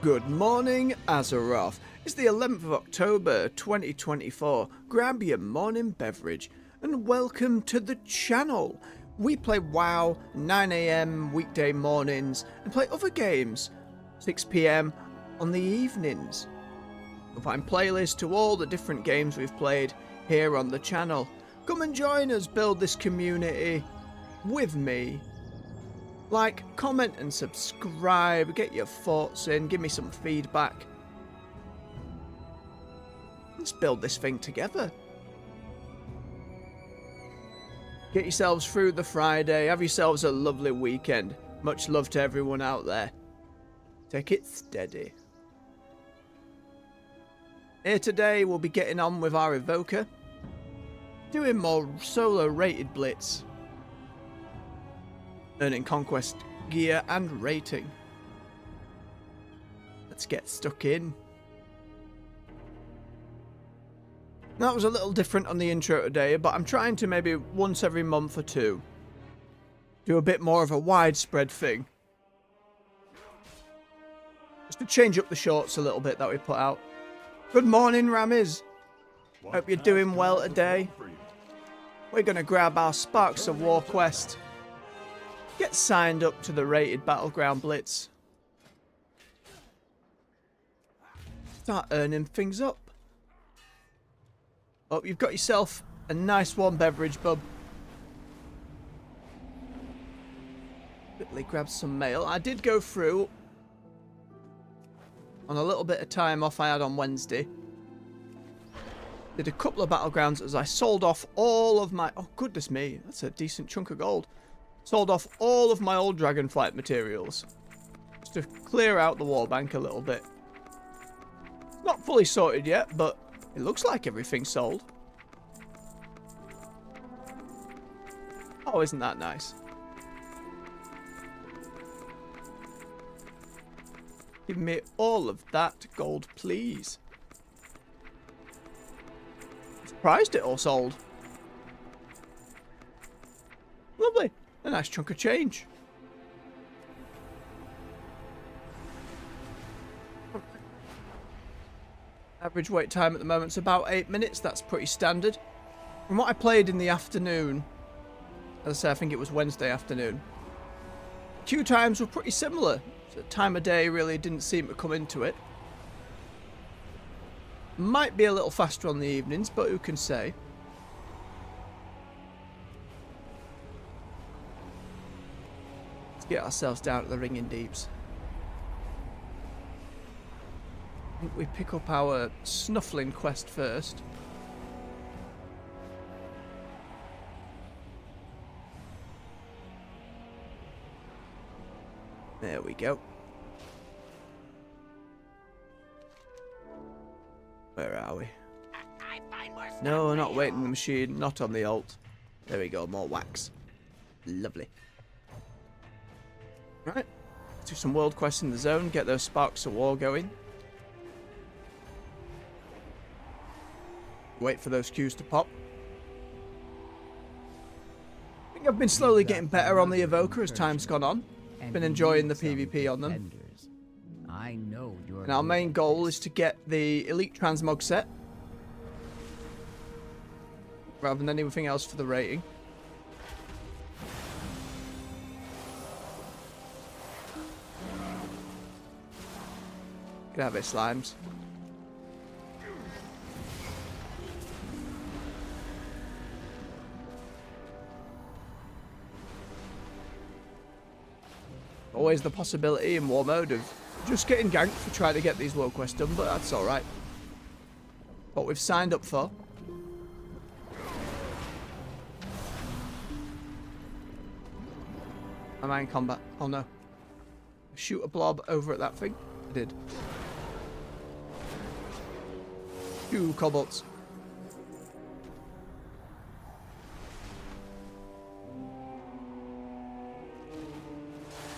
Good morning, Azeroth. It's the 11th of October 2024. Grab your morning beverage and welcome to the channel. We play WoW 9 AM weekday mornings and play other games 6 PM on the evenings. You'll find playlists to all the different games we've played here on the channel. Come and join us, build this community with me. Like, comment and subscribe, get your thoughts in, give me some feedback. Let's build this thing together. Get yourselves through the Friday, have yourselves a lovely weekend. Much love to everyone out there. Take it steady. Here today we'll be getting on with our Evoker. Doing more solo rated Blitz. Earning conquest gear and rating. Let's get stuck in. That was a little different on the intro today, but I'm trying to maybe once every month or two do a bit more of a widespread thing. Just to change up the shorts a little bit that we put out. Good morning, Rammies. Hope you're doing well today. We're going to grab our Sparks of War quest. Get signed up to the rated Battleground Blitz. Start earning things up. Oh, you've got yourself a nice warm beverage, bub. Quickly grab some mail. I did go through on a little bit of time off I had on Wednesday. Did a couple of battlegrounds as I sold off all of my... Oh, goodness me. That's a decent chunk of gold. Sold off all of my old Dragonflight materials. Just to clear out the war bank a little bit. It's not fully sorted yet, but it looks like everything's sold. Oh, isn't that nice? Give me all of that gold, please. Surprised it all sold. Lovely. A nice chunk of change. Average wait time at the moment is about 8 minutes. That's pretty standard. From what I played in the afternoon, as I say, I think it was Wednesday afternoon, queue times were pretty similar. So the time of day really didn't seem to come into it. Might be a little faster on the evenings, but who can say? Get ourselves down to the ringing deeps. I think we pick up our snuffling quest first. There we go. Where are we? No, we're not waiting on the machine, not on the alt. There we go, more wax. Lovely. Right, let's do some world quests in the zone, get those Sparks of War going. Wait for those queues to pop. I think I've been slowly getting better on the Evoker as time's gone on. Been enjoying the PvP on them. And our main goal is to get the Elite Transmog set. Rather than anything else for the rating. Get out of it, slimes. Always the possibility in war mode of just getting ganked for trying to get these world quests done, but that's alright. What we've signed up for. Am I in combat? Oh no. Shoot a blob over at that thing. I did. Two kobolds.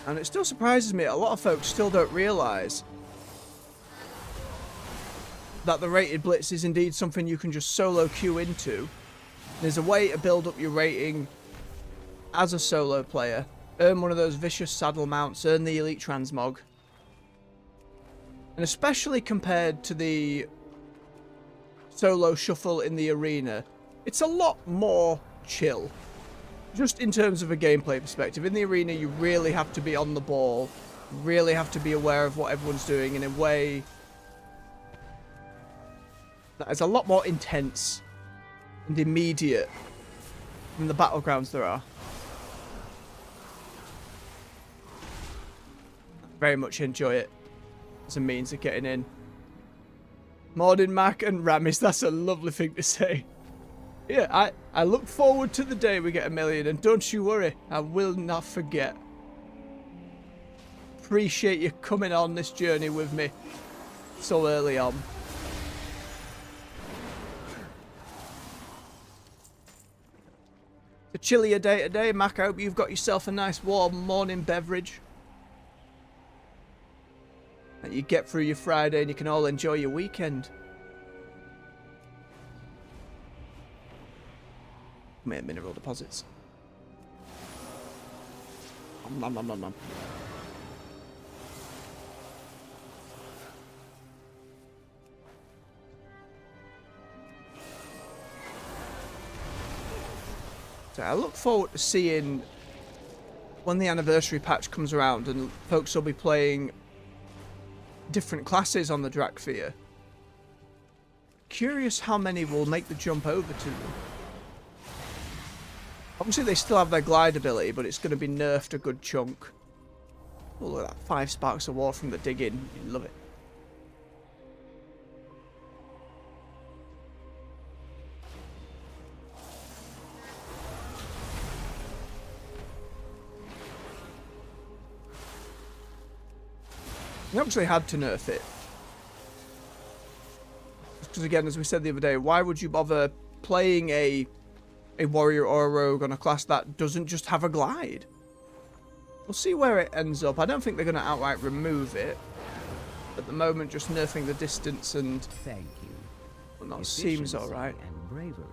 And it still surprises me, a lot of folks still don't realise that the rated blitz is indeed something you can just solo queue into. There's a way to build up your rating as a solo player, earn one of those vicious saddle mounts, earn the elite transmog, And especially compared to the solo shuffle in the arena, it's a lot more chill. Just in terms of a gameplay perspective. In the arena, you really have to be on the ball. Really have to be aware of what everyone's doing in a way that is a lot more intense and immediate than the battlegrounds there are. Very much enjoy it as a means of getting in. Morning, Mac and Ramis. That's a lovely thing to say. Yeah, I look forward to the day we get 1 million, and don't you worry, I will not forget. Appreciate you coming on this journey with me so early on. It's a chillier day today, Mac. I hope you've got yourself a nice warm morning beverage that you get through your Friday and you can all enjoy your weekend. Mineral deposits. Nom, nom, nom, nom. So I look forward to seeing when the anniversary patch comes around and folks will be playing different classes on the Drakthea. Curious how many will make the jump over to them. Obviously they still have their glide ability, but it's going to be nerfed a good chunk. Oh, look at that. 5 sparks of war from the dig-in. You love it. They actually had to nerf it. Because again, as we said the other day, why would you bother playing a warrior or a rogue on a class that doesn't just have a glide? We'll see where it ends up. I don't think they're going to outright remove it. At the moment, just nerfing the distance and... Thank you. Well, that seems alright. And bravery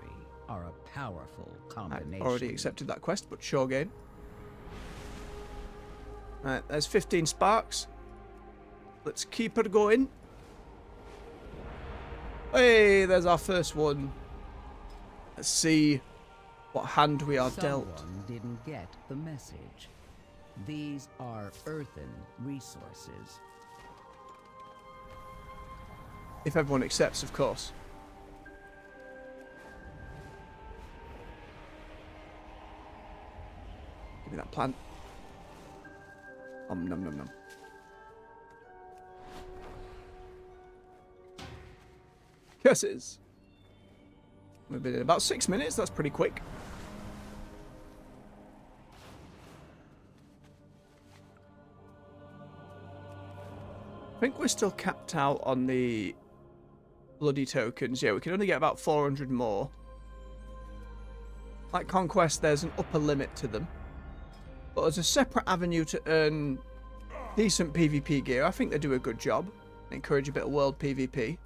are a powerful combination. I already accepted that quest, but sure game. Alright, there's 15 sparks. Let's keep it going. Hey, there's our first one. Let's see what hand we are dealt. Someone didn't get the message. These are earthen resources. If everyone accepts, of course. Give me that plant. Nom nom nom. Curses. We've been in about 6 minutes. That's pretty quick. I think we're still capped out on the bloody tokens. Yeah, we can only get about 400 more. Like Conquest, there's an upper limit to them. But as a separate avenue to earn decent PvP gear, I think they do a good job. They encourage a bit of world PvP.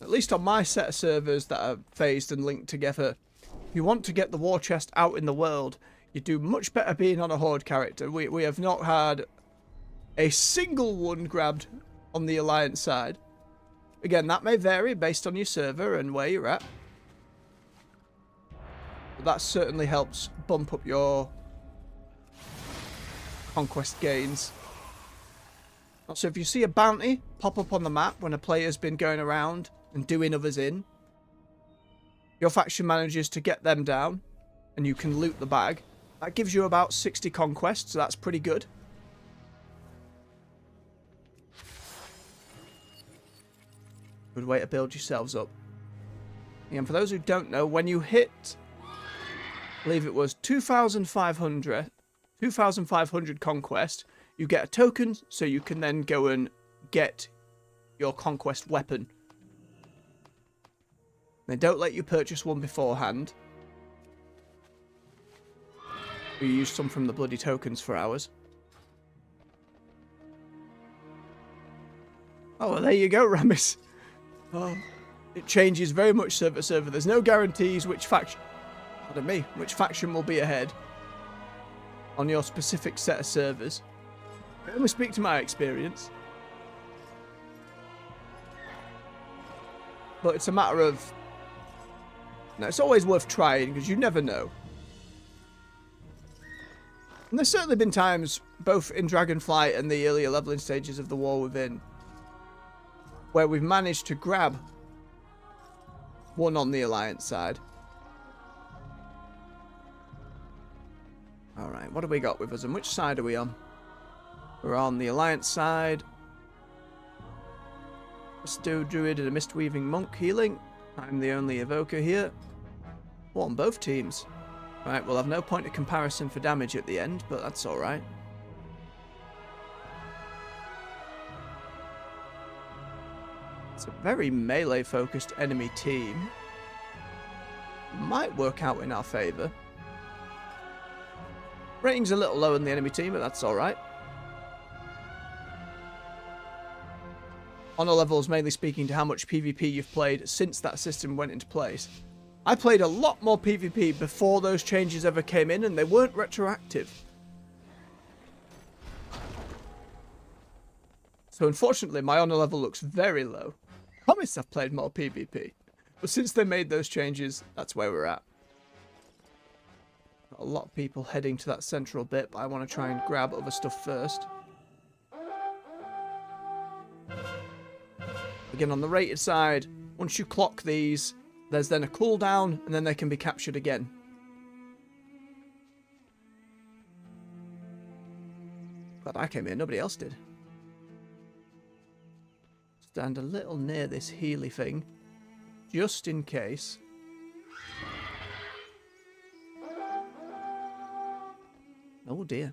At least on my set of servers that are phased and linked together, if you want to get the war chest out in the world, you do much better being on a horde character. We have not had a single one grabbed on the alliance side. Again, that may vary based on your server and where you're at. But that certainly helps bump up your conquest gains. So if you see a bounty pop up on the map when a player's been going around and doing others in, your faction manages to get them down and you can loot the bag. That gives you about 60 conquests, so that's pretty good. Good way to build yourselves up. And for those who don't know, when you hit, I believe it was 2,500 conquest, you get a token, so you can then go and get your conquest weapon. They don't let you purchase one beforehand. We use some from the bloody tokens for ours. Oh, well, there you go, Ramis. Oh, it changes very much server to server. There's no guarantees which faction, pardon me, which faction will be ahead on your specific set of servers. I only speak to my experience. But it's a matter of... No, it's always worth trying, because you never know. And there's certainly been times, both in Dragonflight and the earlier leveling stages of the War Within, where we've managed to grab one on the Alliance side. Alright, what have we got with us, and which side are we on? We're on the Alliance side. A Stow Druid and a Mistweaving Monk healing. I'm the only Evoker here. Well, on both teams. Right, we'll have no point of comparison for damage at the end, but that's alright. It's a very melee-focused enemy team. Might work out in our favour. Rating's a little lower than the enemy team, but that's alright. Honor levels mainly speaking to how much PvP you've played since that system went into place. I played a lot more PvP before those changes ever came in, and they weren't retroactive. So unfortunately, my honor level looks very low. I promise I've played more PvP. But since they made those changes, that's where we're at. Got a lot of people heading to that central bit, but I want to try and grab other stuff first. Again, on the rated side, once you clock these, there's then a cooldown, and then they can be captured again. Glad I came here, nobody else did. Stand a little near this Healy thing, just in case. Oh dear.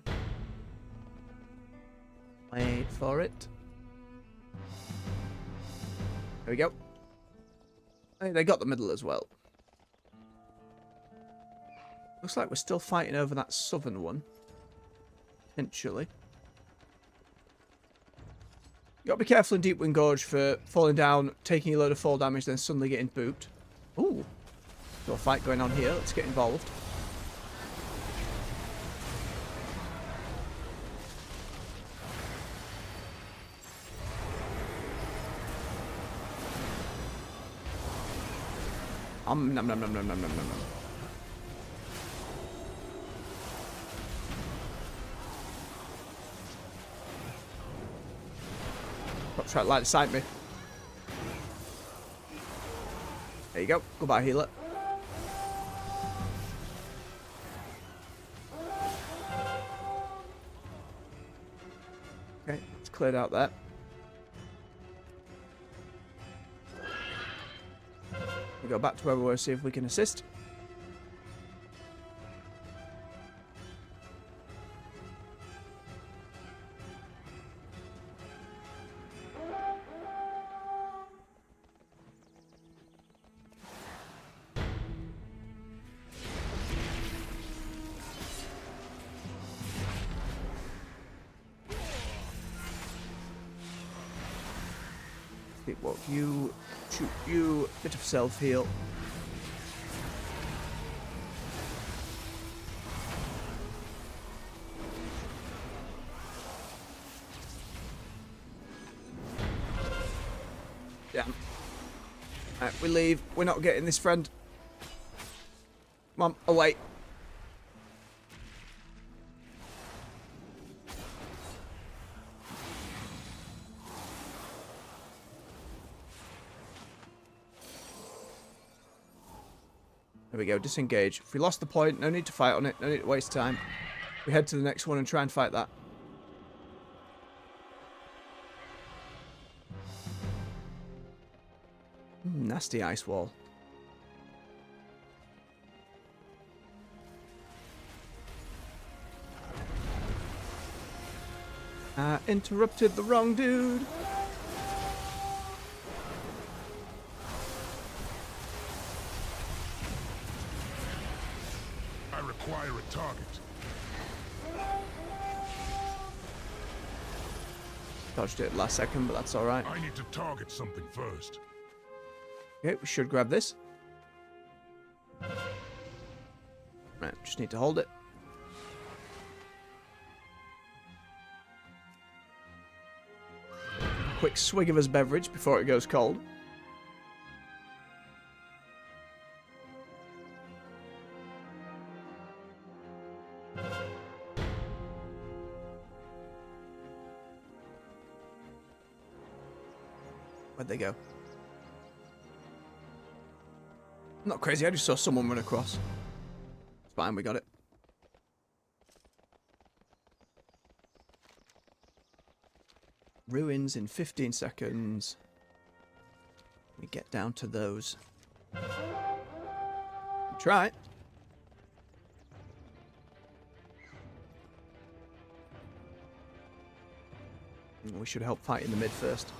Wait for it. There we go. Hey, they got the middle as well. Looks like we're still fighting over that southern one. Potentially. You gotta be careful in Deepwind Gorge for falling down, taking a load of fall damage, then suddenly getting booped. Ooh. Got a fight going on here. Let's get involved. Nom nom nom nom nom nom nom nom. Got to try to light aside me. There you go. Goodbye, healer. Okay, it's cleared out there. We go back to where we were, see if we can assist. What you shoot you, bit of self-heal. Damn. Alright, we leave. We're not getting this, friend. Come on, away. There we go, disengage. If we lost the point, no need to fight on it, no need to waste time. We head to the next one and try and fight that. Nasty ice wall. Interrupted the wrong dude. Require a target. Dodged it last second, but that's alright. I need to target something first. Okay, we should grab this. Right, just need to hold it. quick swig of his beverage before it goes cold. Where'd they go? Not crazy, I just saw someone run across. It's fine, we got it. Ruins in 15 seconds. We get down to those. Try it. We should help fight in the mid first.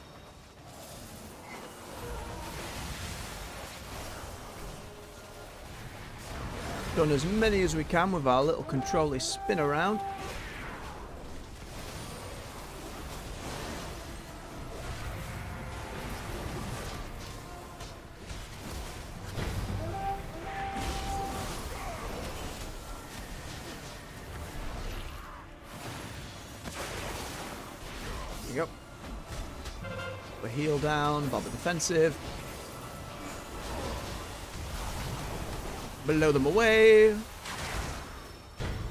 Done as many as we can with our little controller spin around. There you go. We're heal down, Bob the defensive. Blow them away.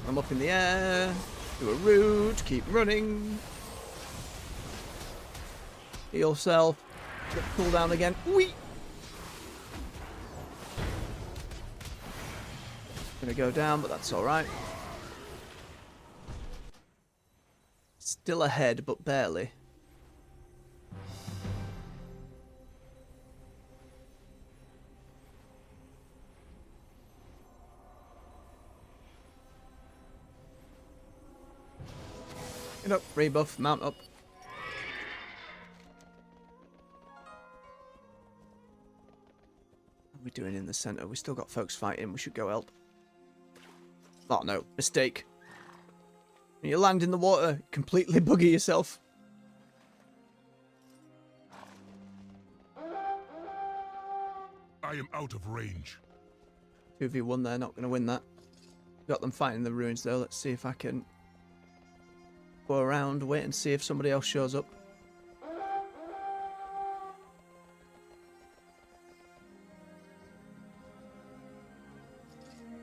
I'm up in the air. Do a root. Keep running. Heal self. Get pulled down again. Whee! Gonna go down, but that's alright. Still ahead, but barely. Get up, rebuff, mount up. What are we doing in the centre? We still got folks fighting, we should go help. Oh no, mistake. When you land in the water, completely bugger yourself. I am out of range. 2v1 there, not going to win that. Got them fighting the ruins though, let's see if I can go around, wait and see if somebody else shows up.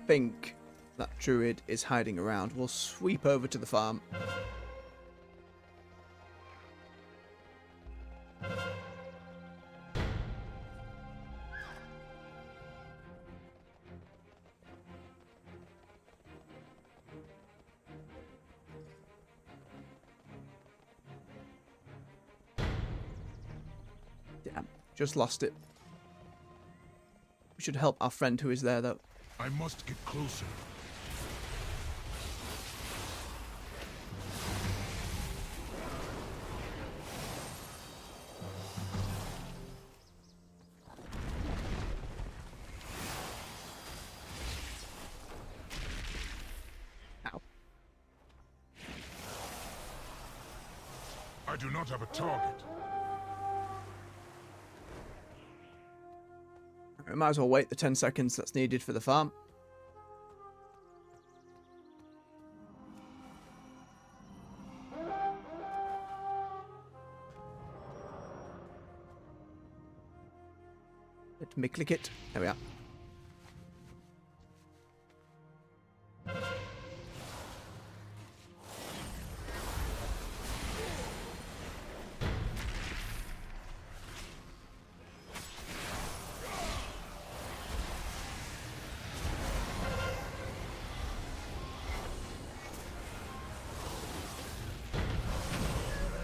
Think that druid is hiding around. We'll sweep over to the farm. Damn, just lost it. We should help our friend who is there though. I must get closer. Ow. I do not have a target. We might as well wait the 10 seconds that's needed for the farm. Let me click it. There we are.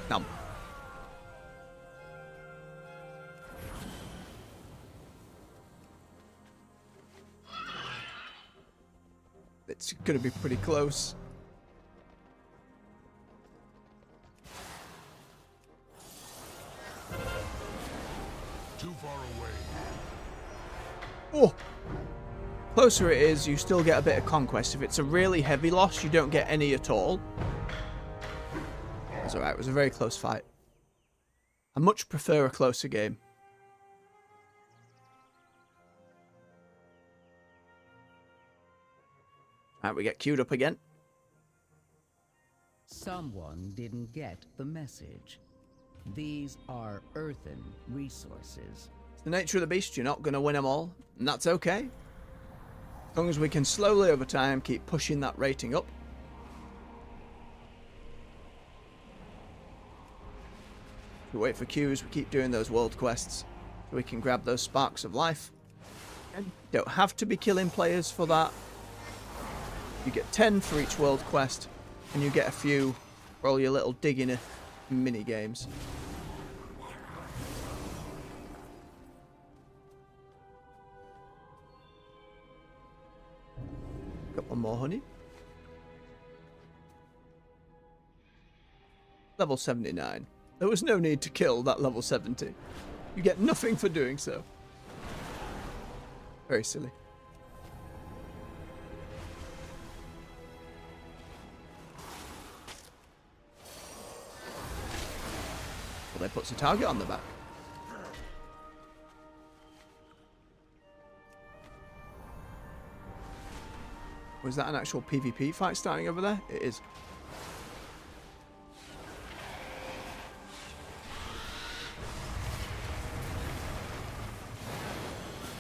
Nom. It's going to be pretty close. Too far away. Oh! Closer it is, you still get a bit of conquest. If it's a really heavy loss, you don't get any at all. That's alright, it was a very close fight. I much prefer a closer game. Alright, we get queued up again. Someone didn't get the message. These are earthen resources. It's the nature of the beast. You're not going to win them all, and that's okay. As long as we can slowly over time keep pushing that rating up. We wait for queues, we keep doing those world quests so we can grab those sparks of life. Don't have to be killing players for that. You get 10 for each world quest, and you get a few for all your little digging mini games. Got one more honey. Level 79. There was no need to kill that level 70. You get nothing for doing so. Very silly. Well, that puts a target on the back. Was that an actual PvP fight starting over there? It is.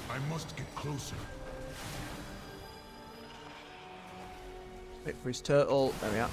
I must get closer. Wait for his turtle. There we are.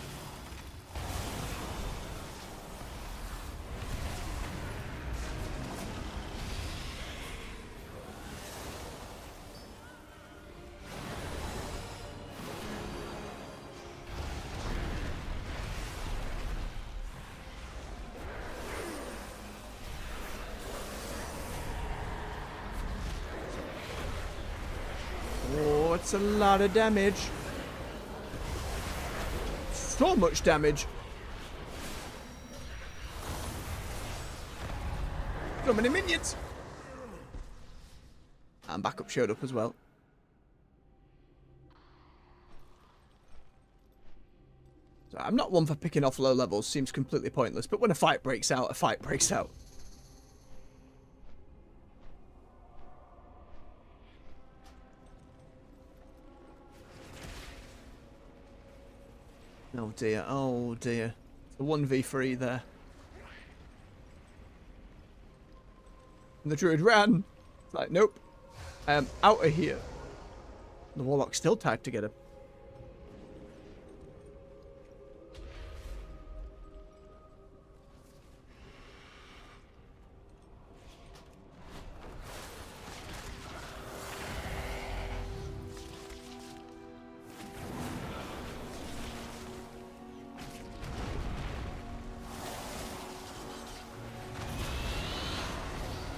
Oh, it's a lot of damage. So much damage. So many minions. And backup showed up as well. So I'm not one for picking off low levels. Seems completely pointless. But when a fight breaks out, a fight breaks out. Oh dear, oh dear. It's a 1v3 there. And the druid ran. It's like, nope. I am out of here. The warlock's still tied together.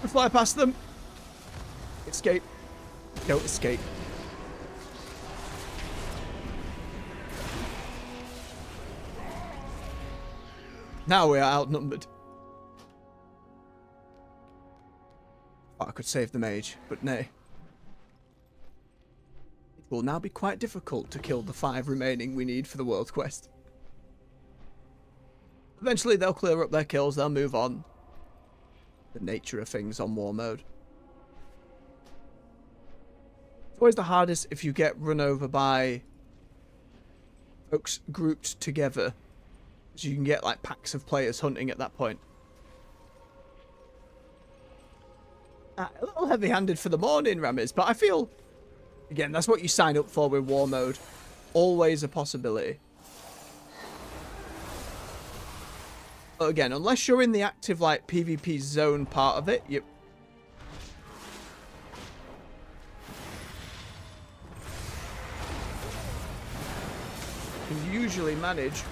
We fly past them. Escape. Don't escape. Now we are outnumbered. Oh, I could save the mage, but nay. It will now be quite difficult to kill the 5 remaining we need for the world quest. Eventually they'll clear up their kills, they'll move on. The nature of things on war mode. It's always the hardest if you get run over by folks grouped together. So you can get like packs of players hunting at that point. A little heavy-handed for the morning, Ramis, but I feel, again, that's what you sign up for with war mode. Always a possibility. But again, unless you're in the active like PvP zone part of it, you can usually manage.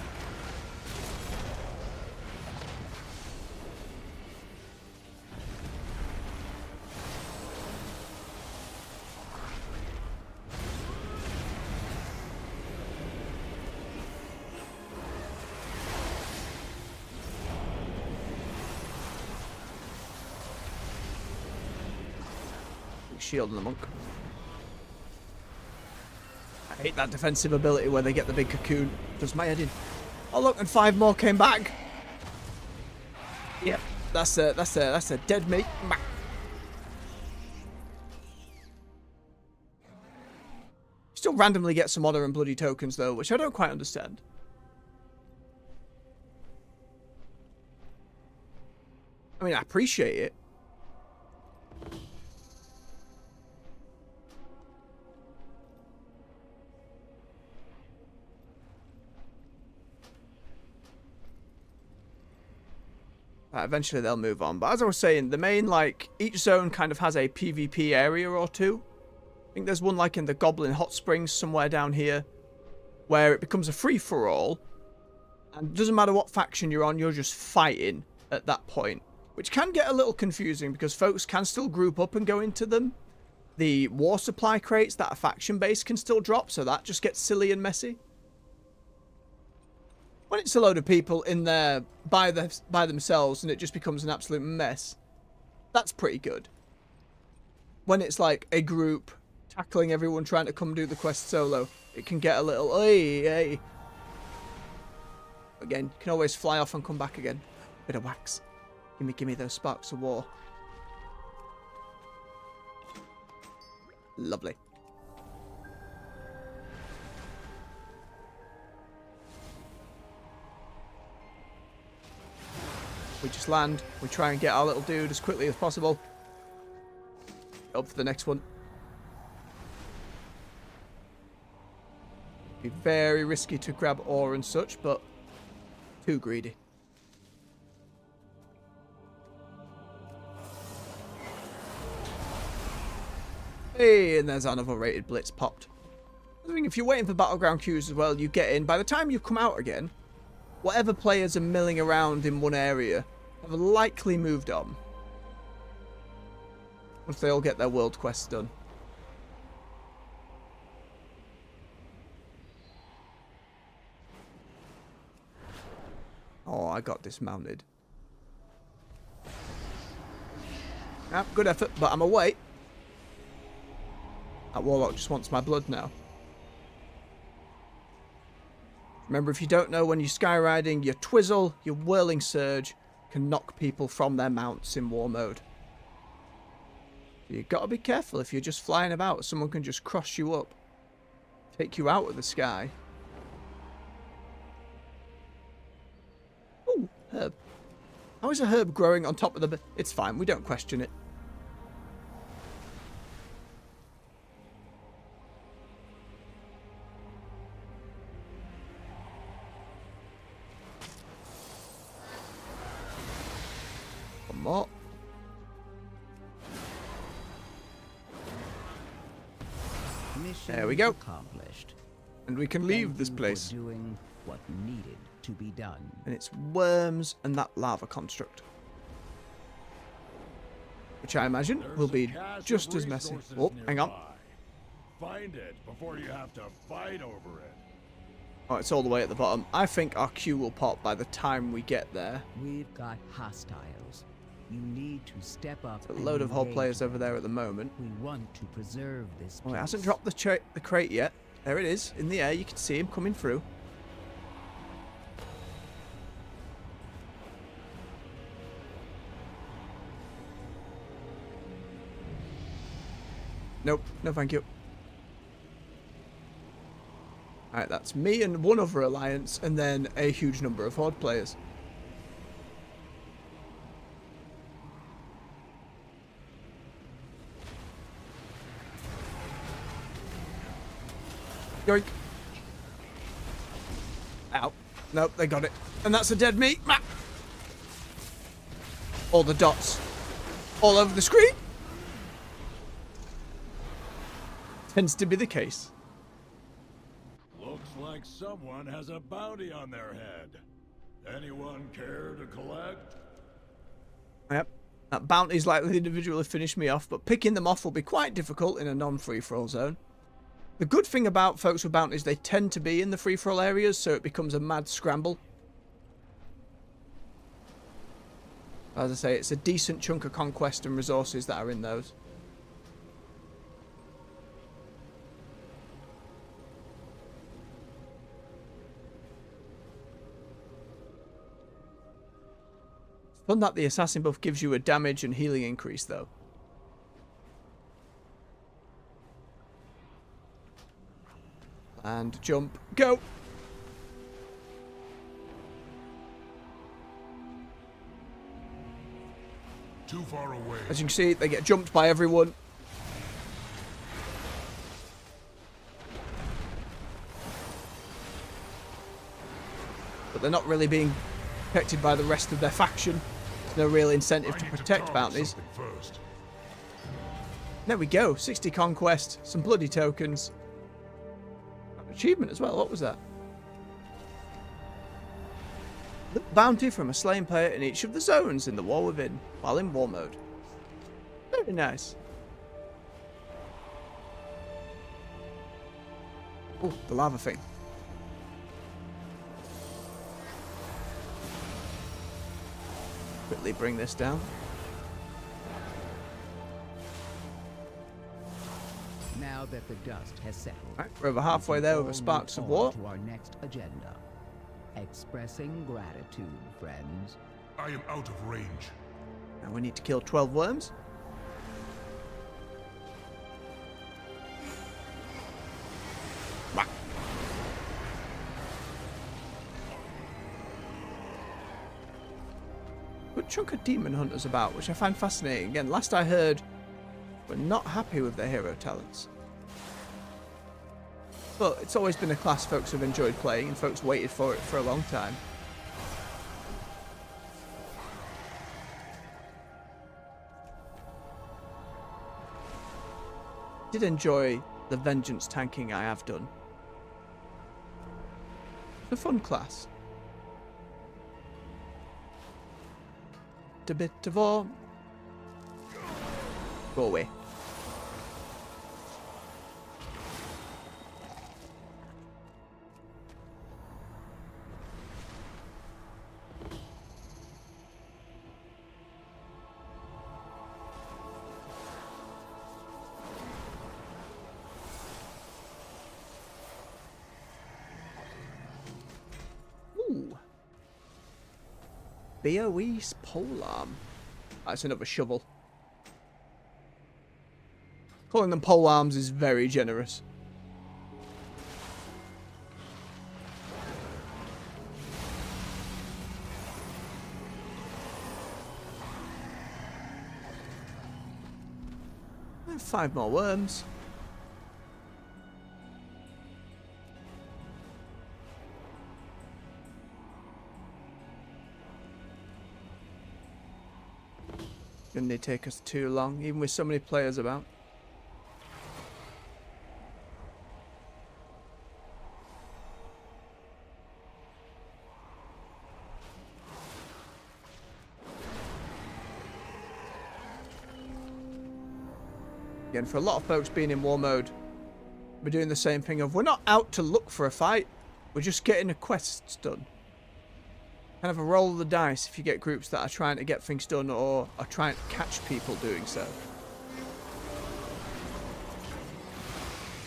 Shield and the monk. I hate that defensive ability where they get the big cocoon. Does my head in. Oh look, and 5 more came back. Yep, that's a dead mate. Still randomly get some honor and bloody tokens though, which I don't quite understand. I mean, I appreciate it. Eventually they'll move on. But as I was saying, the main, like, each zone kind of has a PvP area or two. I think there's one, like, in the Goblin Hot Springs somewhere down here, where it becomes a free-for-all. And it doesn't matter what faction you're on, you're just fighting at that point. Which can get a little confusing, because folks can still group up and go into them. The war supply crates that a faction base can still drop, so that just gets silly and messy. When it's a load of people in there by themselves and it just becomes an absolute mess, that's pretty good. When it's like a group tackling everyone trying to come do the quest solo, it can get a little, hey. Again, you can always fly off and come back again. Bit of wax. Give me those sparks of war. Lovely. We just land, we try and get our little dude as quickly as possible. Up for the next one. Be very risky to grab ore and such, but too greedy. Hey, and there's another rated Blitz popped. I think if you're waiting for battleground queues as well, you get in. By the time you come out again, whatever players are milling around in one area have likely moved on. Once they all get their world quests done. Oh, I got dismounted. Ah, good effort, but I'm away. That warlock just wants my blood now. Remember, if you don't know, when you're skyriding, your Twizzle, your Whirling Surge can knock people from their mounts in war mode. So you've got to be careful. If you're just flying about, someone can just cross you up, take you out of the sky. Ooh, herb. How is a herb growing on top of the... It's fine, we don't question it. More. Mission there we go. Accomplished. And we can leave this place. Doing what needed to be done. And it's worms and that lava construct, which I imagine will be just as messy. Oh, hang on. Find it before you have to fight over it. Oh, it's all the way at the bottom. I think our queue will pop by the time we get there. We've got hostiles. You need to step up. A load of whole players over there at the moment. We want to preserve this. Oh, it hasn't dropped the crate yet. There it is, in the air. You can see him coming through. Nope, no thank you. Alright, that's me and one other alliance, and then a huge number of Horde players. Yoink. Ow. Nope, they got it. And that's a dead meat. All the dots. All over the screen. Tends to be the case. Looks like someone has a bounty on their head. Anyone care to collect? Yep. That bounty's likely to individually finish me off, but picking them off will be quite difficult in a non-free-for-all zone. The good thing about folks with bounties, they tend to be in the free-for-all areas, so it becomes a mad scramble. As I say, it's a decent chunk of conquest and resources that are in those. It's fun that the assassin buff gives you a damage and healing increase, though. And jump, go! Too far away. As you can see, they get jumped by everyone. But they're not really being protected by the rest of their faction. There's no real incentive to protect bounties. There we go, 60 conquest, some bloody tokens. Achievement as well, what was that? The bounty from a slain player in each of the zones in the war within, while in war mode. Very nice. Oh, the lava thing. Quickly bring this down. Now that the dust has settled, Right, we're over halfway there with the sparks of war. To our next agenda. Expressing gratitude, friends. I am out of range. Now we need to kill 12 worms. Whack. Good chunk of demon hunters about, which I find fascinating. Again, last I heard, we're not happy with their hero talents. But it's always been a class folks have enjoyed playing, and folks waited for it for a long time. Did enjoy the vengeance tanking I have done. It's a fun class. A bit of all. Go away. Ooh. BOE's polearm. That's another shovel. Calling them pole arms is very generous. And 5 more worms. Didn't they take us too long, even with so many players about? Again, for a lot of folks being in war mode, we're doing the same thing of, we're not out to look for a fight, we're just getting the quests done. Kind of a roll of the dice if you get groups that are trying to get things done or are trying to catch people doing so.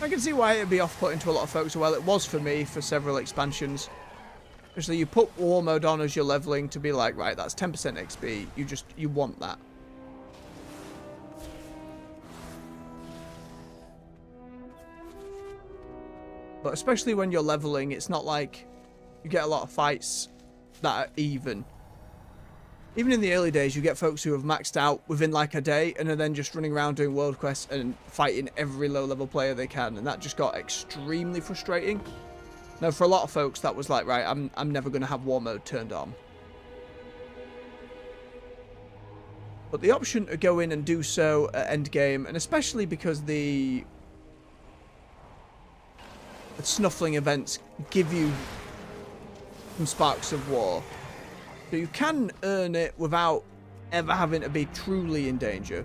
I can see why it'd be off-putting to a lot of folks. Well, it was for me for several expansions. Especially you put war mode on as you're leveling to be like, right, that's 10% XP. You want that. But especially when you're leveling, it's not like you get a lot of fights that are even. Even in the early days, you get folks who have maxed out within like a day and are then just running around doing world quests and fighting every low-level player they can, and that just got extremely frustrating. Now, for a lot of folks, that was like, right, I'm never going to have war mode turned on. But the option to go in and do so at endgame, and especially because the snuffling events give you some sparks of war, so you can earn it without ever having to be truly in danger,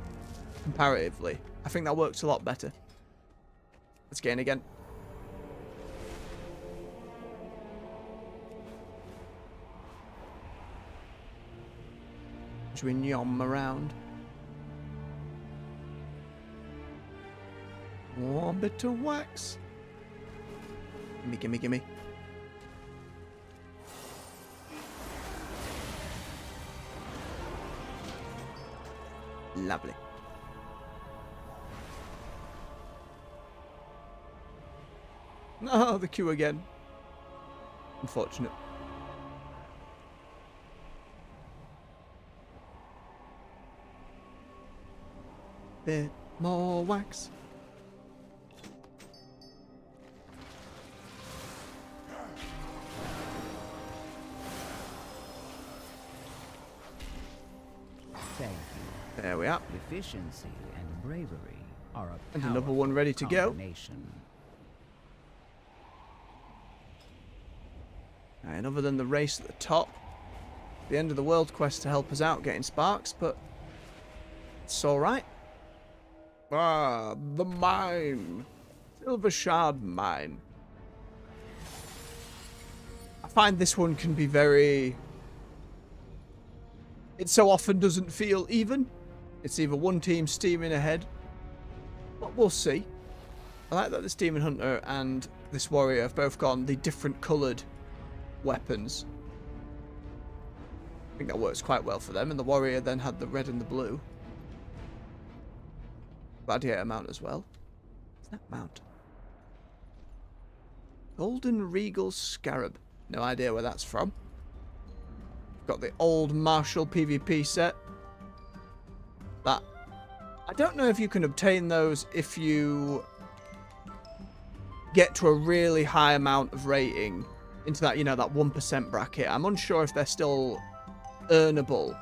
comparatively. I think that works a lot better. Let's gain again. Should we yum around? One bit of wax. Gimme, gimme, gimme. Lovely. Oh, the queue again. Unfortunate. bit more wax. Thank you. There we are. Efficiency and bravery are a And another powerful one ready to go. combination. And other than the race at the top, the end of the world quest to help us out getting sparks, but it's alright. Ah, the mine. Silver Shard Mine. I find this one can be very... It so often doesn't feel even. It's either one team steaming ahead, but we'll see. I like that this Demon Hunter and this Warrior have both gone the different coloured weapons. I think that works quite well for them, and the Warrior then had the red and the blue. Gladiator mount as well. What's that mount? Golden Regal Scarab. No idea where that's from. Got the old Martial PvP set. That I don't know if you can obtain those if you get to a really high amount of rating into that, you know, that 1% bracket. I'm unsure if they're still earnable,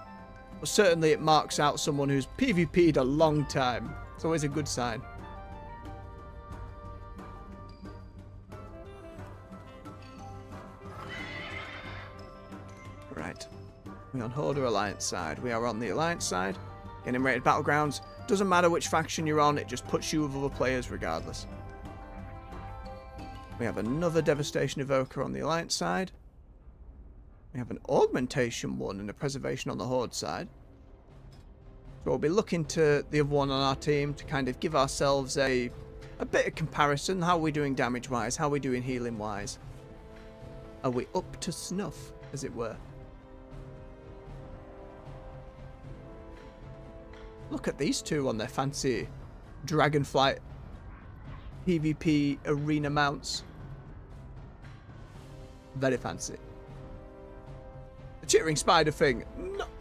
but certainly it marks out someone who's PvP'd a long time. It's always a good sign. Right. We're on Horde or Alliance side. We are on the Alliance side. Getting rated Battlegrounds. Doesn't matter which faction you're on, it just puts you with other players regardless. We have another Devastation Evoker on the Alliance side. We have an Augmentation one and a Preservation on the Horde side. So we'll be looking to the other one on our team to kind of give ourselves a bit of comparison. How are we doing damage-wise? How are we doing healing-wise? Are we up to snuff, as it were? Look at these two on their fancy Dragonflight PvP arena mounts. Very fancy. The Chittering Spider thing,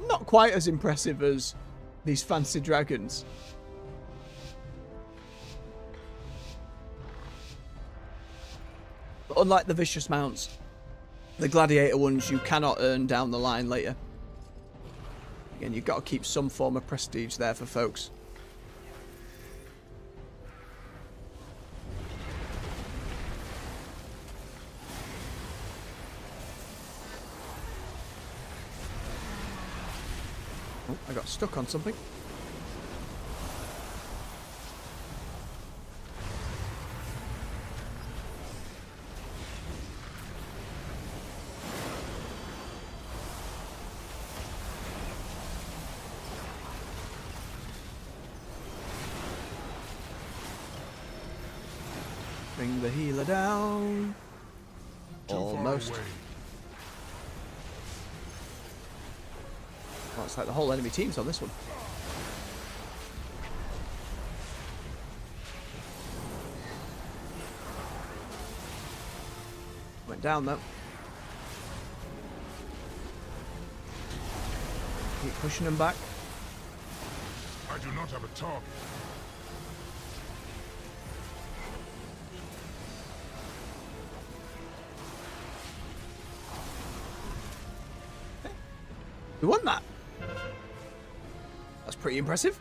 not quite as impressive as these fancy dragons. But unlike the Vicious mounts, the Gladiator ones you cannot earn down the line later. Again, you've got to keep some form of prestige there for folks. Oh, I got stuck on something. Bring the healer down. Almost. Well, it's like the whole enemy team's on this one. Went down though. Keep pushing them back. I do not have a target. We won that. That's pretty impressive.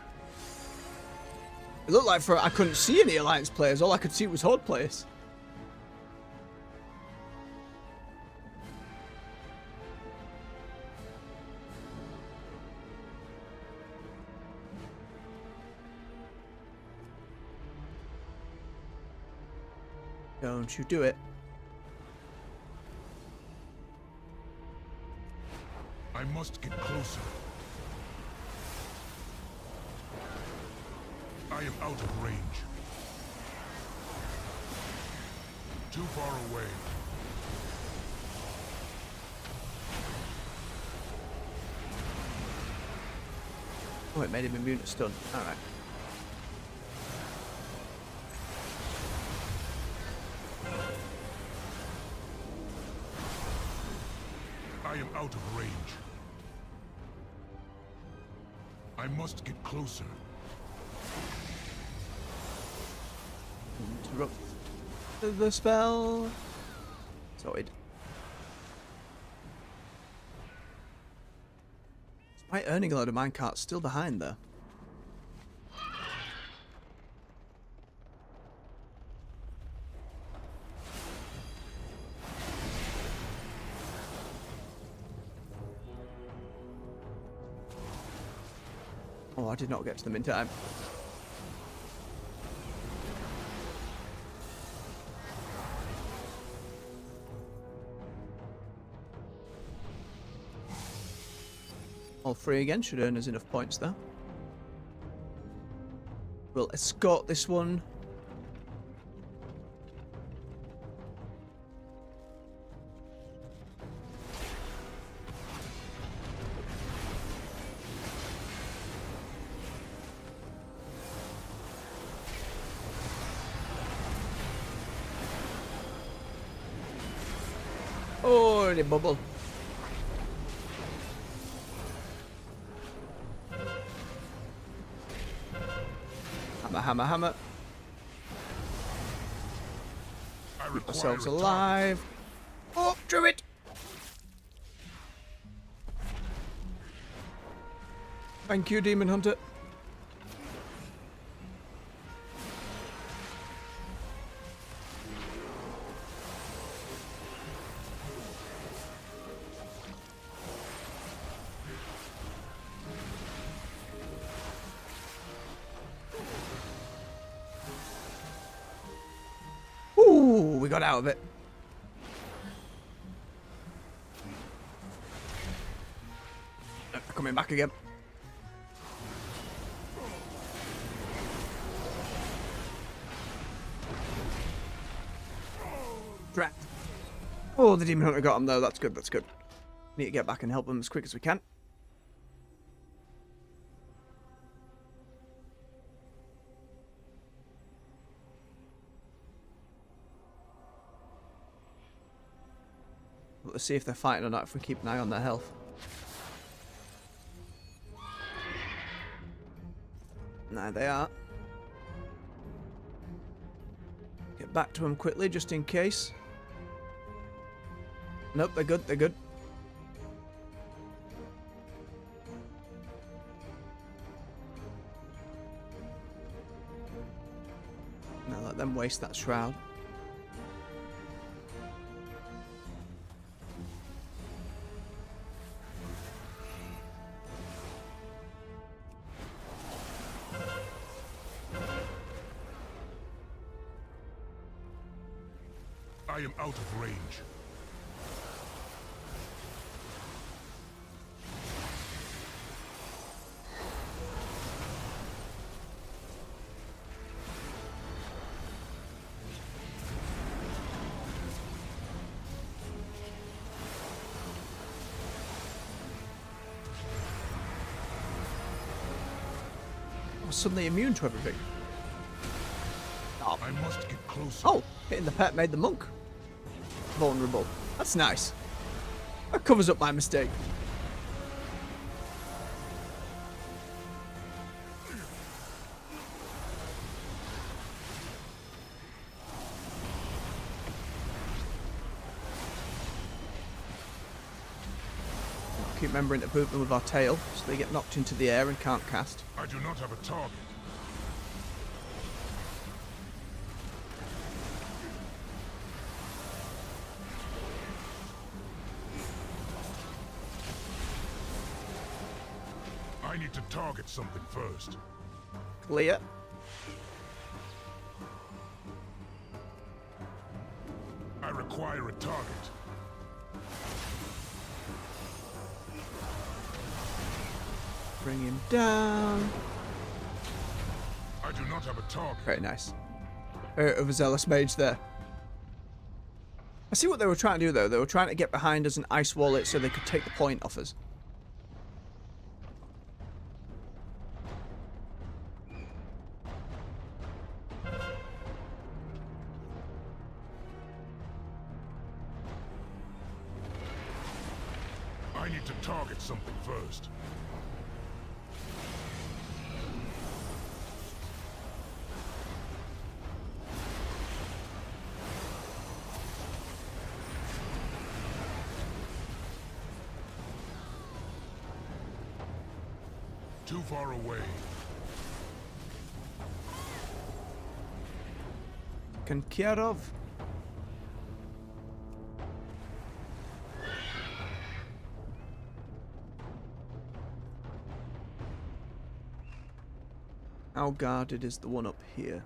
It looked like I couldn't see any Alliance players. All I could see was Horde players. Don't you do it. I must get closer. I am out of range. Too far away. Oh, it made him immune to stun. Alright. I am out of range. I must get closer. Interrupt the spell. Sorted. Despite earning a load of minecarts, still behind there. Oh, I did not get to them in time. All three again should earn us enough points there. We'll escort this one. Oh, the bubble. Hammer, hammer, hammer. Keep ourselves alive. Oh, Druid! Thank you, Demon Hunter. Ooh, we got out of it. Coming back again. Drat. Oh, the Demon Hunter got him though. That's good, that's good. Need to get back and help them as quick as we can. Let's see if they're fighting or not, if we keep an eye on their health. Nah, they are. Get back to them quickly, just in case. Nope, they're good, they're good. Now let them waste that shroud. I am out of range. I'm suddenly immune to everything. I must get closer. Oh, hitting the pet made the monk vulnerable. That's nice. That covers up my mistake. Keep remembering to poop them with our tail so they get knocked into the air and can't cast. I do not have a target. I need to target something first. Clear. I require a target. Bring him down. I do not have a target. Very nice. Overzealous mage there. I see what they were trying to do though. They were trying to get behind us and ice wall it so they could take the point off us. I need to target something first. Too far away. Taken care of. How guarded is the one up here?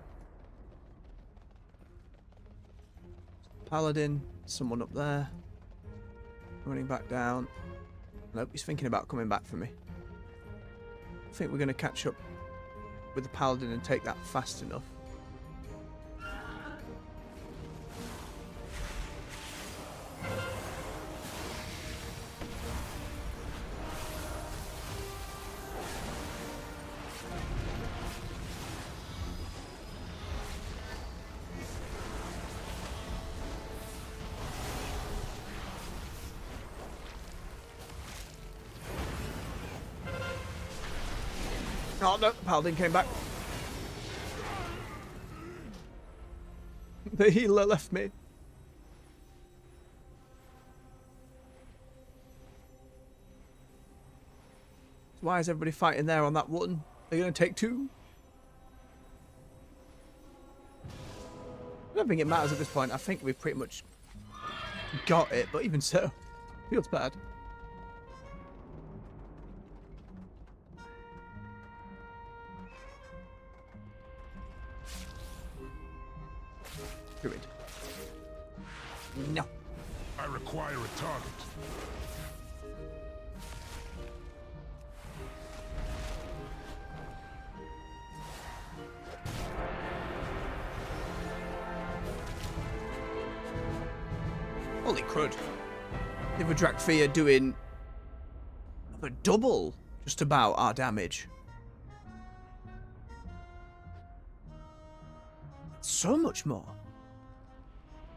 Paladin, someone up there. Running back down. Nope, he's thinking about coming back for me. I think we're going to catch up with the Paladin and take that fast enough. Oh no, the Paladin came back. The healer left me. Why is everybody fighting there on that one? They're going to take two? I don't think it matters at this point. I think we've pretty much got it, but even so, feels bad. Druid. No. I require a target. Holy crud. Ivadrakthea doing a double just about our damage. So much more.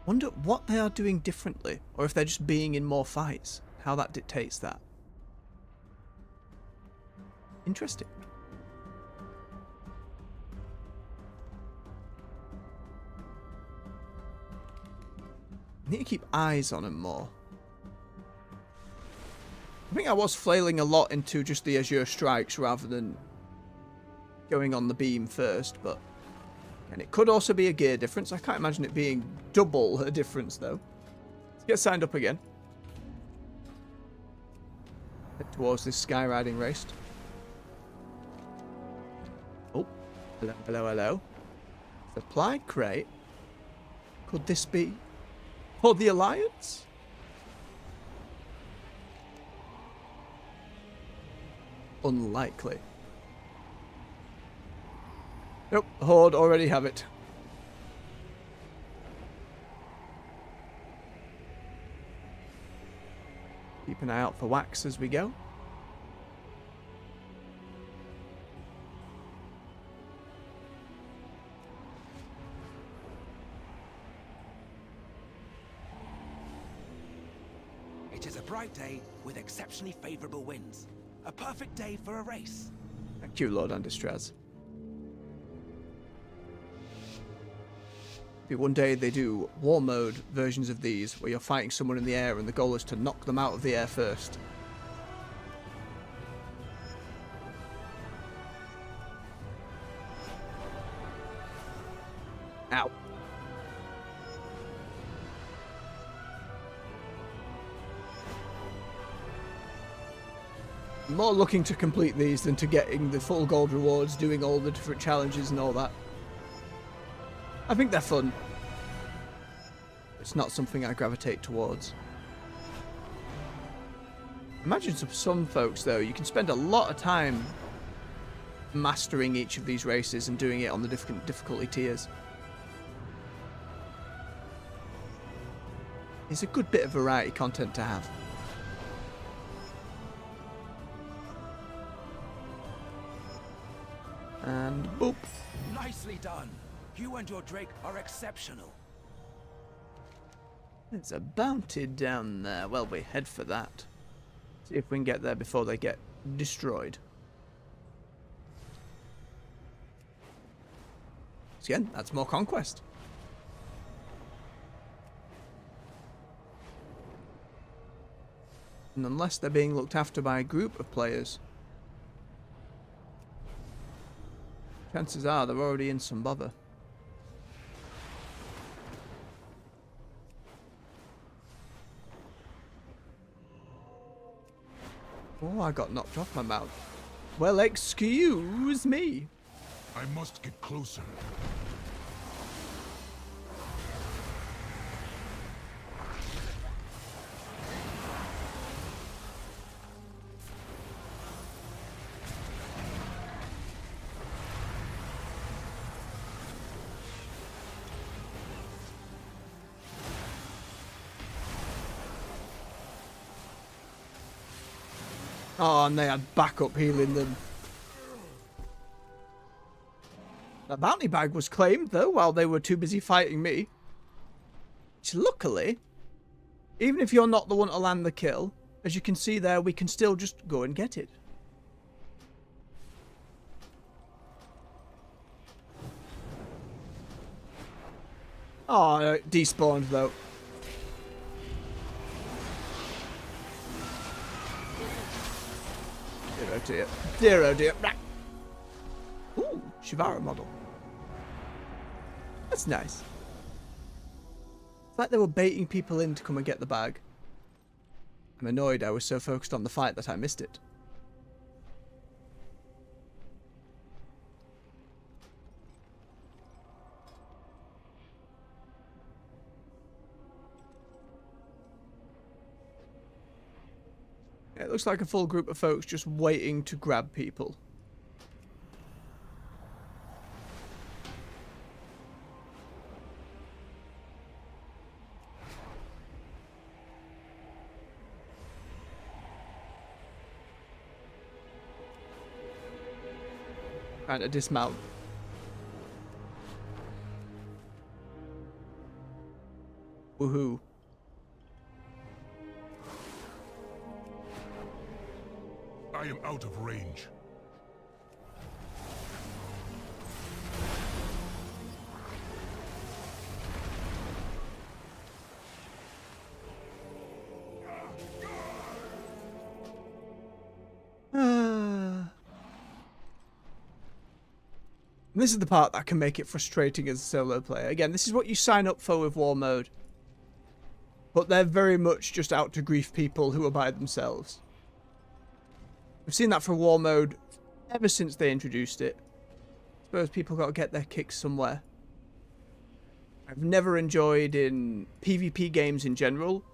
Wonder what they are doing differently, or if they're just being in more fights. How that dictates that. Interesting. I need to keep eyes on them more. I think I was flailing a lot into just the Azure Strikes rather than going on the beam first, but... And it could also be a gear difference. I can't imagine it being double a difference, though. Let's get signed up again. Head towards this skywriding race. Oh. Hello, hello, hello. Supply crate. Could this be for the Alliance? Unlikely. Nope, Horde already have it. Keep an eye out for wax as we go. It is a bright day with exceptionally favorable winds. A perfect day for a race. Thank you, Lord Andistraz. Maybe one day they do war mode versions of these where you're fighting someone in the air and the goal is to knock them out of the air first. Ow. I'm more looking to complete these than to getting the full gold rewards, doing all the different challenges and all that. I think they're fun. It's not something I gravitate towards. Imagine some folks, though, you can spend a lot of time mastering each of these races and doing it on the different difficulty tiers. It's a good bit of variety content to have. And boop. Nicely done. You and your Drake are exceptional. There's a bounty down there. Well, we head for that. See if we can get there before they get destroyed. So again, that's more conquest. And unless they're being looked after by a group of players, Chances are they're already in some bother. Oh, I got knocked off my mount. Well, excuse me. I must get closer. Oh, and they had backup healing them. The bounty bag was claimed, though, while they were too busy fighting me. Which, luckily, even if you're not the one to land the kill, as you can see there, we can still just go and get it. Oh, it despawned, though. Dear oh dear. Dear oh dear. Ooh, Shivara model. That's nice. It's like they were baiting people in to come and get the bag. I'm annoyed I was so focused on the fight that I missed it. It looks like a full group of folks just waiting to grab people. Trying to dismount. Woohoo. I am out of range. This is the part that can make it frustrating as a solo player. Again, this is what you sign up for with War Mode. But they're very much just out to grief people who are by themselves. We've seen that for War Mode ever since they introduced it. I suppose people got to get their kicks somewhere. I've never enjoyed in PvP games in general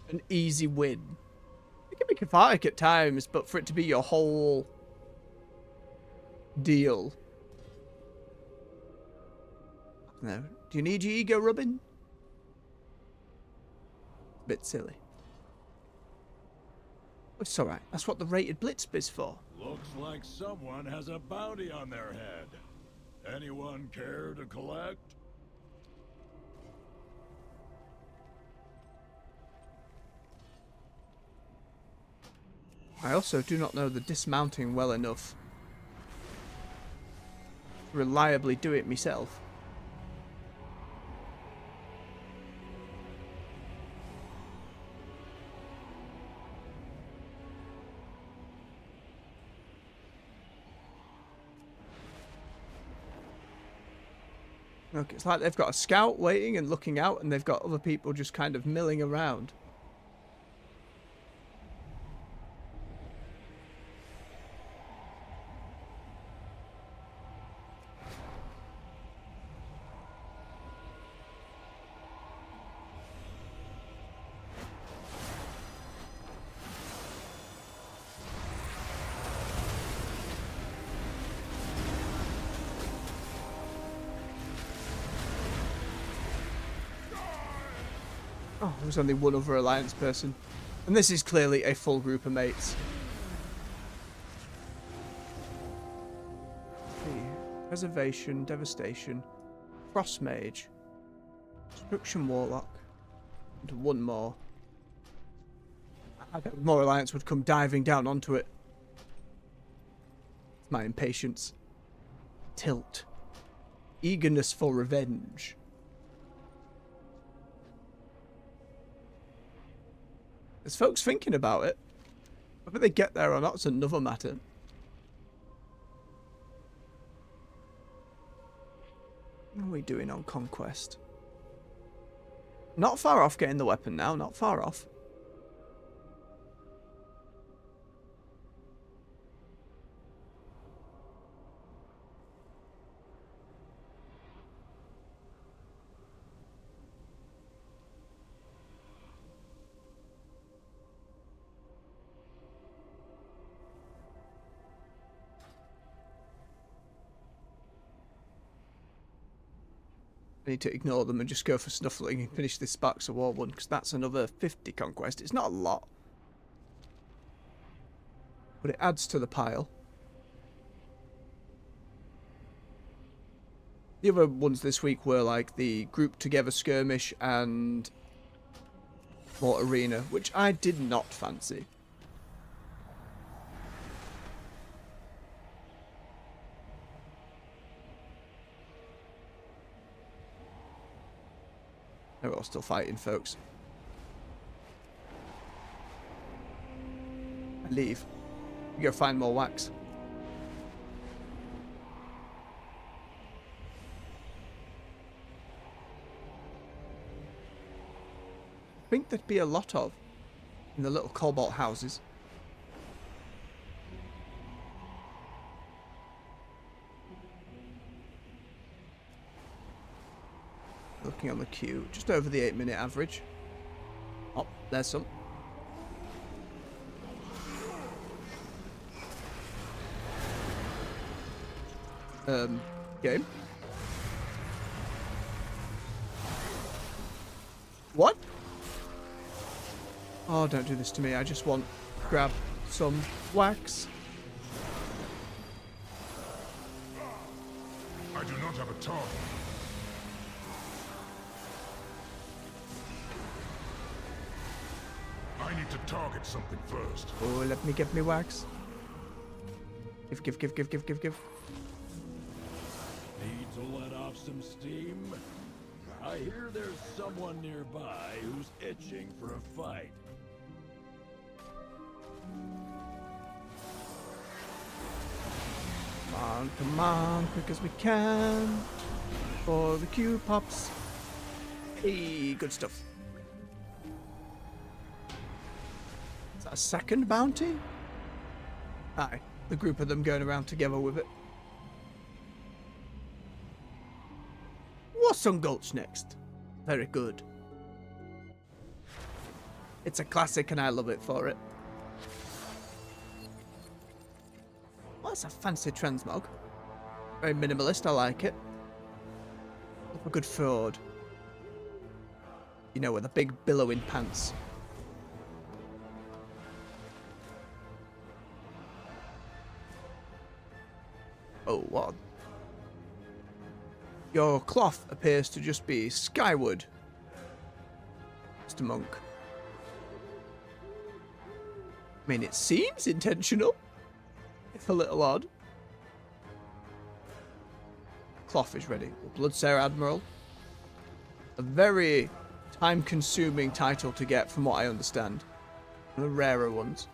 an easy win. It can be cathartic at times, but for it to be your whole deal. No. Do you need your ego rubbing? Bit silly. It's alright. That's what the rated Blitz is for. Looks like someone has a bounty on their head. Anyone care to collect? I also do not know the dismounting well enough to reliably do it myself. Look, it's like they've got a scout waiting and looking out, and they've got other people just kind of milling around. Oh, there was only one other Alliance person. And this is clearly a full group of mates. Preservation, Devastation, Frost Mage, Destruction Warlock, and one more. I bet more Alliance would come diving down onto it. My impatience. Tilt. Eagerness for revenge. There's folks thinking about it. Whether they get there or not is another matter. What are we doing on conquest? Not far off getting the weapon now, not far off. I need to ignore them and just go for snuffling and finish this Sparks of War one, because that's another 50 conquest. It's not a lot, but it adds to the pile. The other ones this week were like the group together skirmish and more arena, which I did not fancy. They're all still fighting, folks. I leave. You go find more wax. I think there'd be a lot of in the little cobalt houses. Looking on the queue, just over the 8-minute average. Oh, there's some. Game. What? Oh, don't do this to me. I just want to grab some wax. I do not have a target. I need to target something first. Oh, let me get me wax. Give. Need to let off some steam? I hear there's someone nearby who's itching for a fight. Come on, quick as we can. For the queue pops. Hey, good stuff. Is that a second bounty? Aye, the group of them going around together with it. What's on Gulch next? Very good. It's a classic and I love it for it. Well, that's a fancy transmog. Very minimalist, I like it. Love a good Ford. You know, with the big billowing pants. Oh, what? Your cloth appears to just be skyward, Mr. Monk. I mean, it seems intentional. It's a little odd. Cloth is ready. Bloodseer Admiral. A very time-consuming title to get, from what I understand. One of the rarer ones.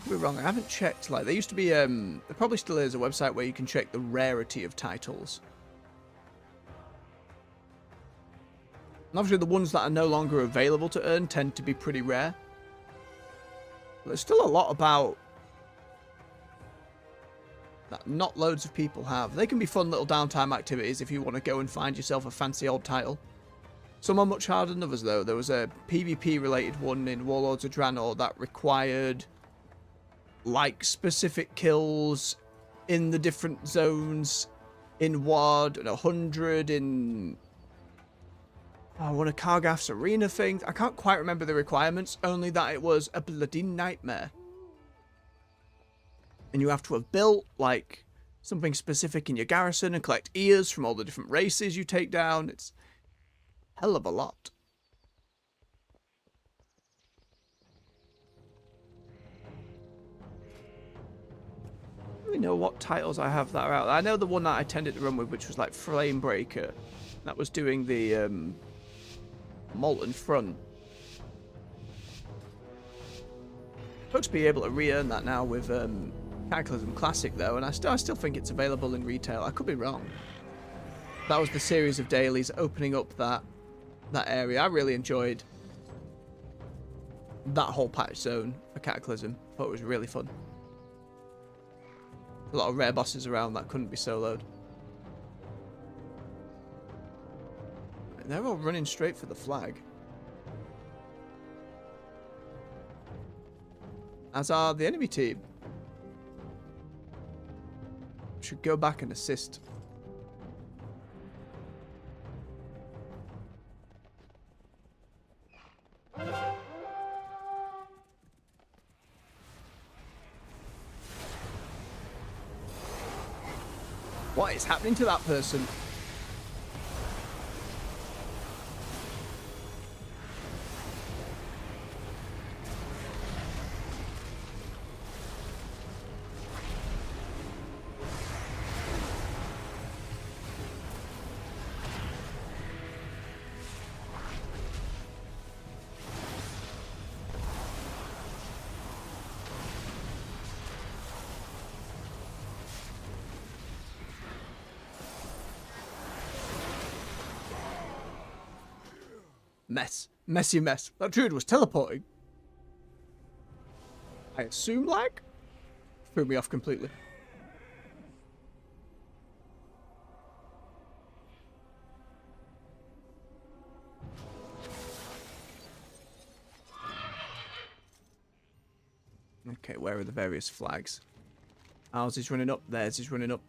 We're wrong. I haven't checked. Like, there used to be, there probably still is a website where you can check the rarity of titles. And obviously, the ones that are no longer available to earn tend to be pretty rare. But there's still a lot about that not loads of people have. They can be fun little downtime activities if you want to go and find yourself a fancy old title. Some are much harder than others, though. There was a PvP-related one in Warlords of Draenor that required like specific kills in the different zones in WoD and 100 in one of Kargath's arena things. I can't quite remember the requirements, only that it was a bloody nightmare. And you have to have built like something specific in your garrison and collect ears from all the different races you take down. It's a hell of a lot. I don't know what titles I have that are out. I know the one that I tended to run with, which was like Flamebreaker. That was doing the Molten Front. Hope to be able to re-earn that now with Cataclysm Classic though, and I still think it's available in retail. I could be wrong. That was the series of dailies opening up that area. I really enjoyed that whole patch zone for Cataclysm. Thought it was really fun. A lot of rare bosses around that couldn't be soloed. And they're all running straight for the flag. As are the enemy team. Should go back and assist. What is happening to that person? Mess. Messy mess. That druid was teleporting. I assume lag? Threw me off completely. Okay, where are the various flags? Ours is running up, theirs is running up.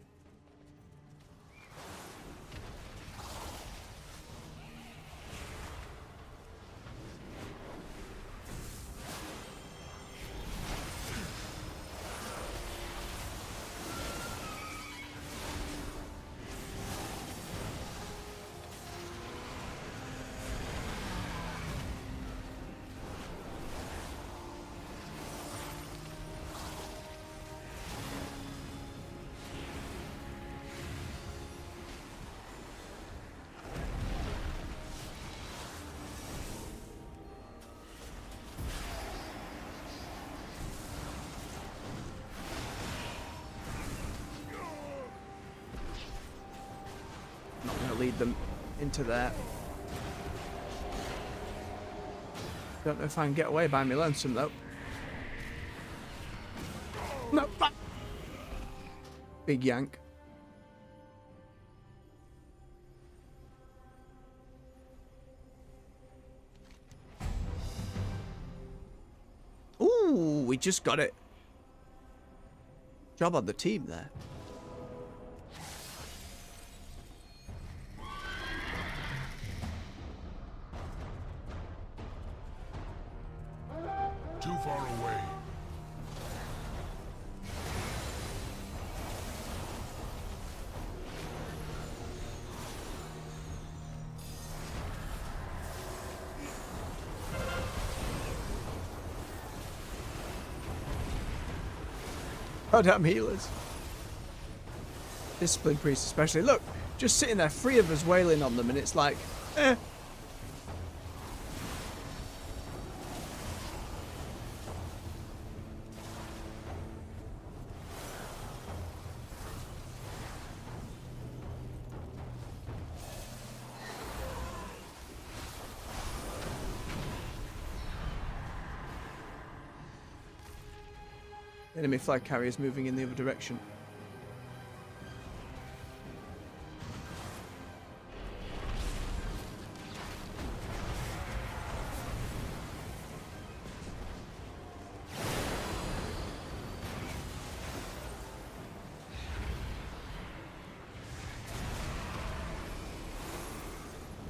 Not going to lead them into there. Don't know if I can get away by me lonesome though. No. Big yank. Ooh, we just got it. Job on the team there. Too far away. Goddamn healers. Discipline priest especially. Look, just sitting there, 3 of us wailing on them, and it's like, eh. Enemy flag carriers moving in the other direction.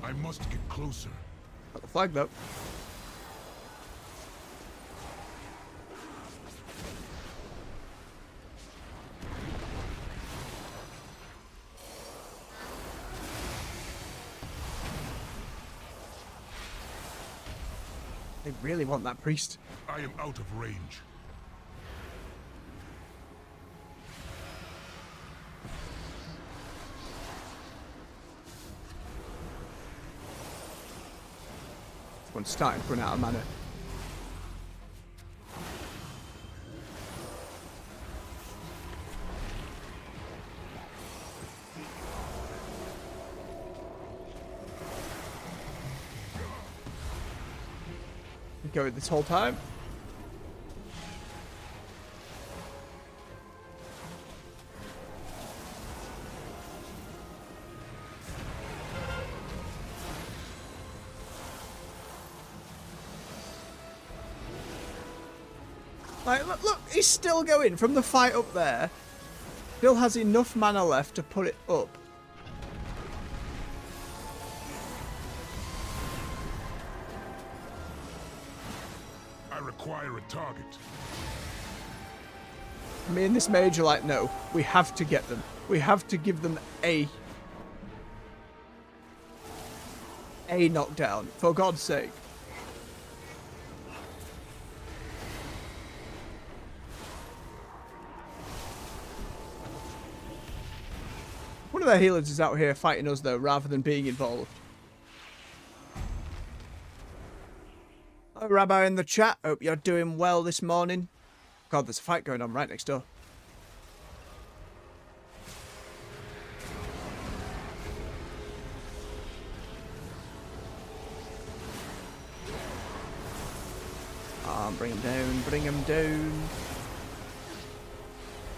I must get closer. Got the flag though. They really want that priest. I am out of range. This one's starting to run out of mana. going this whole time. Like, look, he's still going from the fight up there. Still has enough mana left to put it up. I require a target. Me and this mage are like, no, we have to get them. We have to give them a knockdown, for God's sake. One of their healers is out here fighting us, though, rather than being involved. Hello, Rabbi in the chat. Hope you're doing well this morning. God, there's a fight going on right next door. Bring him down, bring him down.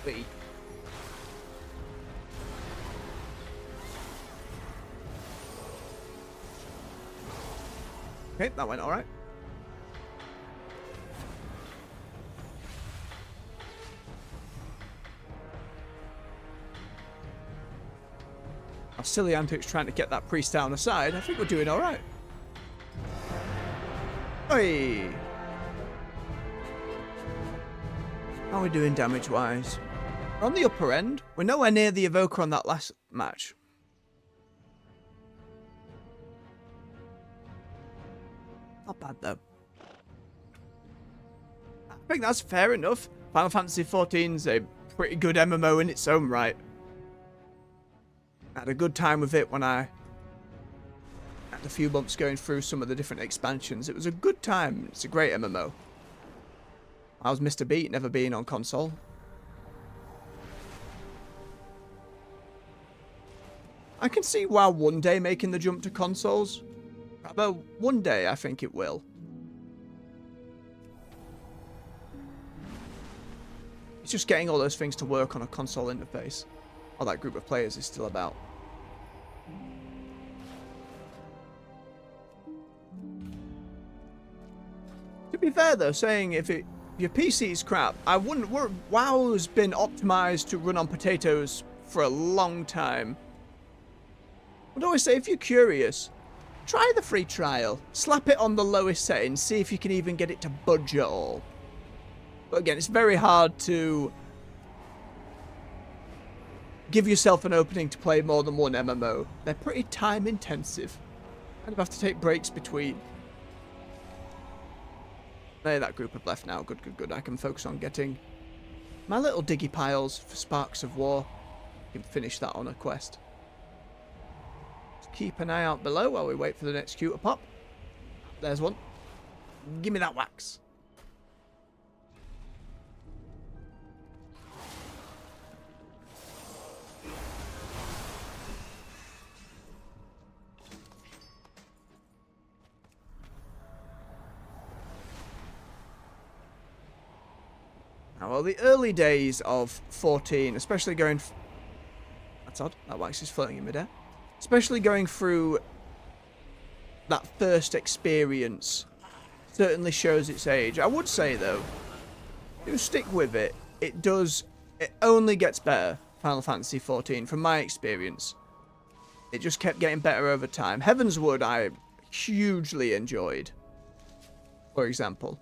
Wait. Okay, that went alright. Our silly antics trying to get that priest down aside. I think we're doing alright. Oi! How are we doing damage-wise? We're on the upper end. We're nowhere near the Evoker on that last match. Not bad, though. I think that's fair enough. Final Fantasy XIV's a pretty good MMO in its own right. I had a good time with it when I had a few months going through some of the different expansions. It was a good time. It's a great MMO. I was Mr. Beat, never being on console. I can see WoW one day making the jump to consoles. About one day, I think it will. It's just getting all those things to work on a console interface. All that group of players is still about. To be fair though, saying if your PC is crap, I wouldn't worry. WoW's been optimized to run on potatoes for a long time. I'd always say, if you're curious, try the free trial. Slap it on the lowest setting, see if you can even get it to budge at all. But again, it's very hard to give yourself an opening to play more than one MMO. They're pretty time intensive. Kind of have to take breaks between. There, that group have left now. Good, good, good. I can focus on getting my little diggy piles for Sparks of War. I can finish that on a quest. Just keep an eye out below while we wait for the next queue to pop. There's one. Give me that wax. Now, well, the early days of 14, especially going... That's odd. That wax is floating in midair. Especially going through that first experience certainly shows its age. I would say, though, do stick with it. It does... It only gets better, Final Fantasy 14, from my experience. It just kept getting better over time. Heavenswood I hugely enjoyed, for example.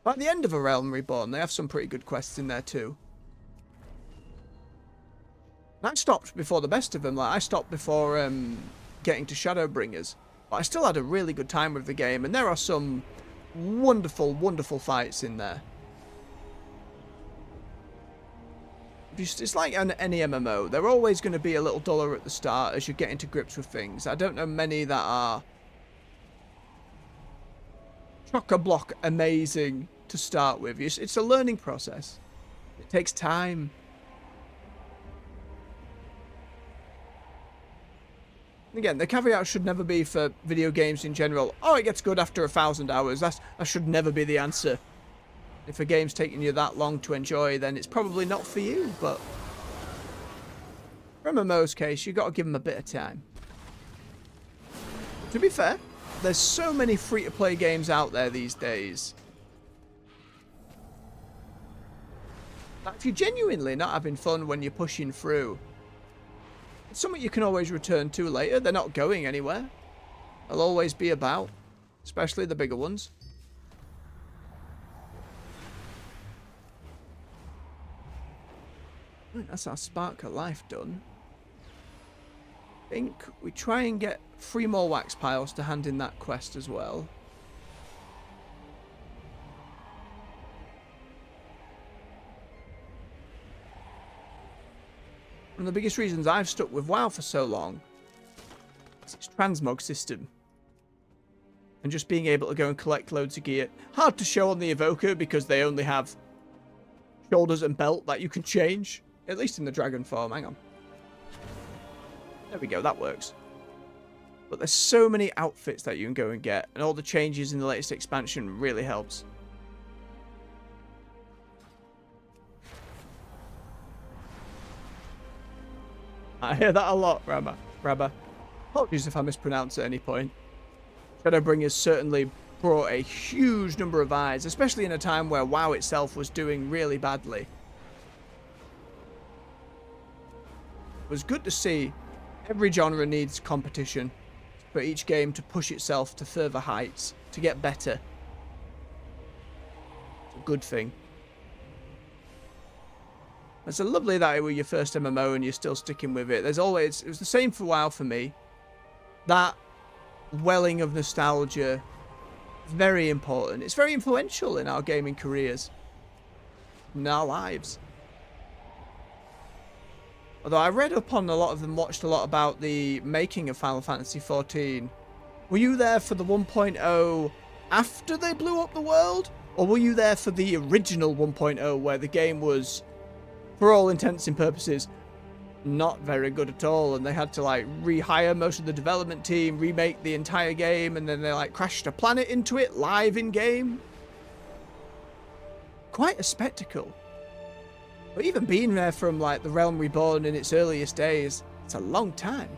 By the end of A Realm Reborn, they have some pretty good quests in there too. And I stopped before the best of them. Like, I stopped before getting to Shadowbringers. But I still had a really good time with the game, and there are some wonderful, wonderful fights in there. It's like any MMO. They're always going to be a little duller at the start as you get into grips with things. I don't know many that are chock-a-block amazing to start with. It's a learning process. It takes time. Again, the caveat should never be for video games in general. Oh, it gets good after 1,000 hours. That should never be the answer. If a game's taking you that long to enjoy, then it's probably not for you. But for MMO's case, you've got to give them a bit of time. To be fair, there's so many free-to-play games out there these days. That if you're genuinely not having fun when you're pushing through, it's something you can always return to later. They're not going anywhere. They'll always be about, especially the bigger ones. Right, that's our Spark of Life done. I think we try and get 3 more wax piles to hand in that quest as well. One of the biggest reasons I've stuck with WoW for so long is its transmog system. And just being able to go and collect loads of gear. Hard to show on the Evoker because they only have shoulders and belt that you can change. At least in the dragon form. Hang on. There we go, that works. But there's so many outfits that you can go and get, and all the changes in the latest expansion really helps. I hear that a lot, Rabba. Apologies if I mispronounce at any point. Shadowbringers certainly brought a huge number of eyes, especially in a time where WoW itself was doing really badly. It was good to see. Every genre needs competition for each game to push itself to further heights, to get better. It's a good thing. It's a lovely that it was your first MMO and you're still sticking with it. There's always, it was the same for WoW for me. That welling of nostalgia is very important. It's very influential in our gaming careers, in our lives. Although I read up on a lot of them, watched a lot about the making of Final Fantasy XIV. Were you there for the 1.0 after they blew up the world? Or were you there for the original 1.0 where the game was, for all intents and purposes, not very good at all, and they had to like rehire most of the development team, remake the entire game, and then they like crashed a planet into it live in game? Quite a spectacle. But even being there from like the Realm Reborn in its earliest days, it's a long time.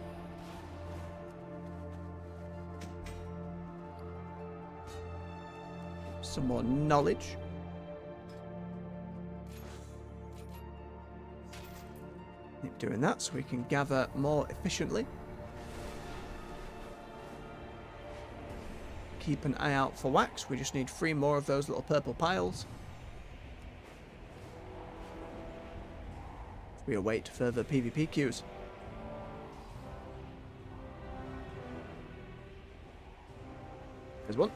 Some more knowledge. Keep doing that so we can gather more efficiently. Keep an eye out for wax. We just need 3 more of those little purple piles. We await further PvP queues. There's one.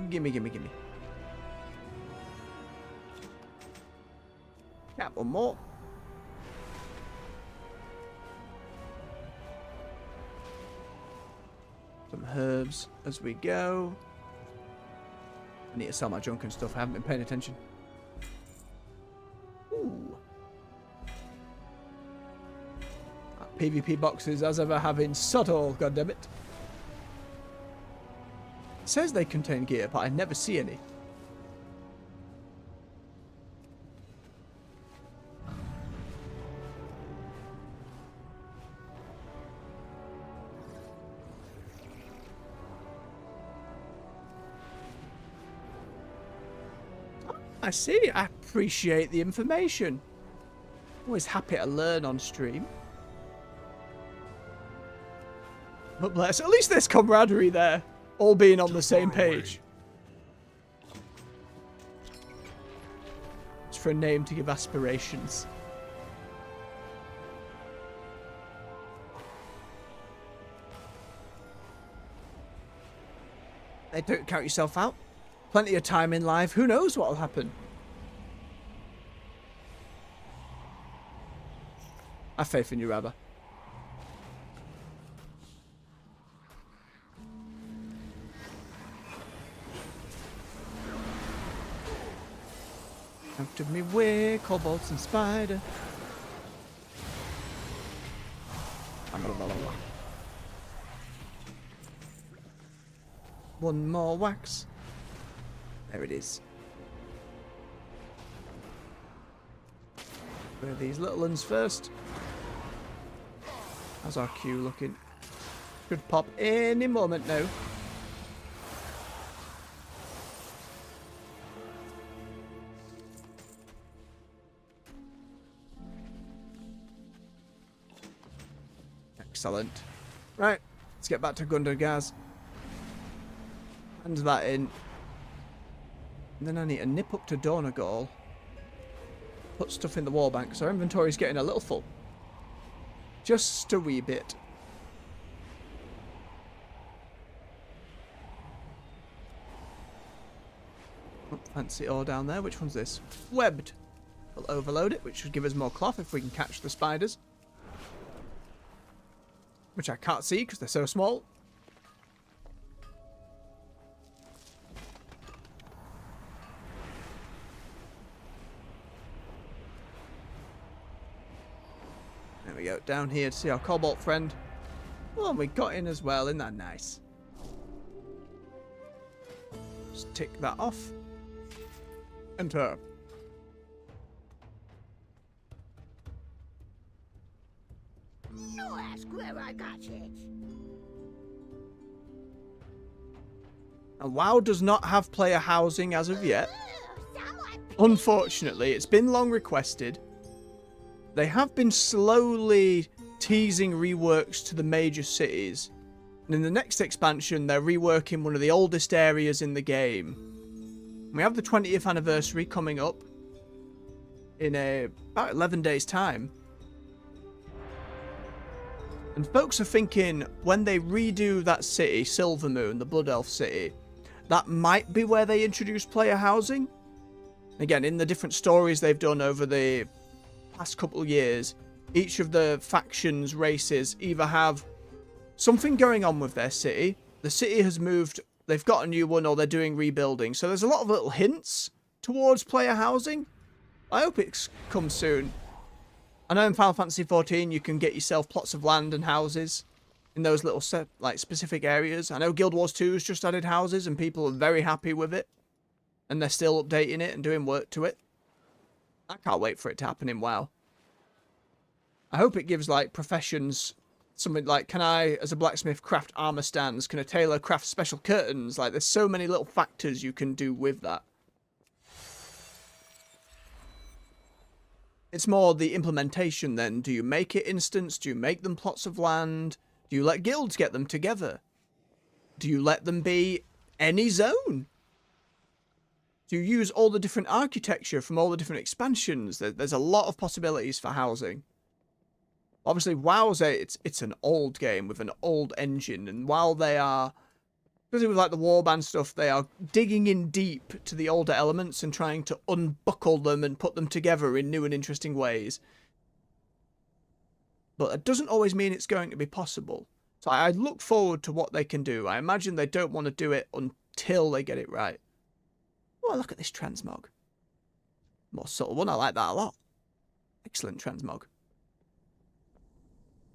Gimme. Got one more. Some herbs as we go. I need to sell my junk and stuff. I haven't been paying attention. Ooh. PvP boxes as ever having sod all, goddammit. It says they contain gear, but I never see any. I see. I appreciate the information. Always happy to learn on stream. But bless, at least there's camaraderie there. All being on the same page. It's for a name to give aspirations. Hey, don't count yourself out. Plenty of time in life. Who knows what'll happen? I have faith in you, Rabba. Out of me way, kobolds and spider. One more wax. There it is. Where are these little ones first? How's our queue looking? Could pop any moment now. Excellent. Right, let's get back to Gundergaz. Hand that in. And then I need to nip up to Donegal. Put stuff in the wall bank, so our inventory's getting a little full. Just a wee bit. Oh, fancy ore down there. Which one's this? Webbed. We'll overload it, which should give us more cloth if we can catch the spiders. Which I can't see because they're so small. There we go. Down here to see our cobalt friend. Oh, and we got in as well. Isn't that nice? Just tick that off. Enter. You ask where I got it. And WoW does not have player housing as of yet. Unfortunately, it's been long requested. They have been slowly teasing reworks to the major cities. And in the next expansion, they're reworking one of the oldest areas in the game. We have the 20th anniversary coming up in about 11 days' time. And folks are thinking when they redo that city, Silvermoon, the Blood Elf city, that might be where they introduce player housing. Again, in the different stories they've done over the past couple of years, each of the factions, races, either have something going on with their city, the city has moved, they've got a new one, or they're doing rebuilding. So there's a lot of little hints towards player housing. I hope it comes soon. I know in Final Fantasy XIV you can get yourself plots of land and houses in those little specific areas. I know Guild Wars 2 has just added houses and people are very happy with it. And they're still updating it and doing work to it. I can't wait for it to happen in WoW. I hope it gives like professions something like, can I as a blacksmith craft armor stands? Can a tailor craft special curtains? Like there's so many little factors you can do with that. It's more the implementation then. Do you make it instance? Do you make them plots of land? Do you let guilds get them together? Do you let them be any zone? Do you use all the different architecture from all the different expansions? There's a lot of possibilities for housing. Obviously, WoW's it's an old game with an old engine, and while they are, especially with like the warband stuff, they are digging in deep to the older elements and trying to unbuckle them and put them together in new and interesting ways. But that doesn't always mean it's going to be possible. So I look forward to what they can do. I imagine they don't want to do it until they get it right. Oh, look at this transmog. More subtle one. I like that a lot. Excellent transmog.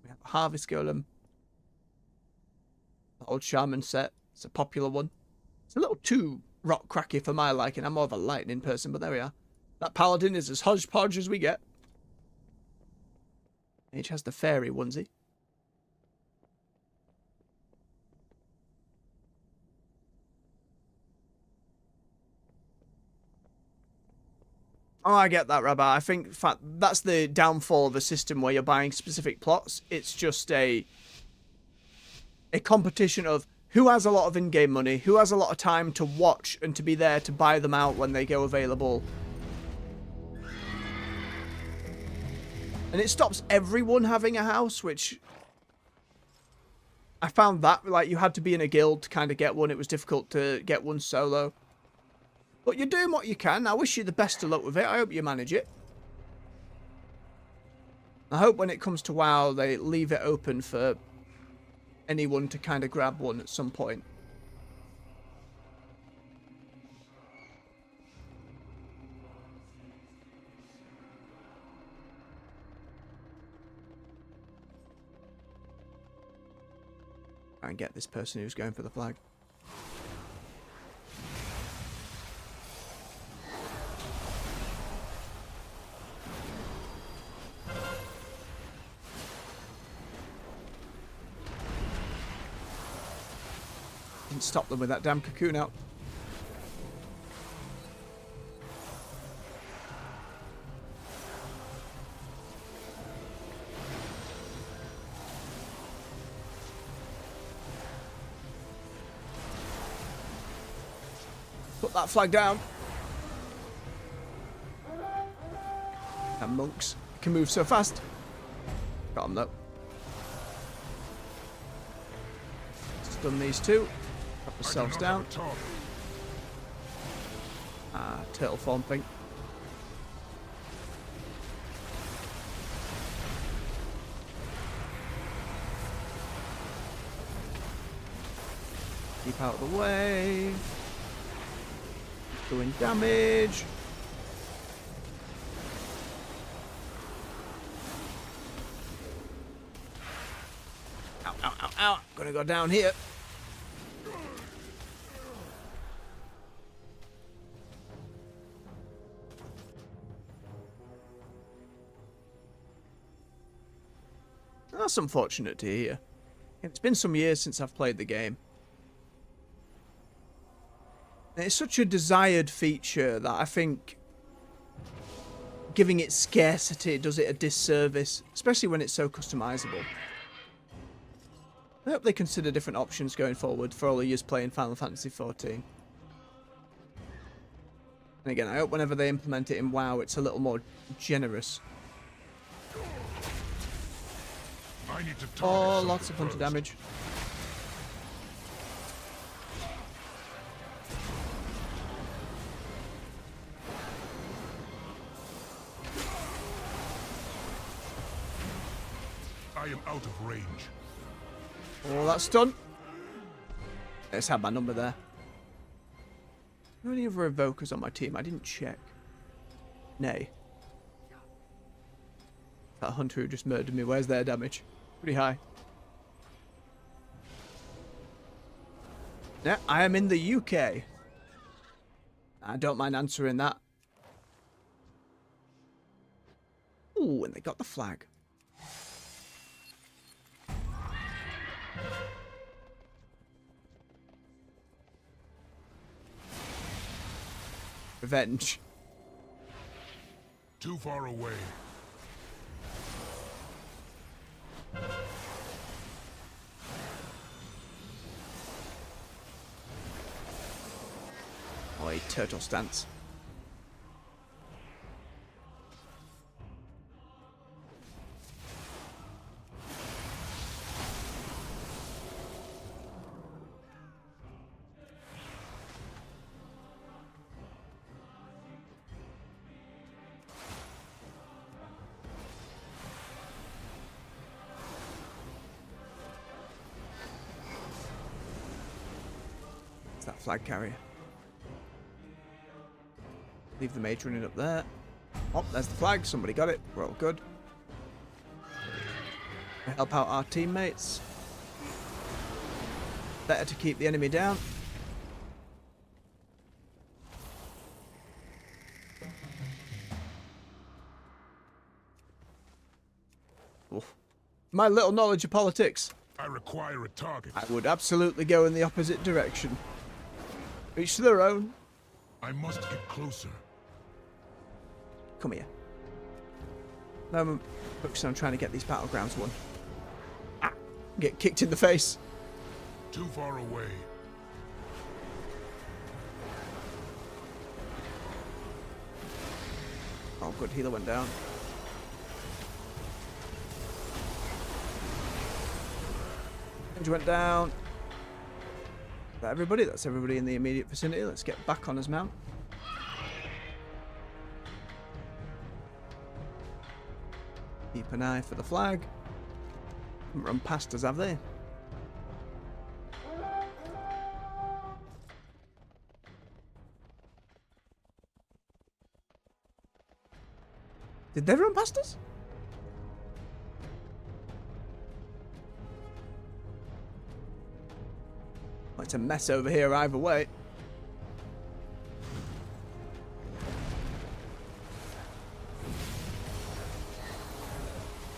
We have a Harvest Golem. The old Shaman set. It's a popular one. It's a little too rock cracky for my liking. I'm more of a lightning person, but there we are. That Paladin is as hodgepodge as we get. Mage has the fairy onesie. Oh, I get that, Rabbi. I think in fact, that's the downfall of a system where you're buying specific plots. It's just a competition of who has a lot of in-game money, who has a lot of time to watch and to be there to buy them out when they go available. And it stops everyone having a house, which I found that, like, you had to be in a guild to kind of get one. It was difficult to get one solo. But you're doing what you can. I wish you the best of luck with it. I hope you manage it. I hope when it comes to WoW, they leave it open for anyone to kind of grab one at some point. Try and get this person who's going for the flag. Didn't stop them with that damn cocoon out. Put that flag down. And monks can move so fast. Got them though. Stun these two. Drop ourselves down. Turtle form thing. Keep out of the way. Doing damage. Ow, ow, ow, ow. Gonna go down here. That's unfortunate to hear. It's been some years since I've played the game. It's such a desired feature that I think giving it scarcity does it a disservice, especially when it's so customizable. I hope they consider different options going forward for all of you playing Final Fantasy XIV. And again, I hope whenever they implement it in WoW, it's a little more generous. I need to Oh, lots of hunter damage. I am out of range. Oh, that's done. Let's have my number there. Are there any other evokers on my team? I didn't check. Nay. That hunter who just murdered me, where's their damage? Pretty high. Yeah, I am in the UK. I don't mind answering that. Ooh, and they got the flag. Revenge. Too far away. Oi, turtle stance. It's that flag carrier. Leave the mage running up there. Oh, there's the flag. Somebody got it. We're all good. Help out our teammates. Better to keep the enemy down. Oof. My little knowledge of politics. I require a target. I would absolutely go in the opposite direction. Each to their own. I must get closer. Come here. I'm focusing on trying to get these battlegrounds won. Ah, get kicked in the face. Too far away. Oh, good. Healer went down. Range went down. Is that everybody? That's everybody in the immediate vicinity. Let's get back on his mount. Keep an eye for the flag. Haven't run past us, have they? Did they run past us? Well, it's a mess over here either way.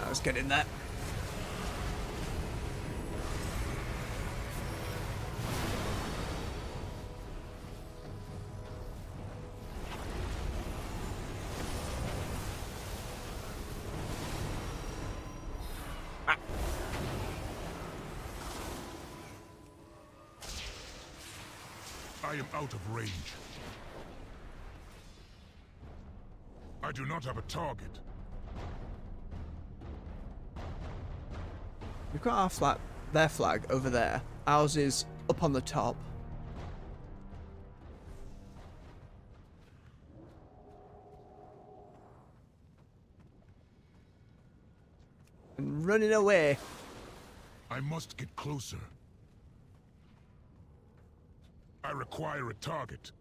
Let's get in there. I am out of range. I do not have a target. We've got our flag, their flag over there. Ours is up on the top. And running away. I must get closer. I require a target.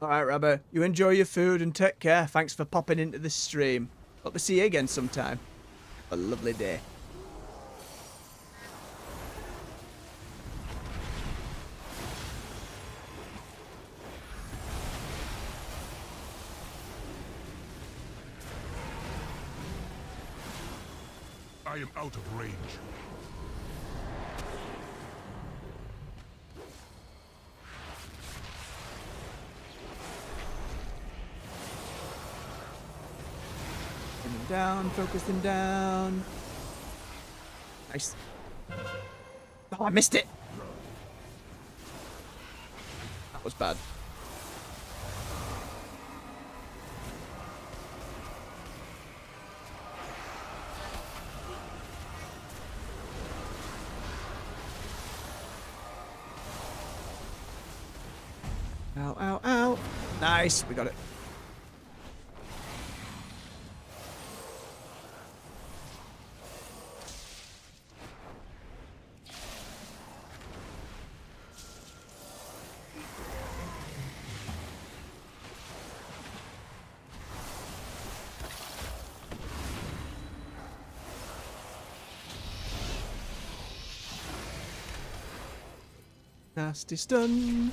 Alright, Rabbo. You enjoy your food and take care. Thanks for popping into the stream. Hope to see you again sometime. Have a lovely day. I am out of range. Down, focus them down. Nice. Oh, I missed it. That was bad. Ow, ow, ow. Nice, we got it. Nasty stun.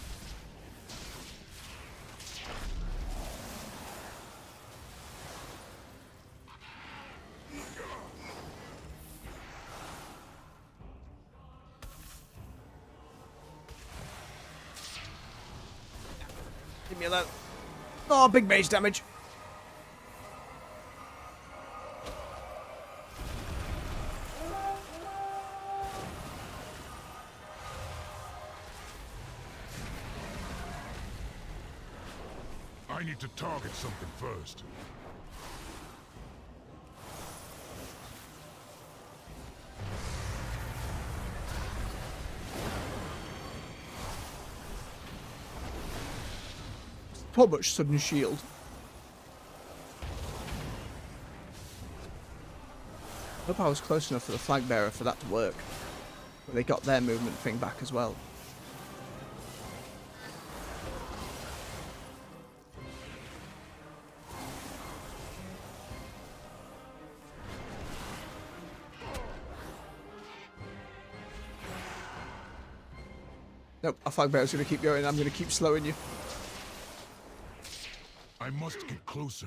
Give me a low. Oh, big mage damage. I need to target something first. So much sudden shield. Hope I was close enough for the flag bearer for that to work. But they got their movement thing back as well. Nope, our flag bearer's going to keep going. I'm going to keep slowing you. I must get closer.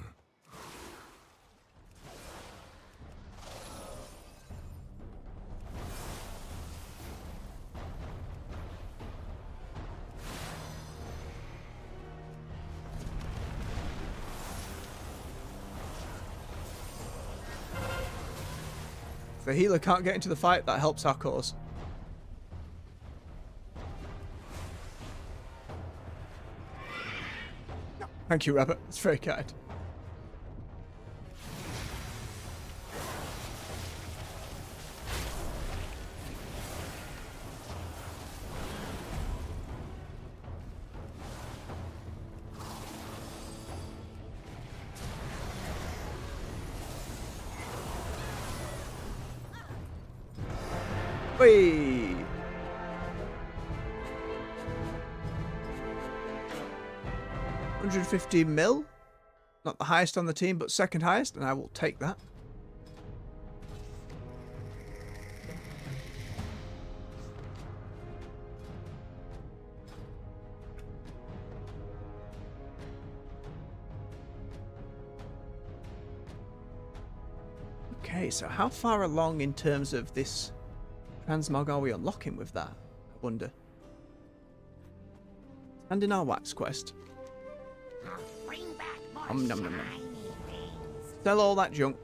If the healer can't get into the fight, that helps our cause. Thank you, Rabbit. It's very kind. Whee! $150 mil. Not the highest on the team, but second highest, and I will take that. Okay, so how far along in terms of this transmog are we unlocking with that? I wonder. And in our wax quest. I'll bring back more Nom, nom, nom, nom. shiny things. Sell all that junk.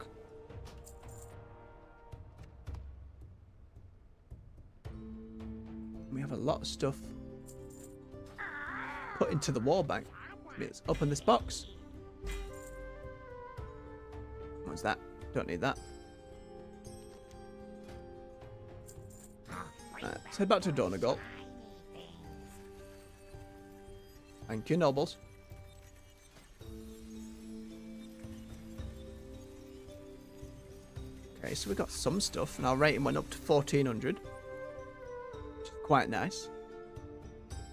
We have a lot of stuff put into the war bank. Let's open this box. What's that? Don't need that. Let's head back to Donegal. Thank you, nobles. Okay, so we got some stuff, and our rating went up to 1400. Which is quite nice.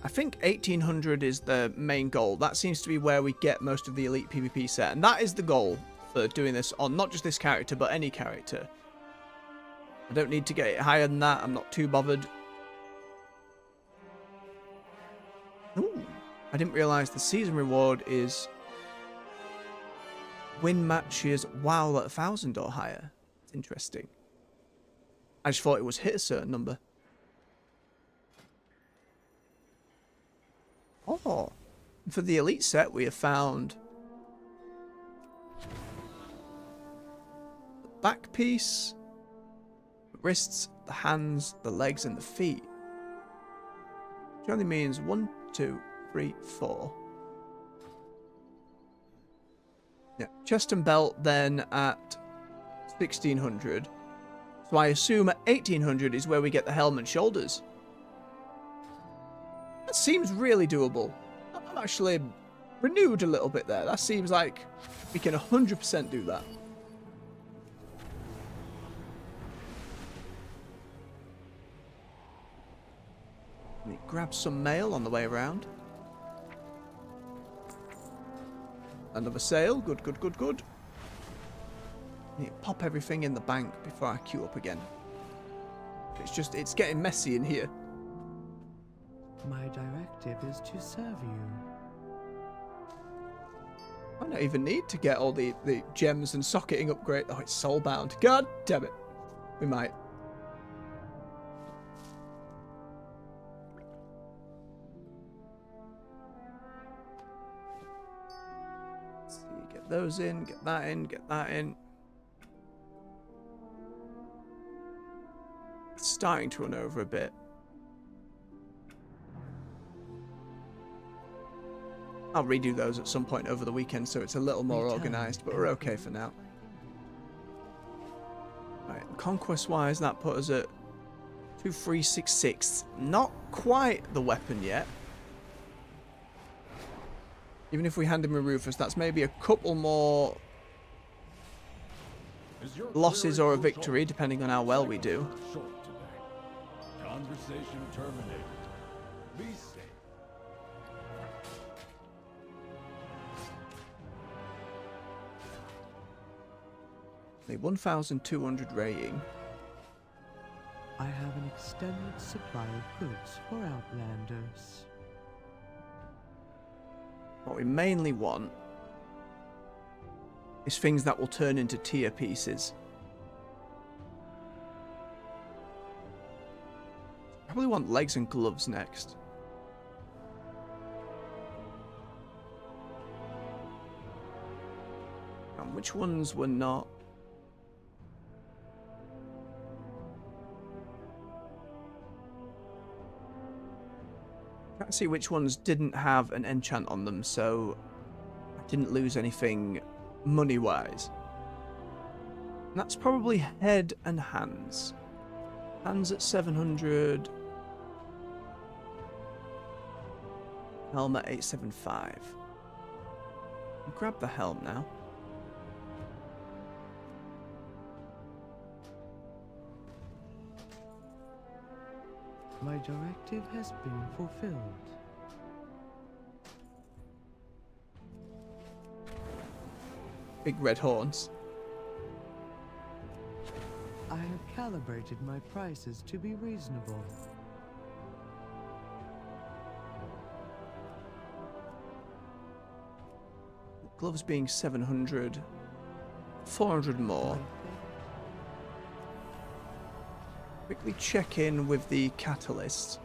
I think 1800 is the main goal. That seems to be where we get most of the elite PvP set, and that is the goal for doing this on not just this character, but any character. I don't need to get it higher than that. I'm not too bothered. Ooh, I didn't realise the season reward is win matches while at 1,000 or higher. It's interesting. I just thought it was hit a certain number. Oh, for the elite set, we have found the back piece, the wrists, the hands, the legs, and the feet. Which only means 1, 2, 3, 4. Yeah, chest and belt then at 1600. So I assume at 1800 is where we get the helm and shoulders. That seems really doable. I'm actually renewed a little bit there. That seems like we can 100% do that. Let me grab some mail on the way around. Another sale. Good, good, good, good. Need to pop everything in the bank before I queue up again. It's getting messy in here. My directive is to serve you. I don't even need to get all the gems and socketing upgrade. Oh, it's soulbound. God damn it. We might. Let's see, get those in, get that in, get that in. It's starting to run over a bit. I'll redo those at some point over the weekend so it's a little more organised, but we're okay for now. Right, conquest-wise, that put us at 2366. Not quite the weapon yet. Even if we hand him a Rufus, that's maybe a couple more losses or a victory, depending on how well we do. Conversation terminated. Be safe. The 1,200 rating. I have an extended supply of goods for Outlanders. What we mainly want is things that will turn into tier pieces. Probably want legs and gloves next. And which ones were not? Can't see which ones didn't have an enchant on them, so I didn't lose anything money-wise. And that's probably head and hands. Hands at 700. Helm at 875. I'll grab the helm now. My directive has been fulfilled. Big red horns. I have calibrated my prices to be reasonable. Gloves being 700. 400 more. quickly check in with the catalysts.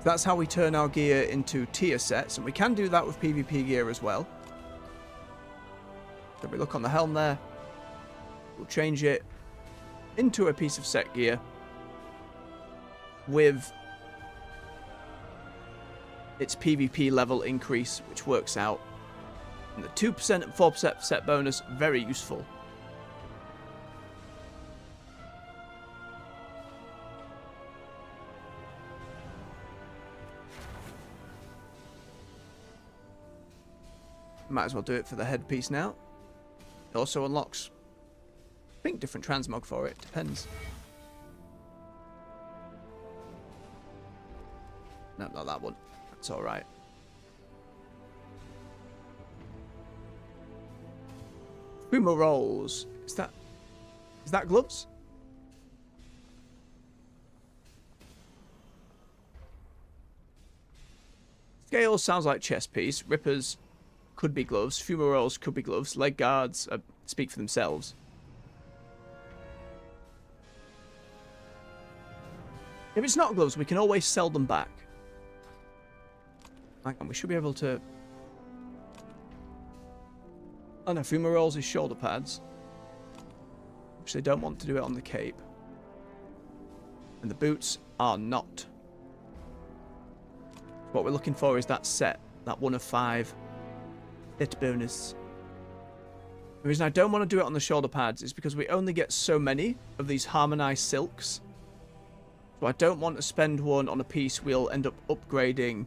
That's how we turn our gear into tier sets, and we can do that with PvP gear as well. So we look on the helm there, we'll change it into a piece of set gear with its PvP level increase, which works out. And the 2% and 4% set bonus, very useful. Might as well do it for the headpiece now. It also unlocks, I think, different transmog for it. Depends. No, not that one. That's alright. Boomer rolls. Is that gloves? Scales sounds like chest piece. Rippers could be gloves. Fumaroles could be gloves. Leg guards speak for themselves. If it's not gloves, we can always sell them back. Hang on, we should be able to... Oh no, fumaroles is shoulder pads. Which they don't want to do it on the cape. And the boots are not. What we're looking for is that set. That 1 of 5. Hit bonus. The reason I don't want to do it on the shoulder pads is because we only get so many of these harmonized silks. So I don't want to spend one on a piece we'll end up upgrading.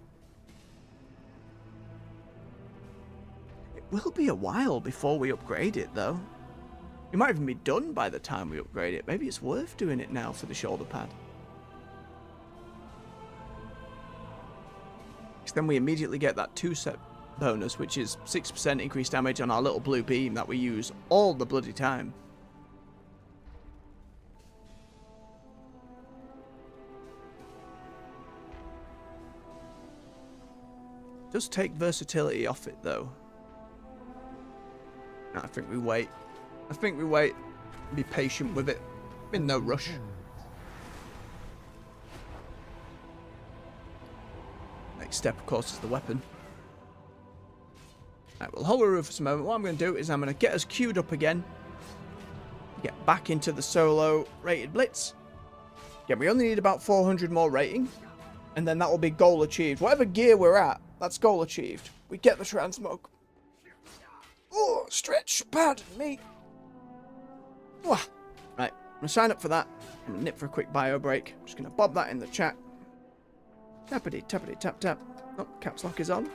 It will be a while before we upgrade it though. It might even be done by the time we upgrade it. Maybe it's worth doing it now for the shoulder pad. Because then we immediately get that 2 set bonus, which is 6% increased damage on our little blue beam that we use all the bloody time. Does take versatility off it though. No, I think we wait. Be patient with it. In no rush. Next step, of course, is the weapon. Right, we'll hold a roof for a moment. What I'm going to do is I'm going to get us queued up again. Get back into the solo rated Blitz. Yeah, we only need about 400 more rating. And then that will be goal achieved. Whatever gear we're at, that's goal achieved. We get the transmog. Oh, stretch, pardon me. Right, I'm going to sign up for that. I'm going to nip for a quick bio break. I'm just going to bob that in the chat. Tappity, tappity, tap, tap. Oh, caps lock is on.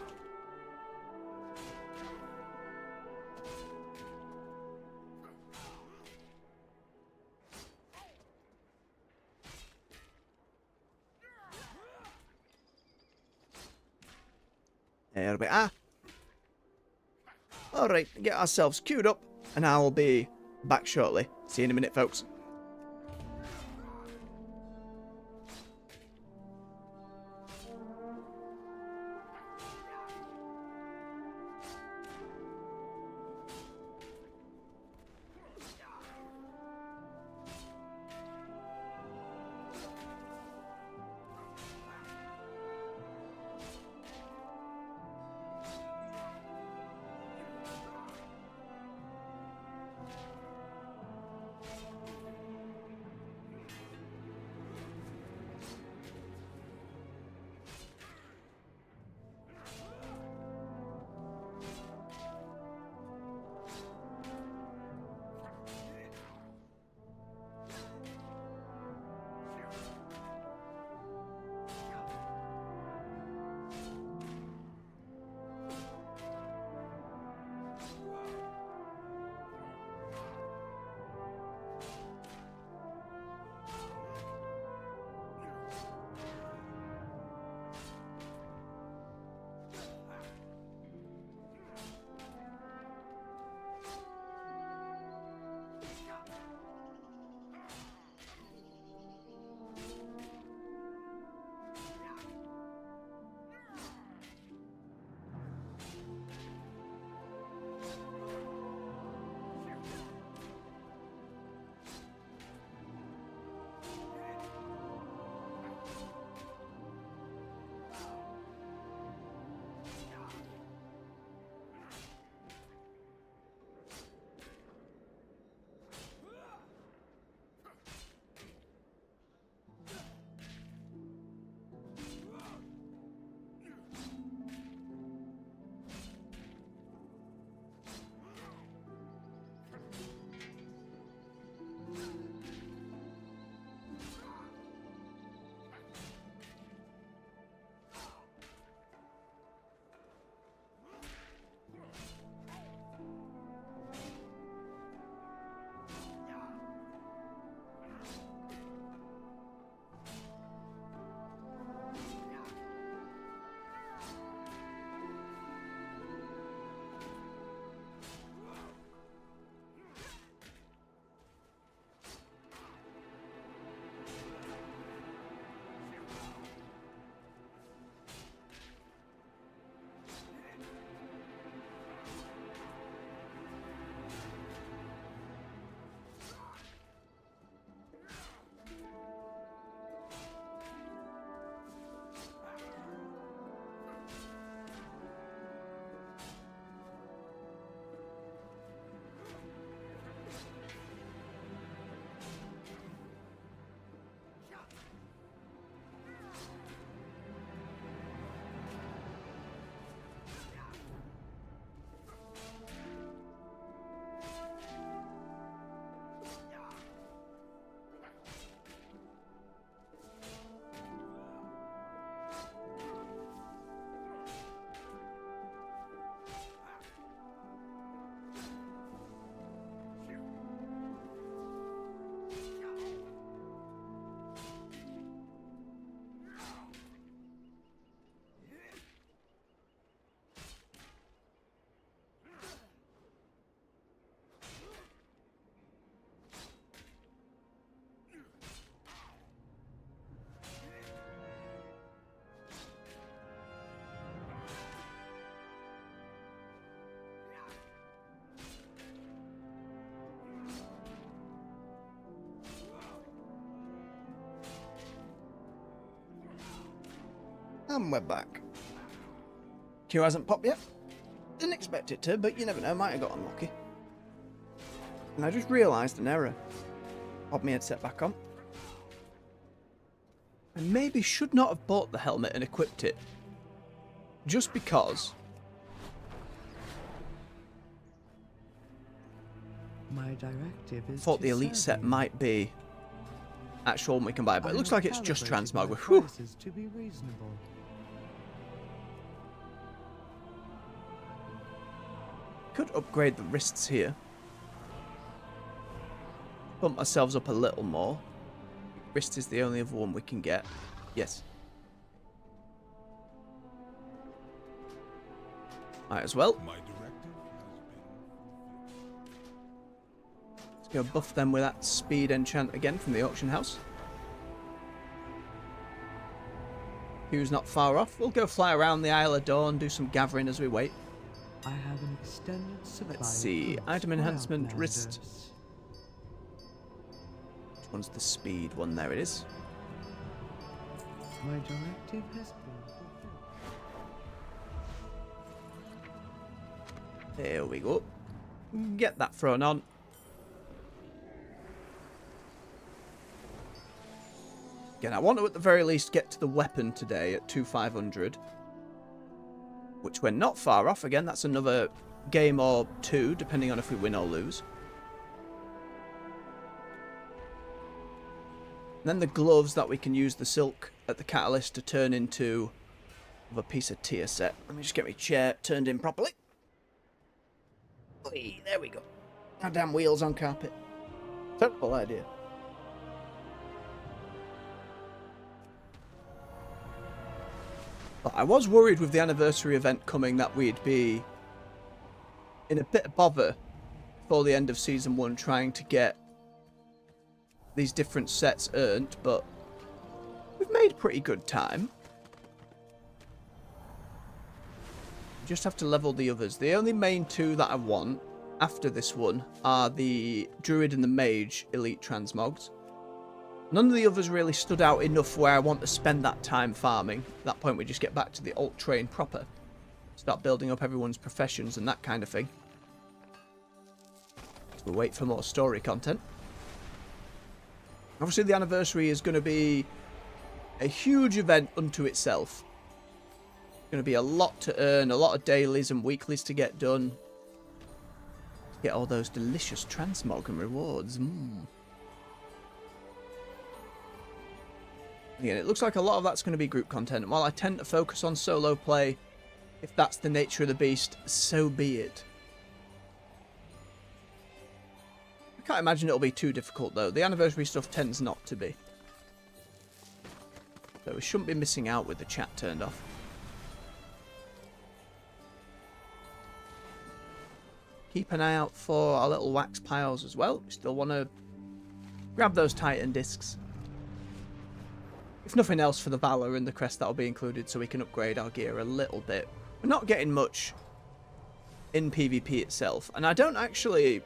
There we are. Alright, get ourselves queued up, and I will be back shortly. See you in a minute, folks. And we're back. Q hasn't popped yet. Didn't expect it to, but you never know, might have got unlucky. And I just realised an error. Popped my headset back on. I maybe should not have bought the helmet and equipped it. Just because. My directive is Thought the elite set might be actual one we can buy, but it looks like it's just transmog. Whew. To be reasonable. Could upgrade the wrists here. Bump ourselves up a little more. Wrist is the only other one we can get. Yes. Might as well. My directive has been... Let's go buff them with that speed enchant again from the auction house. Who's not far off? We'll go fly around the Isle of Dawn, do some gathering as we wait. I have an extended supply. Let's see. of Item goods enhancement, for wrist. outlanders. Which one's the speed one? There it is. My directive has been fulfilled. There we go. Get that thrown on. Again, I want to at the very least get to the weapon today at 2500. Which we're not far off. Again, that's another game or two, depending on if we win or lose. And then the gloves that we can use the silk at the catalyst to turn into a piece of tier set. Let me just get my chair turned in properly. Oy, there we go. Now damn wheels on carpet. Terrible idea. But I was worried with the anniversary event coming that we'd be in a bit of bother before the end of Season 1 trying to get these different sets earned, but we've made pretty good time. Just have to level the others. The only main two that I want after this one are the Druid and the Mage Elite Transmogs. None of the others really stood out enough where I want to spend that time farming. At that point we just get back to the alt train proper. Start building up everyone's professions and that kind of thing. So we'll wait for more story content. Obviously the anniversary is going to be a huge event unto itself. Going to be a lot to earn, a lot of dailies and weeklies to get done. Get all those delicious transmog and rewards. Again, it looks like a lot of that's going to be group content. And while I tend to focus on solo play, if that's the nature of the beast, so be it. I can't imagine it'll be too difficult though. The anniversary stuff tends not to be. So we shouldn't be missing out with the chat turned off. Keep an eye out for our little wax piles as well. We still want to grab those Titan discs. If nothing else for the Valor and the Crest that'll be included so we can upgrade our gear a little bit. We're not getting much in PvP itself. And I don't actually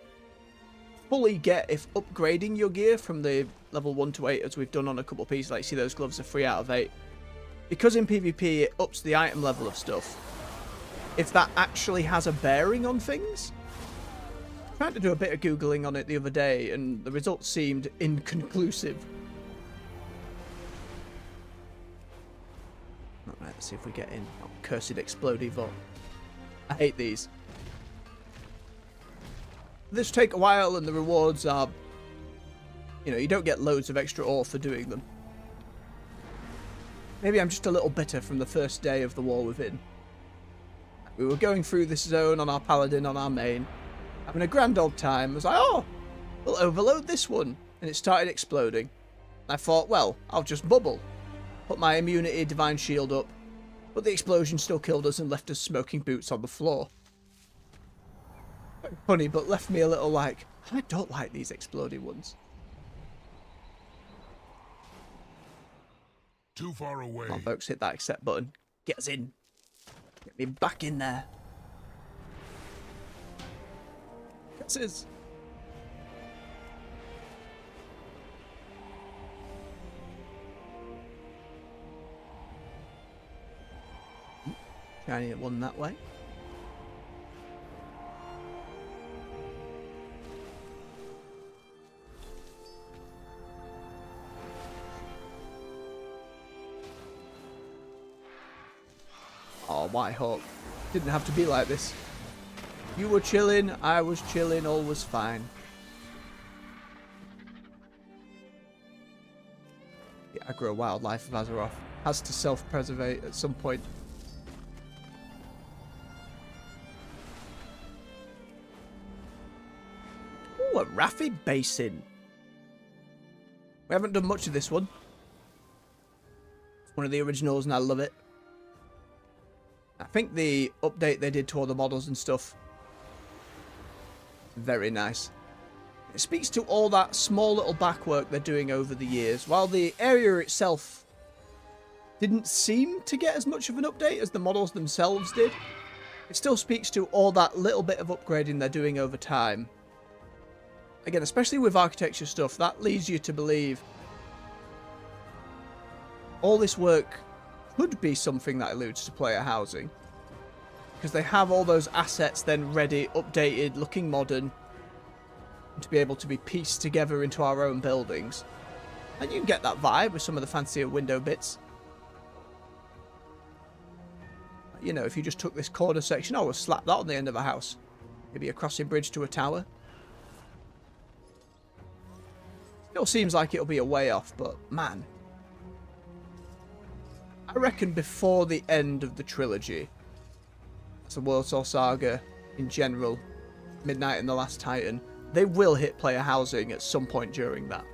fully get if upgrading your gear from the level 1 to 8 as we've done on a couple of pieces. Like, see those gloves are 3 out of 8. Because in PvP it ups the item level of stuff. If that actually has a bearing on things. I tried to do a bit of Googling on it the other day and the results seemed inconclusive. Alright, let's see if we get in. Oh, cursed explodey vault. I hate these. This take a while and the rewards are, you know, you don't get loads of extra ore for doing them. Maybe I'm just a little bitter from the first day of the War Within. We were going through this zone on our Paladin, on our main, having a grand old time. I was like, oh, we'll overload this one. And it started exploding. I thought, well, I'll just bubble. Put my immunity divine shield up. But the explosion still killed us and left us smoking boots on the floor. Funny, but left me a little like, I don't like these exploding ones. Too far away. Come on, folks, hit that accept button. Get us in. Get me back in there. This is. Shiny one that way. Oh, White Hawk. Didn't have to be like this. You were chilling, I was chilling, all was fine. The aggro wildlife of Azeroth has to self-preservate at some point. Ooh, a Raffi Basin. We haven't done much of this one. It's one of the originals and I love it. I think the update they did to all the models and stuff, very nice. It speaks to all that small little backwork they're doing over the years. While the area itself didn't seem to get as much of an update as the models themselves did, it still speaks to all that little bit of upgrading they're doing over time. Again, especially with architecture stuff, that leads you to believe all this work could be something that alludes to player housing. Because they have all those assets then ready, updated, looking modern, to be able to be pieced together into our own buildings. And you can get that vibe with some of the fancier window bits. You know, if you just took this corner section, I would slap that on the end of a house. Maybe a crossing bridge to a tower. Still seems like it'll be a way off, but man. I reckon before the end of the trilogy, as a World Soul Saga in general, Midnight and the Last Titan, they will hit player housing at some point during that.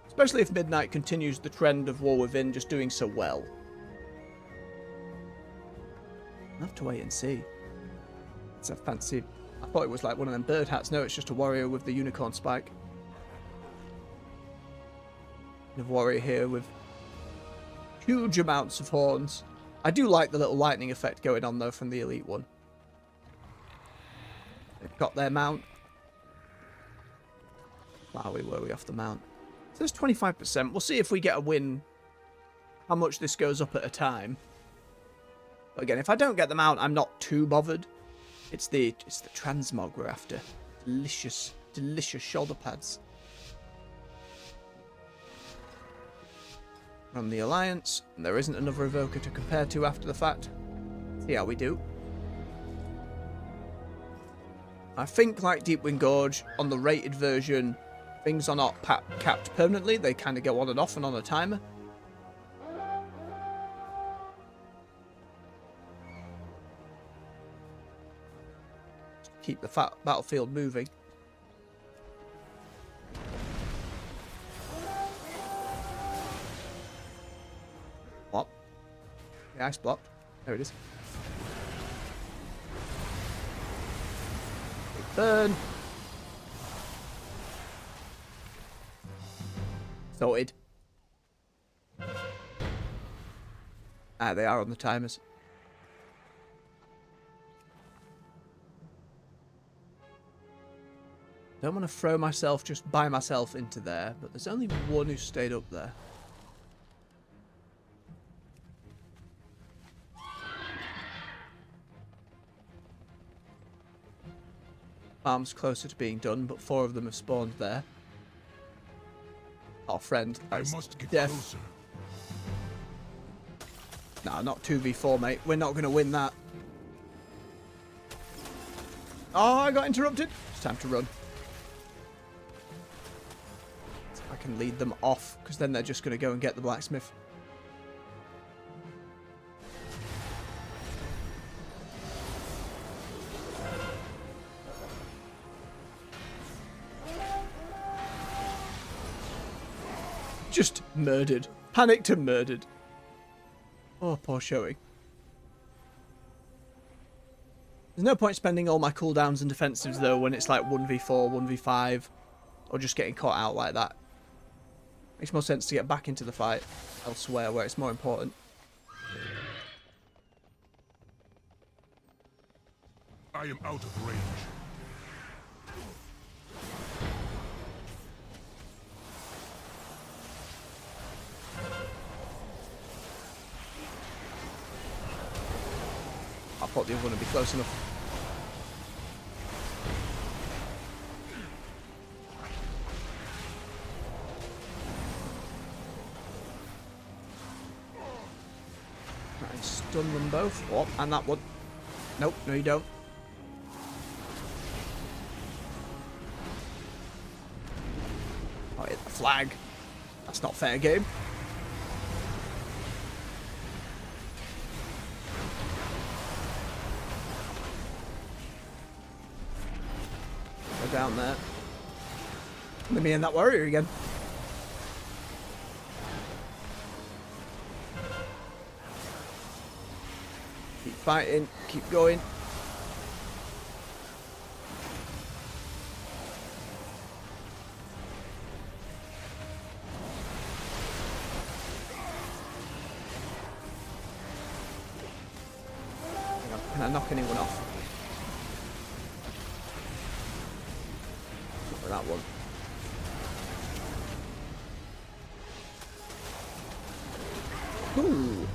Especially if Midnight continues the trend of War Within just doing so well. I'll have to wait and see. It's a fancy... I thought it was like one of them bird hats. No, it's just a warrior with the unicorn spike. And a warrior here with huge amounts of horns. I do like the little lightning effect going on though from the elite one. They've got their mount. Wow, were we off the mount? So there's 25%. We'll see if we get a win. How much this goes up at a time. But again, if I don't get the mount, I'm not too bothered. It's the transmog we're after. Delicious, delicious shoulder pads. From the Alliance, and there isn't another Evoker to compare to after the fact. See how we do. I think, like Deepwind Gorge, on the rated version, things are not capped permanently. They kind of go on and off and on a timer. Keep the battlefield moving. What? The ice blocked. There it is. Big burn. Sorted. Ah, they are on the timers. Don't want to throw myself just by myself into there, but there's only one who stayed up there. Farm's closer to being done, but 4 of them have spawned there. Oh, friend, that's death. Closer. Nah, not 2v4, mate. We're not going to win that. Oh, I got interrupted. It's time to run. I can lead them off, because then they're just going to go and get the blacksmith. Just murdered. Panicked and murdered. Oh, poor showing. There's no point spending all my cooldowns and defensives, though, when it's like 1v4, 1v5, or just getting caught out like that. Makes more sense to get back into the fight elsewhere, where it's more important. I am out of range. thought the other one would be close enough. Right, stun them both. Oh, and that one. Nope, no you don't. Oh, hit the flag. That's not fair game. Go down there. Let me in that warrior again. Keep fighting, keep going. Can I knock anyone off? Not with that one. Ooh.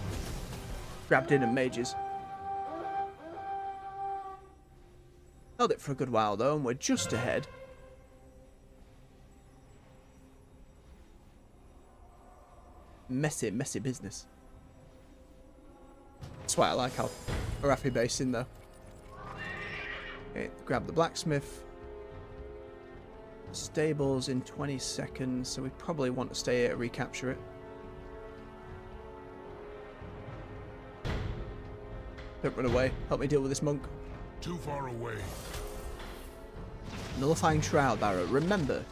Grabbed in and mages. Held it for a good while though, and we're just ahead. Messy, messy business. That's why I like how Arathi base in though. Okay, grab the blacksmith. Stables in 20 seconds, so we probably want to stay here to recapture it. Don't run away. Help me deal with this monk. Too far away. Nullifying Shroud Barrow. Remember.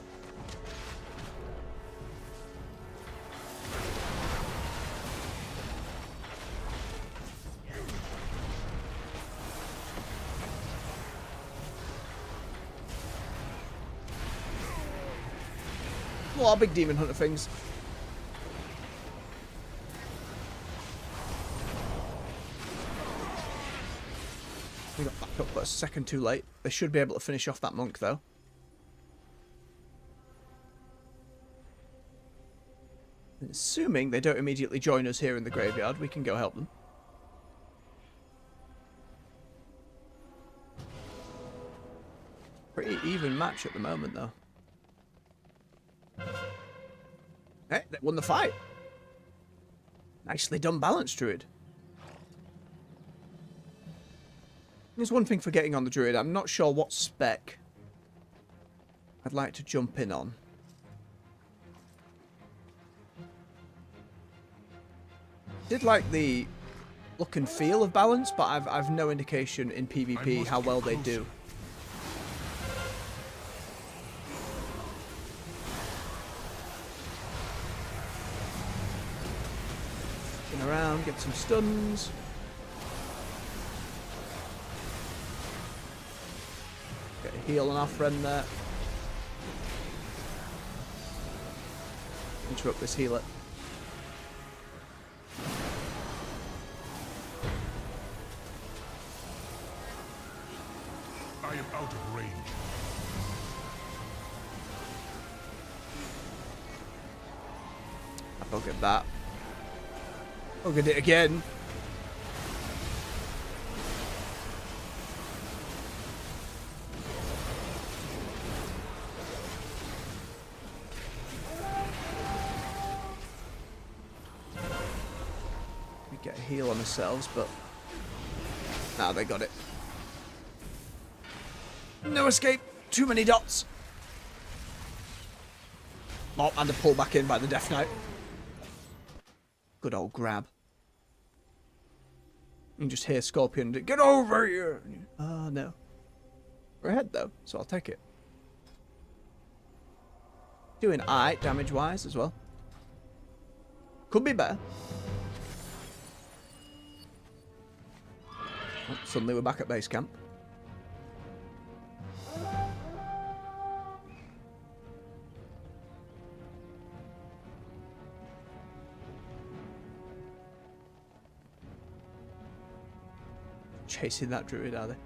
A lot of big demon hunter things. We got back up but a second too late. They should be able to finish off that monk though. And assuming they don't immediately join us here in the graveyard, we can go help them. Pretty even match at the moment though. Hey, they won the fight. Nicely done, Balance Druid. There's one thing for getting on the Druid. I'm not sure what spec I'd like to jump in on. Did like the look and feel of Balance, but I've no indication in PvP how well they do. Around, get some stuns. Get a heal on our friend there. Interrupt this healer. I am out of range. I'll get that. I'll get it again. We get a heal on ourselves, but now they got it. No escape. Too many dots. Oh, and a pull back in by the Death Knight. Good old grab. You can just hear Scorpion, get over here! Oh, no. We're ahead, though, so I'll take it. Doing aight damage-wise as well. Could be better. Oh, suddenly we're back at base camp. Chasing that druid, are they?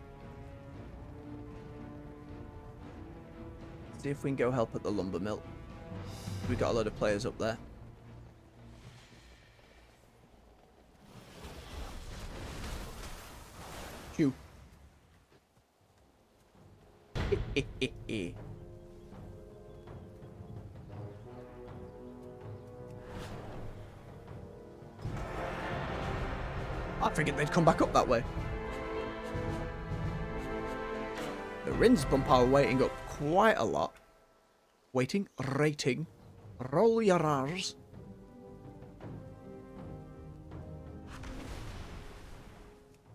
See if we can go help at the lumber mill. We've got a load of players up there. Chew. I figured they'd come back up that way. The Rins bump our weighting up quite a lot. Waiting, rating, roll your R's.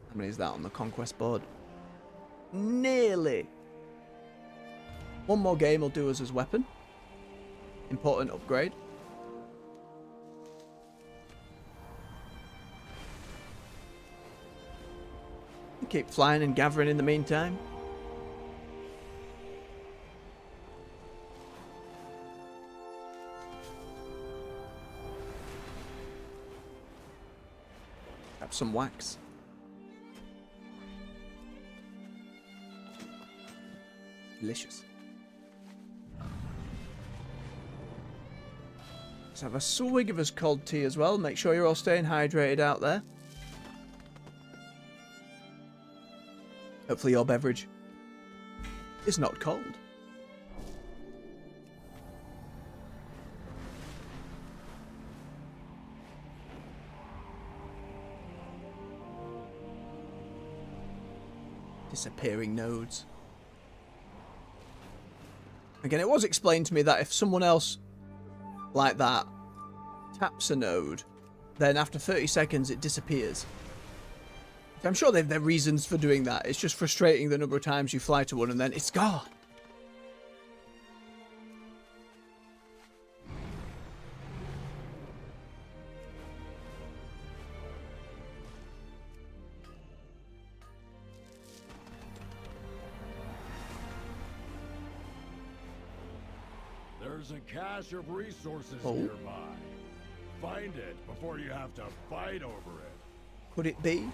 How many is that on the conquest board? Nearly. One more game will do us as weapon. Important upgrade. Keep flying and gathering in the meantime. Grab some wax. Delicious. Let's have a swig of his cold tea as well. Make sure you're all staying hydrated out there. Hopefully your beverage is not cold. Disappearing nodes. Again, it was explained to me that if someone else like that taps a node, then after 30 seconds it disappears. I'm sure they've their reasons for doing that. It's just frustrating the number of times you fly to one and then it's gone. There's a cache of resources nearby. Find it before you have to fight over it. Could it be?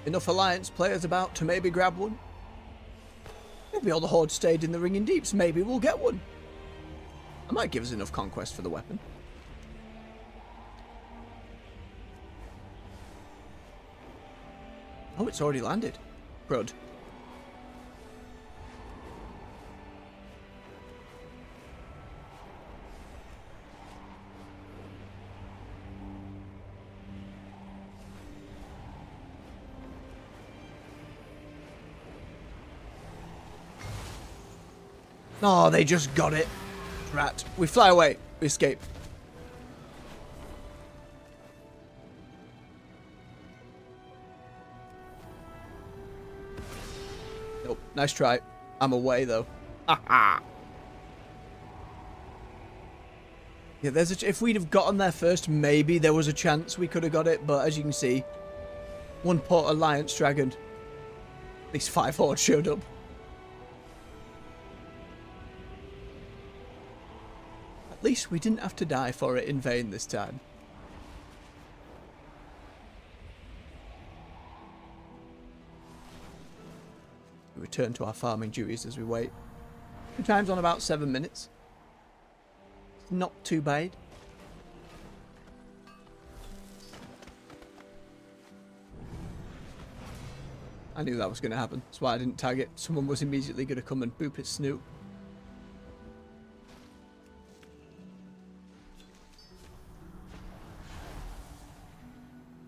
Enough Alliance players about to maybe grab one? Maybe all the Horde stayed in the Ringing Deeps. Maybe we'll get one. That might give us enough conquest for the weapon. Oh, it's already landed. Crud. Oh, they just got it. Rat. We fly away. We escape. Nope. Nice try. I'm away, though. Ha. Yeah, if we'd have gotten there first, maybe there was a chance we could have got it. But as you can see, one Port Alliance Dragon. At least 5 Hordes showed up. At least we didn't have to die for it in vain this time. We return to our farming duties as we wait. 2 times on about 7 minutes. Not too bad. I knew that was going to happen. That's why I didn't tag it. Someone was immediately going to come and boop its snoot.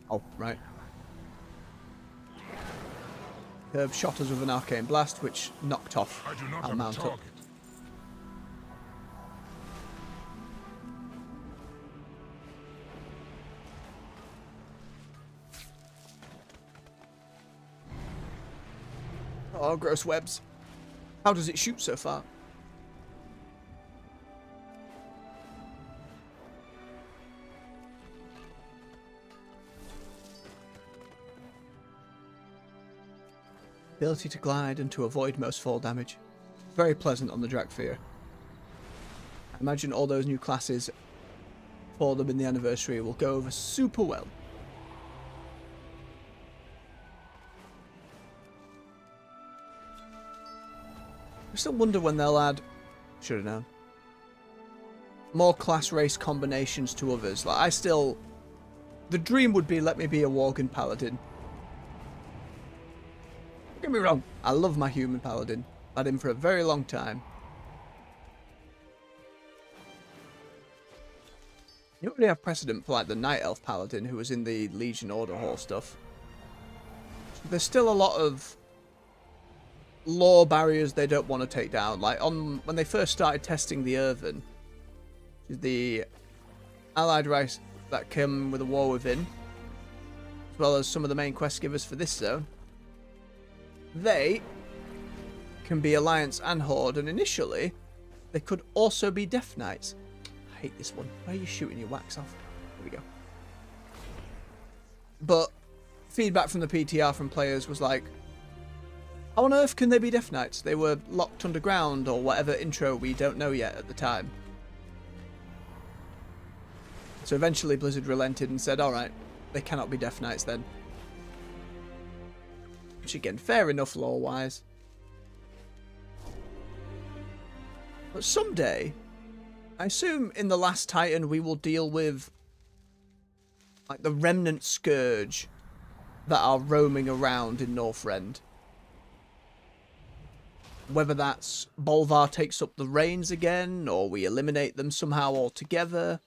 Oh, right. Herb shot us with an arcane blast, which knocked off I do not our have mount a up. target. Oh, gross webs. How does it shoot so far? Ability to glide and to avoid most fall damage. Very pleasant on the Drakfir. I imagine all those new classes for them in the anniversary will go over super well. I still wonder when they'll add, should have known, more class race combinations to others. Like the dream would be let me be a Worgen Paladin. get me wrong, I love my human paladin. Had him for a very long time. You already have precedent for like the Night Elf Paladin who was in the Legion Order Hall stuff. There's still a lot of lore barriers they don't want to take down. Like when they first started testing the Earthen, the allied race that came with a war within, as well as some of the main quest givers for this zone, they can be Alliance and Horde, and initially they could also be Death Knights. I hate this one. Why are you shooting your wax off? There we go. But feedback from the PTR from players was like, how on earth can they be Death Knights? They were locked underground or whatever intro we don't know yet at the time. So eventually Blizzard relented and said, alright, they cannot be Death Knights then. Which again, fair enough lore-wise. But someday, I assume in the last Titan we will deal with like the remnant scourge that are roaming around in Northrend. Whether that's Bolvar takes up the reins again, or we eliminate them somehow altogether.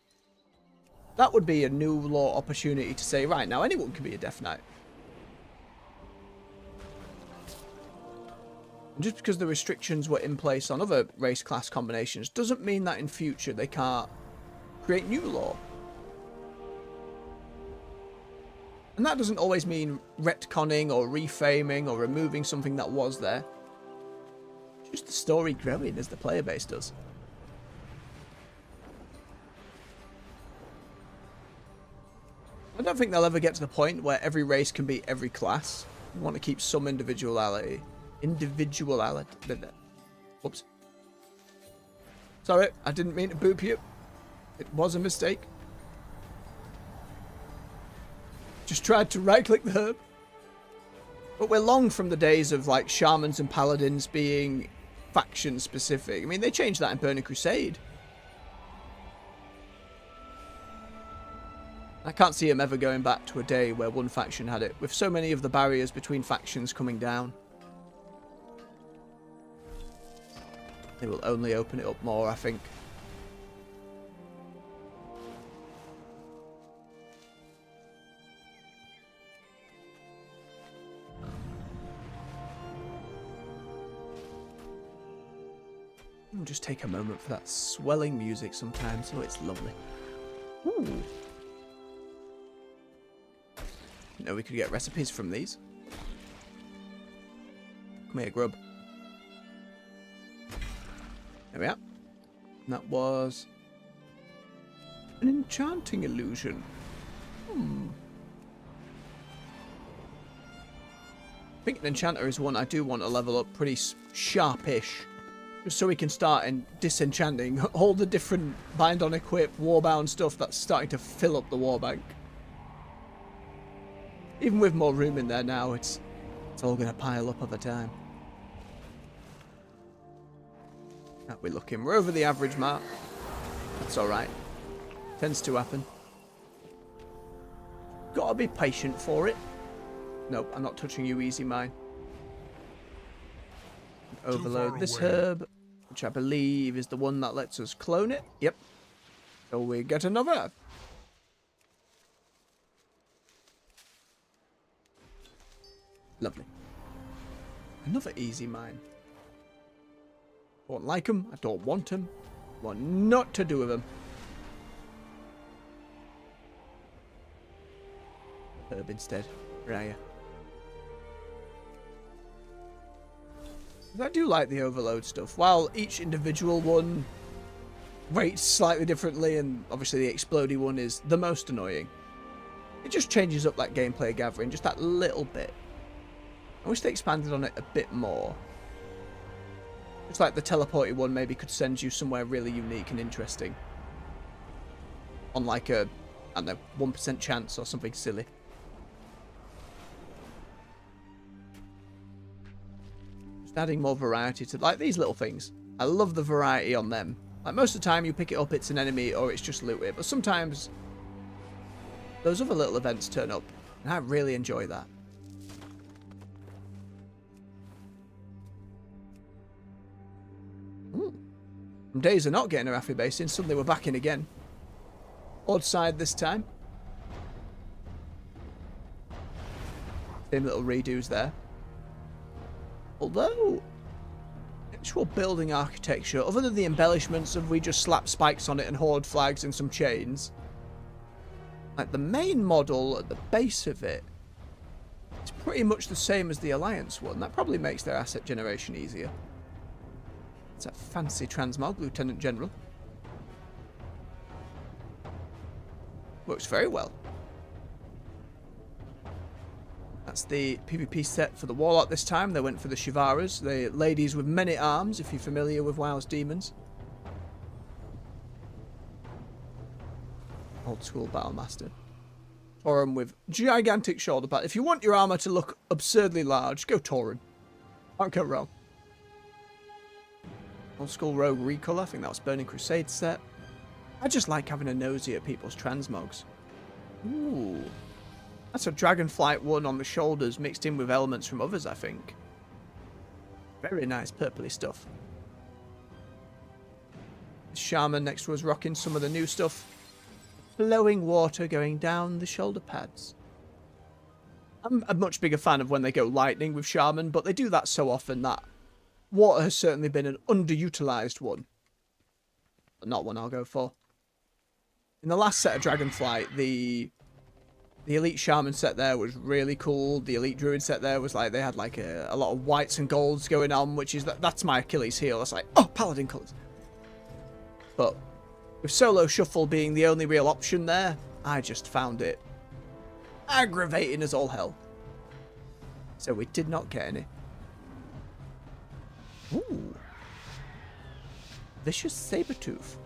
That would be a new lore opportunity to say, right, now anyone can be a Death Knight. And just because the restrictions were in place on other race class combinations doesn't mean that in future they can't create new lore. And that doesn't always mean retconning or reframing or removing something that was there. Just the story growing as the player base does. I don't think they'll ever get to the point where every race can be every class. You want to keep some individuality. Whoops. Sorry, I didn't mean to boop you. It was a mistake. Just tried to right-click the herb. But we're long from the days of like shamans and paladins being faction specific. I mean, they changed that in Burning Crusade. I can't see them ever going back to a day where one faction had it, with so many of the barriers between factions coming down. They will only open it up more, I think. Just take a moment for that swelling music sometimes. Oh, it's lovely. Ooh. You know, we could get recipes from these. Come here, grub. There we are. And that was an enchanting illusion. I think an enchanter is one I do want to level up pretty sharpish. Just so we can start disenchanting all the different bind on equip, warbound stuff that's starting to fill up the warbank. Even with more room in there now, it's all going to pile up over time. That we're looking. We're over the average mark. That's alright. Tends to happen. Gotta be patient for it. Nope, I'm not touching you, easy mine. Overload this herb, which I believe is the one that lets us clone it. Yep. So we get another. Lovely. Another easy mine. Don't like them. I don't want them. Want not to do with them. Herb instead. Where are you? I do like the overload stuff. While each individual one rates slightly differently, and obviously the explodey one is the most annoying, it just changes up that gameplay gathering just that little bit. I wish they expanded on it a bit more. It's like the teleporty one maybe could send you somewhere really unique and interesting. On like a, I don't know, 1% chance or something silly. Just adding more variety to like these little things. I love the variety on them. Like most of the time you pick it up, it's an enemy or it's just loot it. But sometimes those other little events turn up. And I really enjoy that. Some days are not getting a Raffi base in, suddenly we're back in again. Odd side this time. Same little redos there. Although, actual building architecture, other than the embellishments of we just slap spikes on it and horde flags and some chains, like the main model at the base of it, it's pretty much the same as the Alliance one. That probably makes their asset generation easier. It's a fancy transmog, Lieutenant General. Works very well. That's the PvP set for the Warlock this time. They went for the Shivaras, the ladies with many arms, if you're familiar with WoW's demons. Old school Battlemaster. Tauren with gigantic shoulder pad. If you want your armor to look absurdly large, go Tauren. Can't go wrong. Old school Rogue Recolor. I think that was Burning Crusade set. I just like having a nosy at people's transmogs. Ooh. That's a Dragonflight one on the shoulders mixed in with elements from others, I think. Very nice purpley stuff. Shaman next to us rocking some of the new stuff. Flowing water going down the shoulder pads. I'm a much bigger fan of when they go lightning with Shaman, but they do that so often that water has certainly been an underutilized one. But not one I'll go for. In the last set of Dragonflight, the Elite Shaman set there was really cool. The Elite Druid set there was like, they had like a lot of whites and golds going on, which is, that's my Achilles heel. That's like, oh, Paladin colours. But with Solo Shuffle being the only real option there, I just found it aggravating as all hell. So we did not get any. Ooh. Vicious Sabertooth.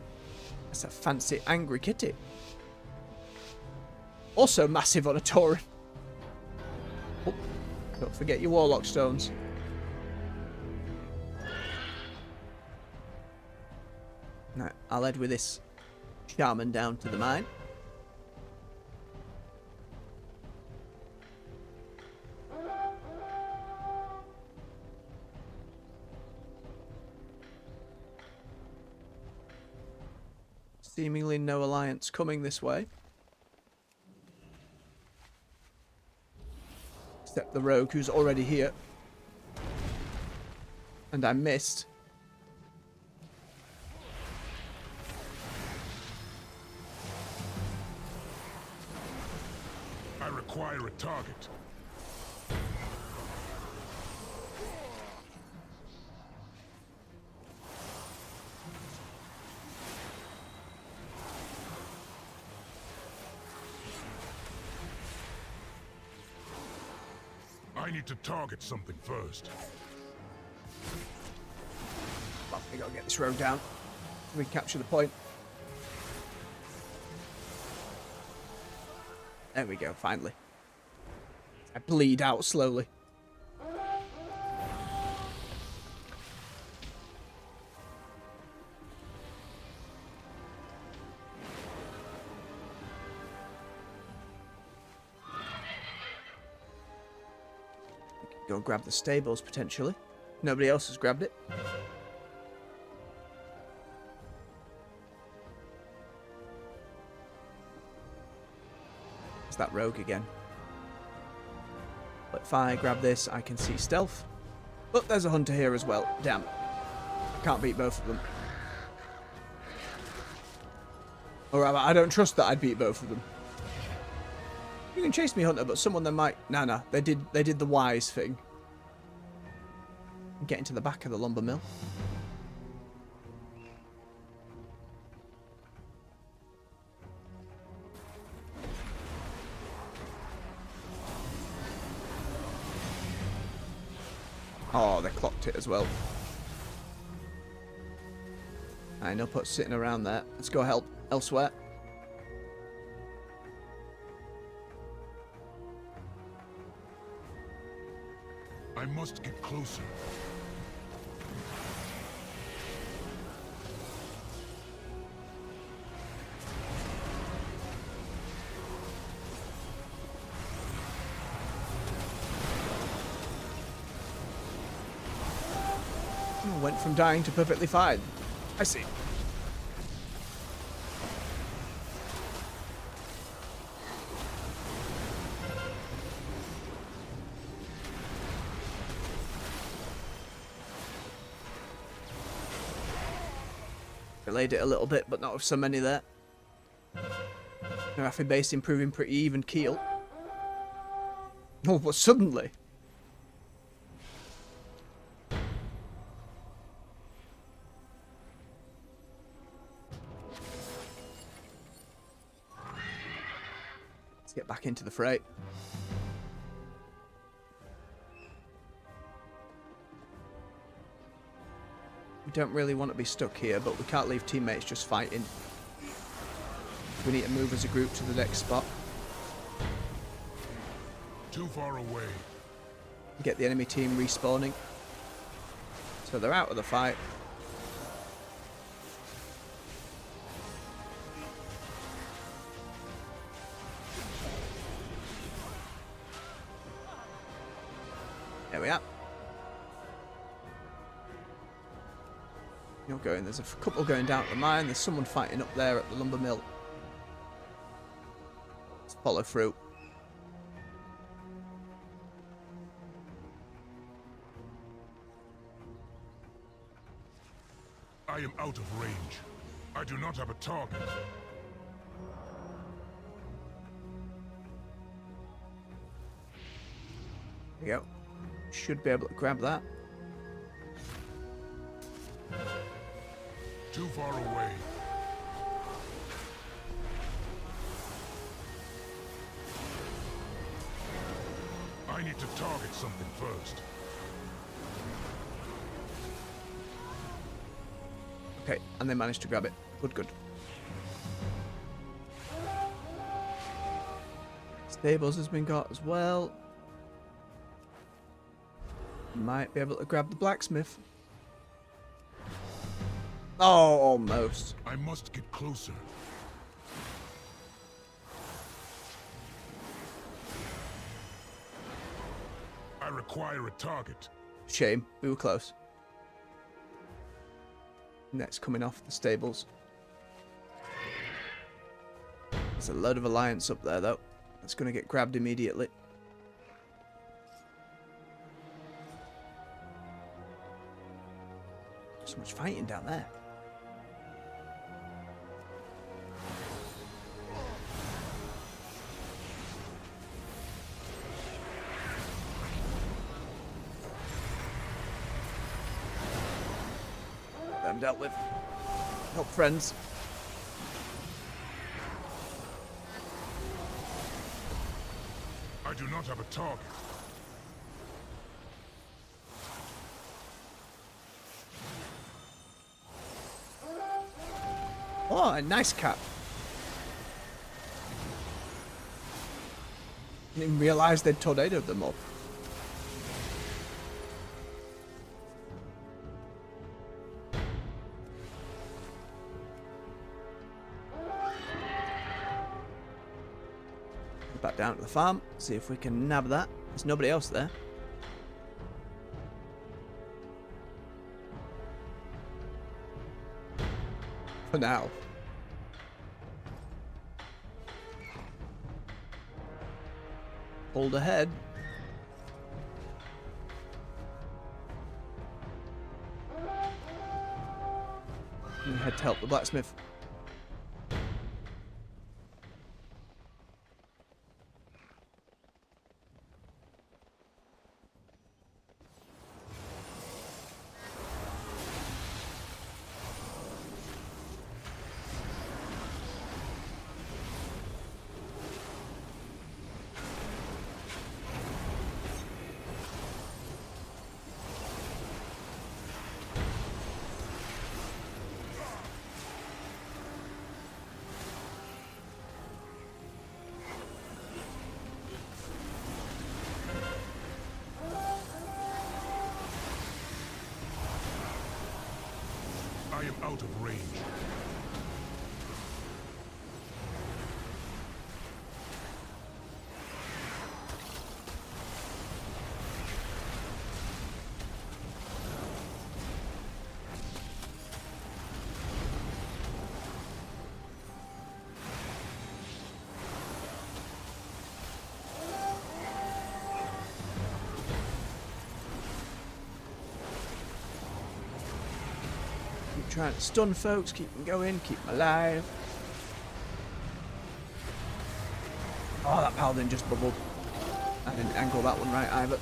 That's a fancy angry kitty. Also massive on a Tauren. Oh, don't forget your Warlock stones. Right, I'll head with this Shaman down to the mine. Seemingly no alliance coming this way. Except the rogue who's already here. And I missed. I require a target. I need to target something first. Well, we gotta get this rogue down. Recapture the point. There we go, finally. I bleed out slowly. Go grab the stables, potentially. Nobody else has grabbed it. It's that rogue again. But if I grab this, I can see stealth. But there's a hunter here as well. Damn. I can't beat both of them. Or rather, I don't trust that I'd beat both of them. You can chase me, Hunter, but someone that might... Nah, they did the wise thing. Get into the back of the lumber mill. Oh, they clocked it as well. I know, put sitting around there. Let's go help elsewhere. I must get closer. Went from dying to perfectly fine. I see. Delayed it a little bit, but not with so many there. Marathi base improving pretty even keel. Oh, but suddenly. Let's get back into the fray. We don't really want to be stuck here, but we can't leave teammates just fighting. We need to move as a group to the next spot. Too far away. Get the enemy team respawning. So they're out of the fight. There we are. You're going. There's a couple going down at the mine. There's someone fighting up there at the lumber mill. Let's follow through. I am out of range. I do not have a target. There you go. Should be able to grab that. Too far away. I need to target something first. Okay, and they managed to grab it. Good, good. Stables has been got as well. Might be able to grab the blacksmith. Oh, almost. I must get closer. I require a target. Shame, we were close. Next coming off the stables. There's a load of alliance up there though. That's going to get grabbed immediately. So much fighting down there. Them dealt with. Help friends. I do not have a target. Oh, a nice cap. Didn't even realise they'd tornadoed them up. Back down to the farm, see if we can nab that. There's nobody else there. For now. Hold ahead. We head to help the blacksmith. I am out of range. trying to stun folks, keep them going, keep them alive. Oh, that paladin just bubbled. I didn't angle that one right either.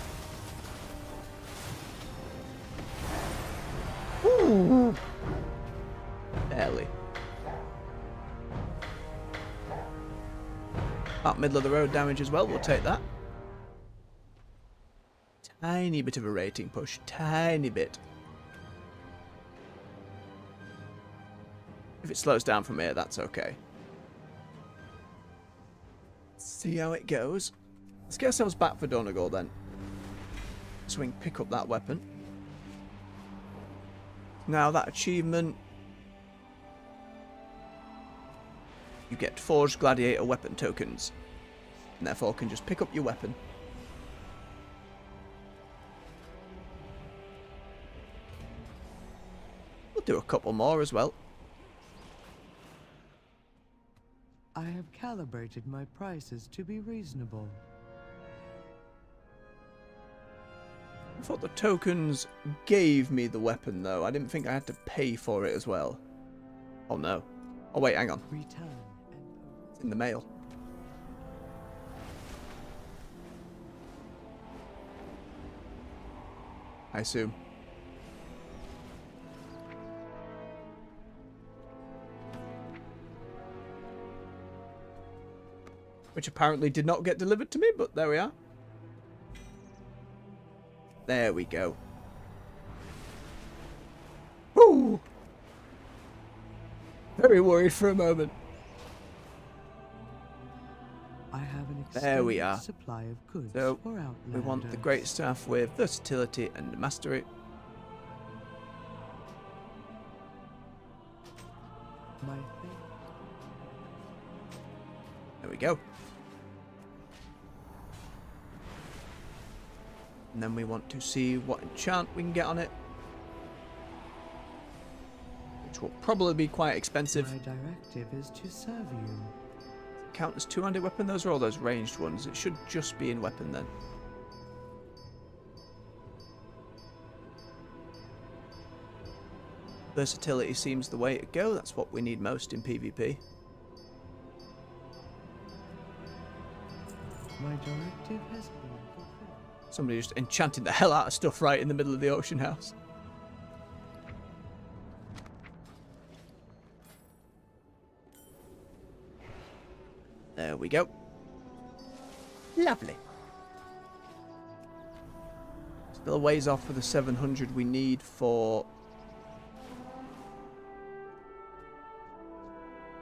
Ooh. Barely. About middle of the road damage as well, we'll take that. Tiny bit of a rating push, tiny bit. If it slows down from here, that's okay. See how it goes. Let's get ourselves back for Donegal then. So we can pick up that weapon. Now that achievement, you get Forged Gladiator weapon tokens, and therefore can just pick up your weapon. We'll do a couple more as well. I have calibrated my prices to be reasonable. I thought the tokens gave me the weapon though. I didn't think I had to pay for it as well. Oh no. Oh wait, hang on. Return and It's in the mail. I assume. Which apparently did not get delivered to me, but there we are. There we go. Woo! Very worried for a moment. I have an There we are. extended supply of goods So, for outlanders. we want the great staff with versatility and mastery. My thing. There we go. And then we want to see what enchant we can get on it. Which will probably be quite expensive. My directive is to serve you. Count as two-handed weapon? Those are all those ranged ones. It should just be in weapon then. Versatility seems the way to go. That's what we need most in PvP. My directive has been fulfilled. Somebody just enchanted the hell out of stuff right in the middle of the auction house. There we go. Lovely. Still a ways off for the 700 we need for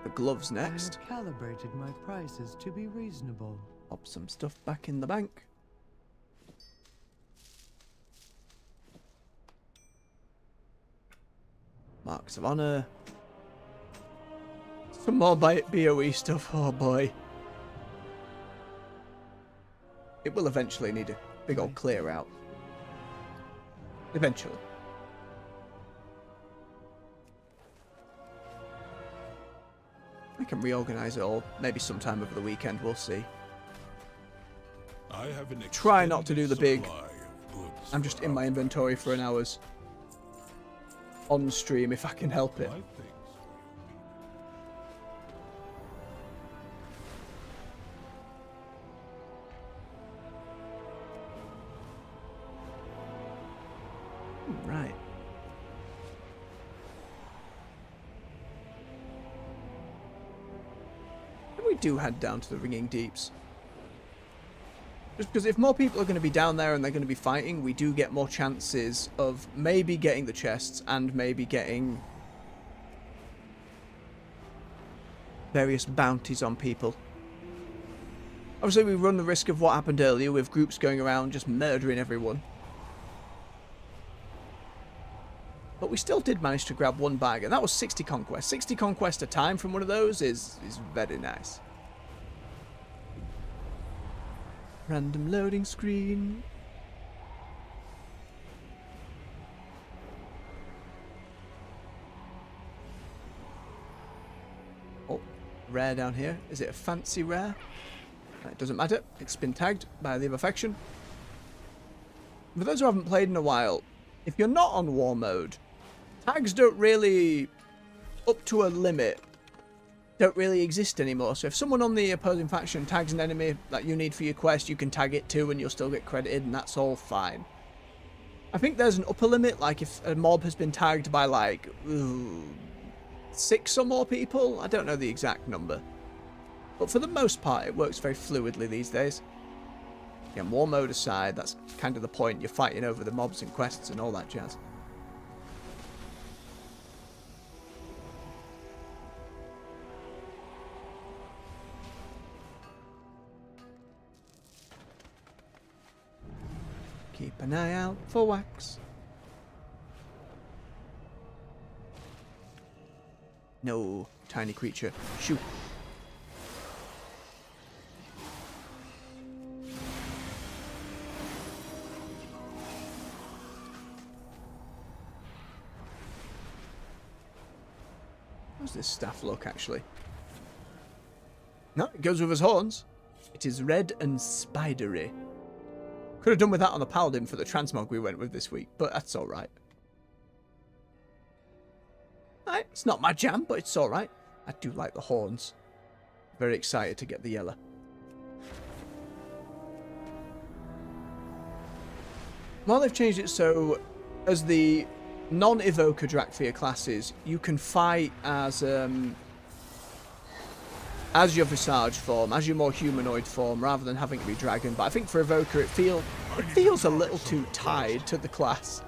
the gloves next. I have calibrated my prices to be reasonable. Pop some stuff back in the bank. Marks of Honor. Some more BOE stuff. Oh boy. It will eventually need a big old clear out. Eventually. I can reorganize it all. Maybe sometime over the weekend. We'll see. I have an Try not to do the big. supply of goods I'm just for in my inventory for an hour's on stream if I can help it. my things. Right. And we do head down to the Ringing Deeps. Just because if more people are going to be down there and they're going to be fighting, we do get more chances of maybe getting the chests and maybe getting various bounties on people. Obviously, we run the risk of what happened earlier with groups going around just murdering everyone. But we still did manage to grab one bag, and that was 60 conquest. 60 conquest a time from one of those is very nice. Random loading screen. Oh, rare down here. Is it a fancy rare? It doesn't matter. It's been tagged by the other faction. For those who haven't played in a while, if you're not on war mode, tags don't really, up to a limit, don't really exist anymore. So if someone on the opposing faction tags an enemy that you need for your quest, you can tag it too and you'll still get credited, and that's all fine. I think there's an upper limit, like if a mob has been tagged by like 6 or more people. I don't know the exact number. But for the most part, it works very fluidly these days. Again, war mode aside, that's kind of the point. You're fighting over the mobs and quests and all that jazz. Keep an eye out for wax. No, tiny creature. Shoot. How's this staff look, actually? No, it goes with his horns. It is red and spidery. Could have done with that on the paladin for the transmog we went with this week, but that's alright. Alright, it's not my jam, but it's alright. I do like the horns. Very excited to get the yellow. Well, they've changed it so, as the non-Evoker Drakthir classes, you can fight as your Visage form, as your more humanoid form, rather than having to be dragon. But I think for Evoker, it feels a little too tied to the class.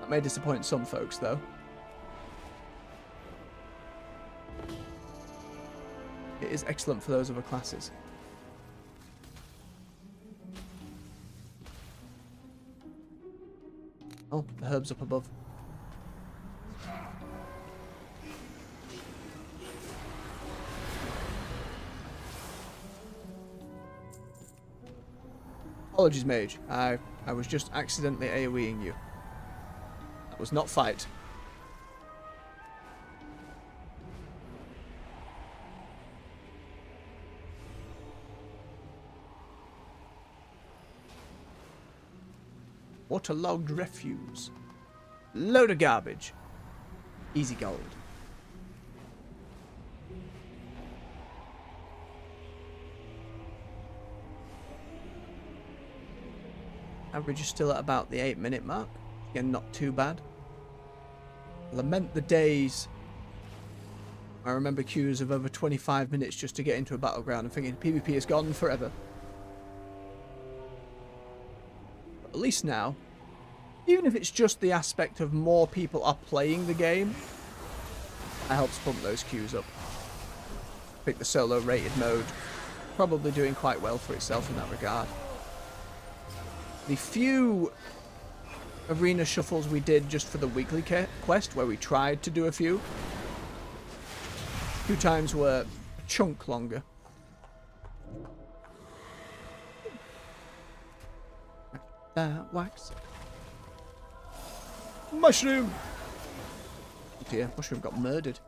That may disappoint some folks, though. It is excellent for those other classes. Oh, the herb's up above. Apologies, mage. I was just accidentally AoEing you. That was not fight. Waterlogged refuse. Load of garbage. Easy gold. Average is still at about the 8-minute mark. Again, not too bad. Lament the days. I remember queues of over 25 minutes just to get into a battleground and thinking PvP is gone forever. But at least now, even if it's just the aspect of more people are playing the game, that helps pump those queues up. I think the solo rated mode probably doing quite well for itself in that regard. The few arena shuffles we did just for the weekly quest, where we tried to do a few times were a chunk longer. That wax. Mushroom! Oh dear, Mushroom got murdered.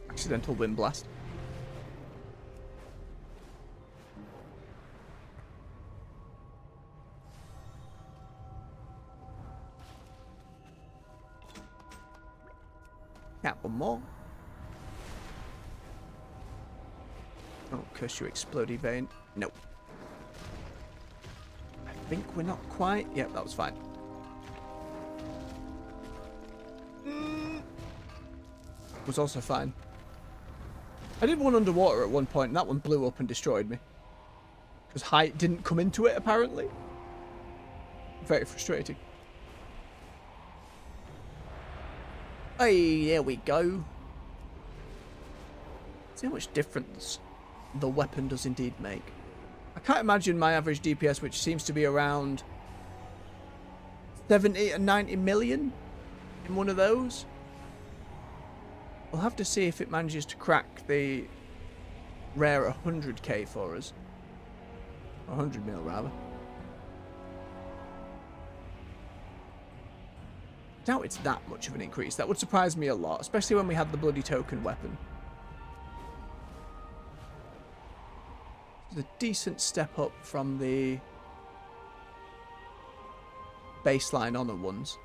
Accidental wind blast. Yeah, one more. Oh, curse you, explodey vein. Nope. I think we're not quite. Yep, that was fine. Was also fine. I did one underwater at one point, and that one blew up and destroyed me. Because height didn't come into it, apparently. Very frustrating. Hey, there we go. See how much difference the weapon does indeed make. I can't imagine my average DPS, which seems to be around 70 and 90 million in one of those. We'll have to see if it manages to crack the rare 100k for us. 100 mil, rather. doubt it's that much of an increase. That would surprise me a lot, especially when we had the bloody token weapon. It's a decent step up from the baseline honor ones.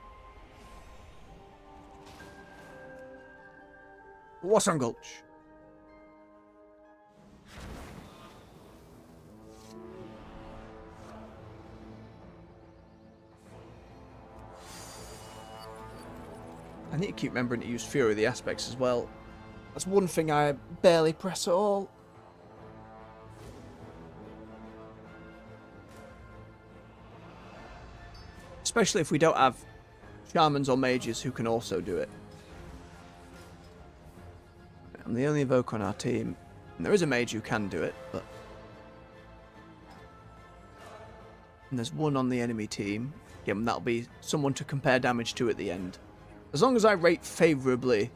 What's on Gulch? I need to keep remembering to use Fury of the Aspects as well. That's one thing I barely press at all. Especially if we don't have shamans or mages who can also do it. I'm the only Evoker on our team. And there is a mage who can do it, but... And there's one on the enemy team. Again, that'll be someone to compare damage to at the end. As long as I rate favourably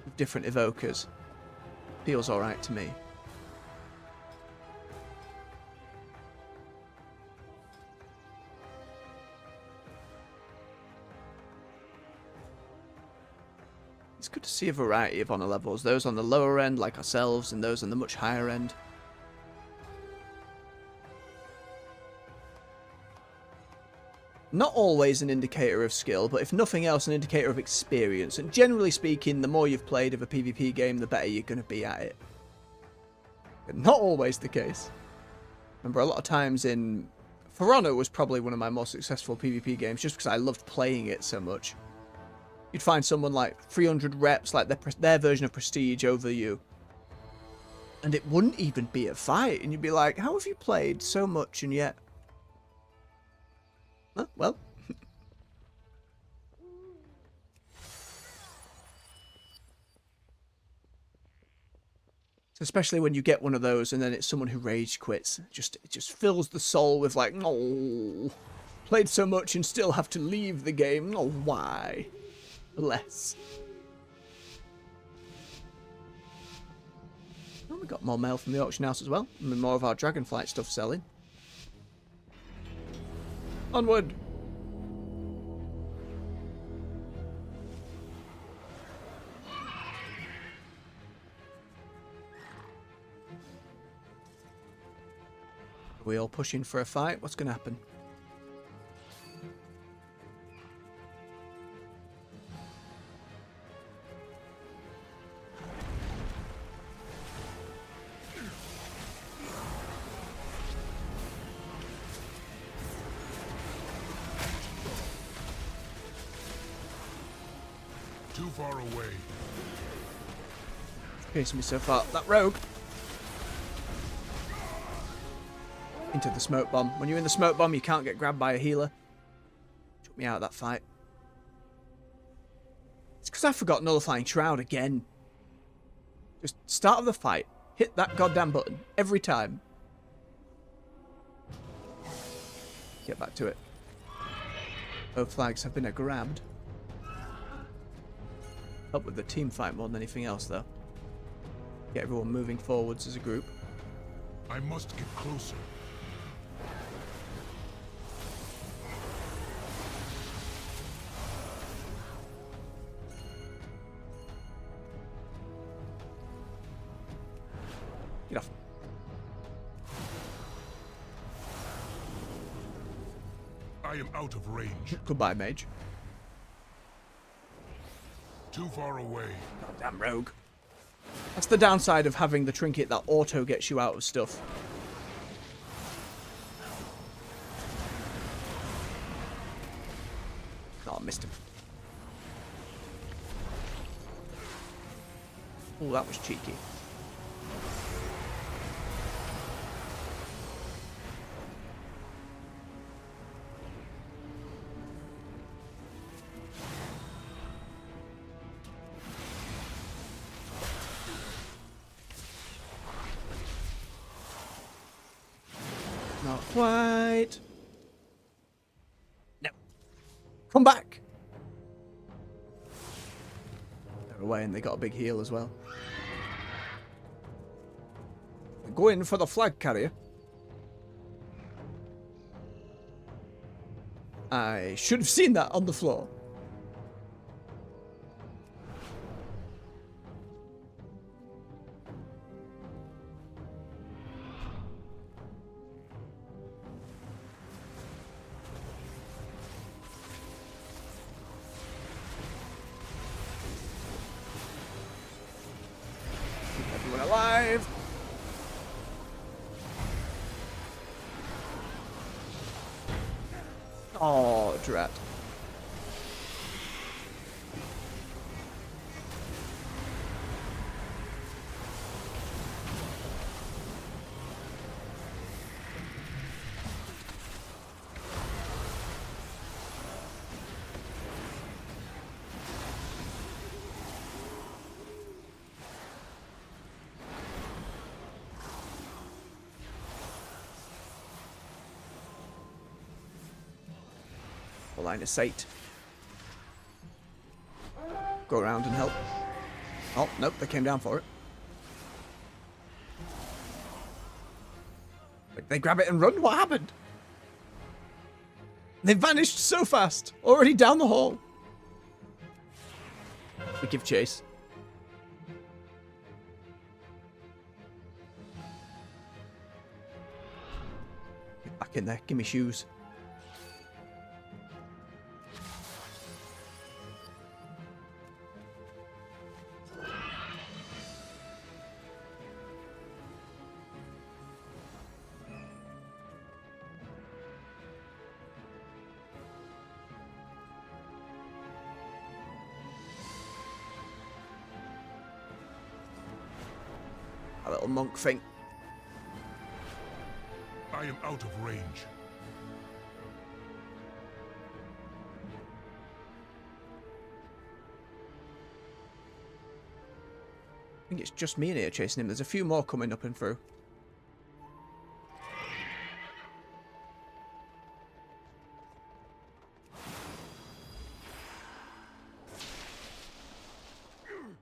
with different Evokers, feels alright to me. It's good to see a variety of honor levels, those on the lower end like ourselves and those on the much higher end. Not always an indicator of skill, but if nothing else an indicator of experience, and generally speaking the more you've played of a PvP game the better you're going to be at it. But not always the case. Remember a lot of times in... For Honor was probably one of my more successful PvP games just because I loved playing it so much. You'd find someone like 300 reps, like their version of Prestige over you. And it wouldn't even be a fight. And you'd be like, how have you played so much and yet... Huh, well. Especially when you get one of those and then it's someone who rage quits. It just fills the soul with like, no. Played so much and still have to leave the game. Oh, why? Less. Oh, we got more mail from the auction house as well. And more of our Dragonflight stuff selling. Onward! Are we all pushing for a fight? What's going to happen? Too far away. Chasing me so far. That rogue! Into the smoke bomb. When you're in the smoke bomb, you can't get grabbed by a healer. Took me out of that fight. It's because I forgot Nullifying Shroud again. Just start of the fight. Hit that goddamn button. Every time. Get back to it. Both flags have been grabbed. Help with the team fight more than anything else, though. Get everyone moving forwards as a group. I must get closer. Get off. I am out of range. Goodbye, mage. Too far away. Goddamn rogue. That's the downside of having the trinket that auto gets you out of stuff. Oh, I missed him. Oh, that was cheeky. Not quite. No. Come back. They're away and they got a big heal as well. Go in for the flag carrier. I should have seen that on the floor. Keep everyone alive. Oh, drat. Line of sight. Go around and help. Oh, nope, they came down for it. Wait, they grab it and run? What happened? They vanished so fast. Already down the hall. We give chase. Get back in there. Give me shoes. A little monk thing. I am out of range. I think it's just me in here chasing him. There's a few more coming up and through.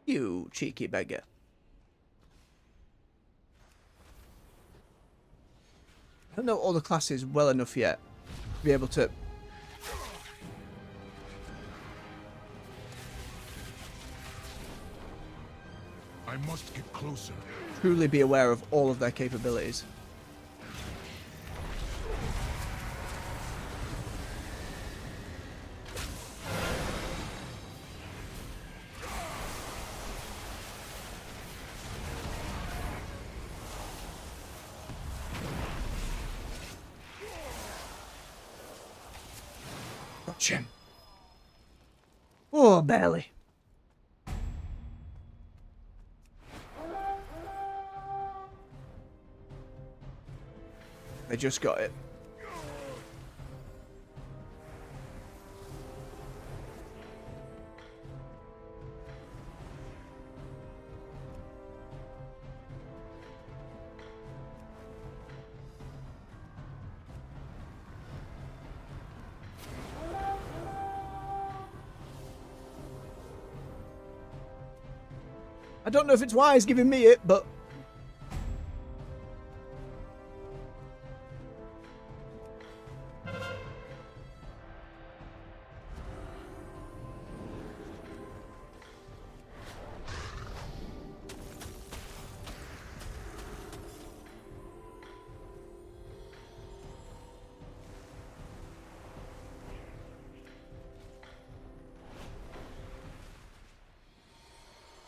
You cheeky beggar. I don't know all the classes well enough yet to be able to I must get closer. truly be aware of all of their capabilities. Gotcha. Oh, barely. They just got it. I don't know if it's wise giving me it, but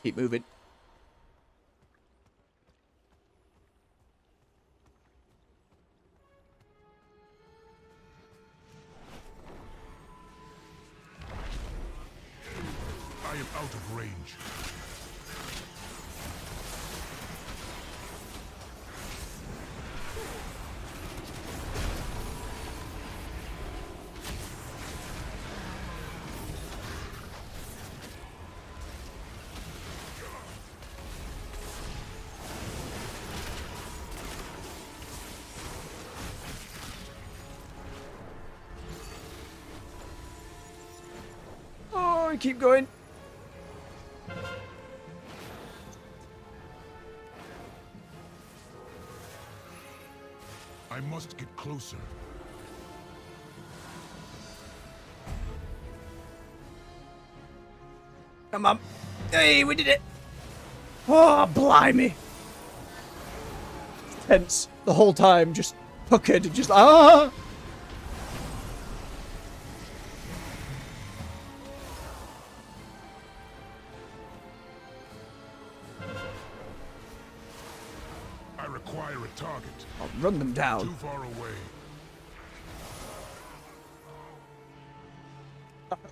keep moving. I am out of range. Oh, keep going. I must get closer. Come on. Hey, we did it. Oh, blimey. Tense the whole time, just puckered and just ah. I require a target. I'll run them down. Too far away.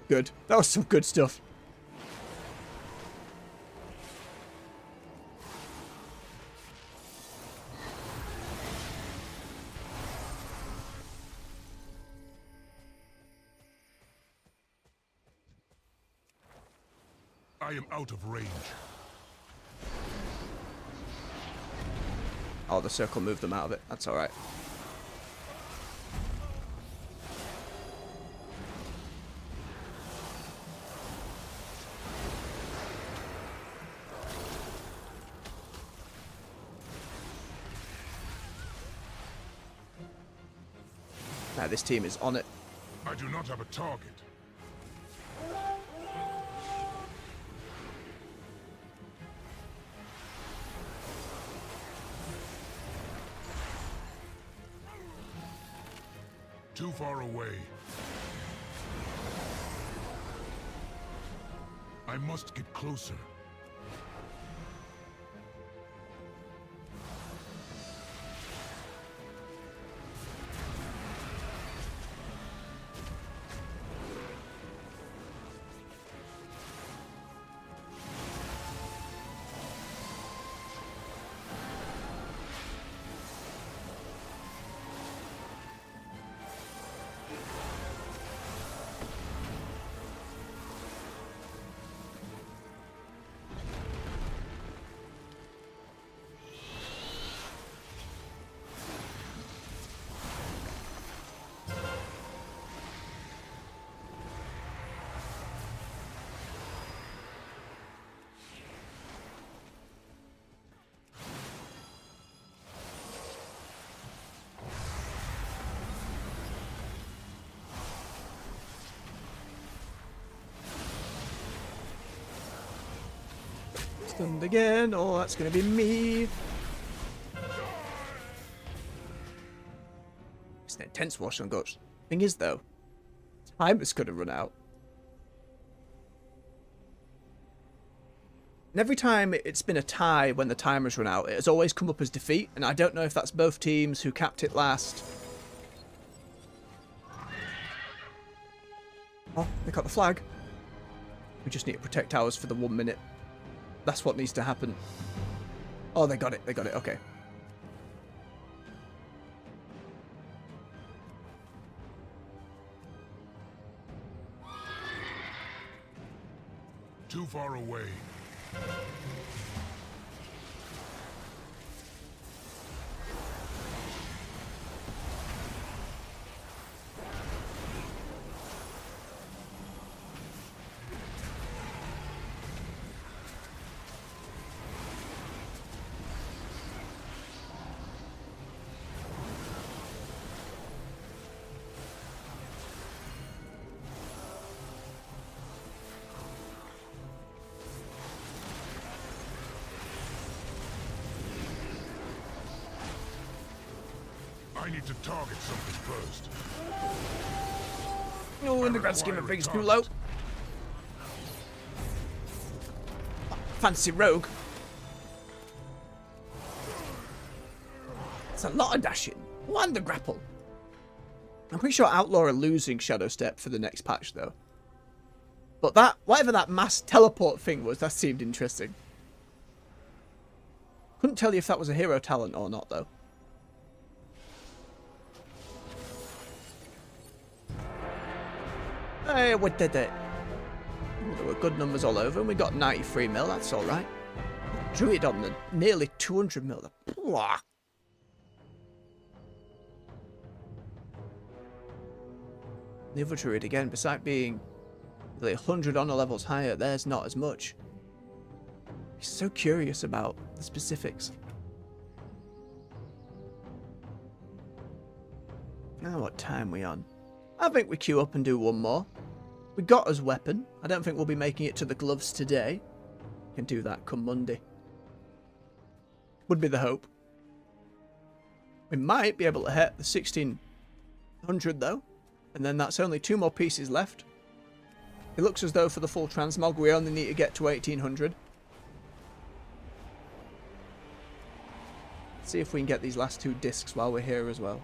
Good. That was some good stuff. I am out of range. Oh, the circle moved them out of it. That's alright. Now this team is on it. I do not have a target. Too far away. I must get closer. Stunned again. Oh, that's going to be me. It's an intense wash on guts. Thing is, though, time is going to run out. And every time it's been a tie when the timer's run out, it has always come up as defeat. And I don't know if that's both teams who capped it last. Oh, they got the flag. We just need to protect ours for the 1 minute. That's what needs to happen. Oh, they got it. They got it. Okay. Too far away. I need to target something first. Oh, in the grand scheme of things, too low. Fancy rogue. It's a lot of dashing. Oh, and the grapple. I'm pretty sure Outlaw are losing Shadow Step for the next patch, though. But that, whatever that mass teleport thing was, that seemed interesting. Couldn't tell you if that was a hero talent or not, though. Hey, we did it. There were good numbers all over, and we got 93 mil, that's alright. Druid on the nearly 200 mil. Blah. The other Druid, again, besides being really 100 honor levels higher, there's not as much. He's so curious about the specifics. Now what time we on? I think we queue up and do one more. We got as weapon. I don't think we'll be making it to the gloves today. Can do that come Monday. Would be the hope. We might be able to hit the 1600 though. And then that's only 2 more pieces left. It looks as though for the full transmog we only need to get to 1800. See if we can get these last 2 discs while we're here as well.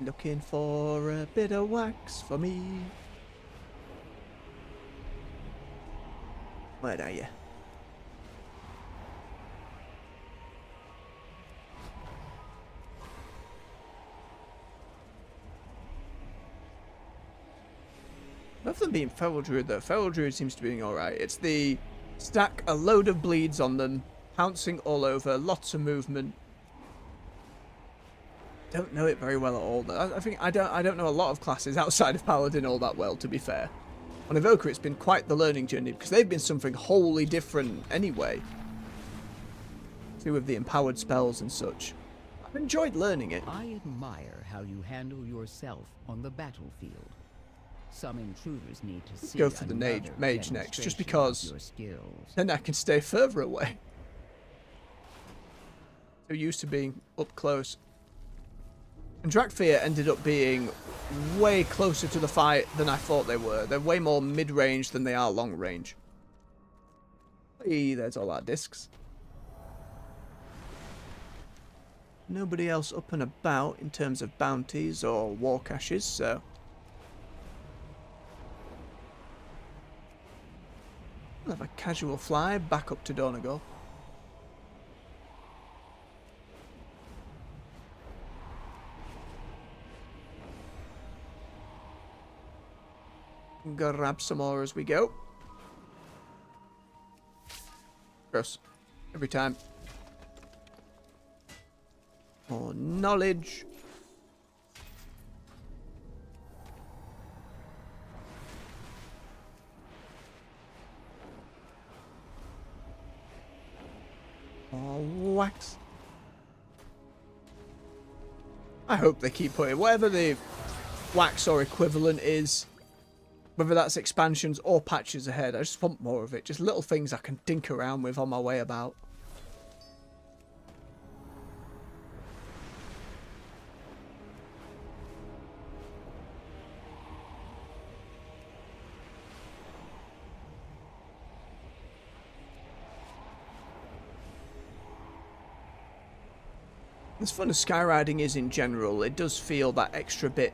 Looking for a bit of wax for me. Where are you? Both of them being Feral Druid though. Feral Druid seems to be doing alright. It's the stack a load of bleeds on them, pouncing all over, lots of movement. Don't know it very well at all. I think I don't know a lot of classes outside of Paladin all that well, to be fair. On Evoker it's been quite the learning journey because they've been something wholly different anyway. See, with the empowered spells and such. I've enjoyed learning it. I admire how you handle yourself on the battlefield. Some intruders need to see Go for the mage next, just because then I can stay further away. So used to being up close. And Drakfir ended up being way closer to the fight than I thought they were. They're way more mid-range than they are long-range. Hey, there's all our discs. Nobody else up and about in terms of bounties or war caches, so... I'll have a casual fly back up to Donegal. Grab some more as we go. Gross. Every time. More knowledge. More wax. I hope they keep putting whatever the wax or equivalent is. Whether that's expansions or patches ahead, I just want more of it. Just little things I can dink around with on my way about. As fun as skywriting is in general, it does feel that extra bit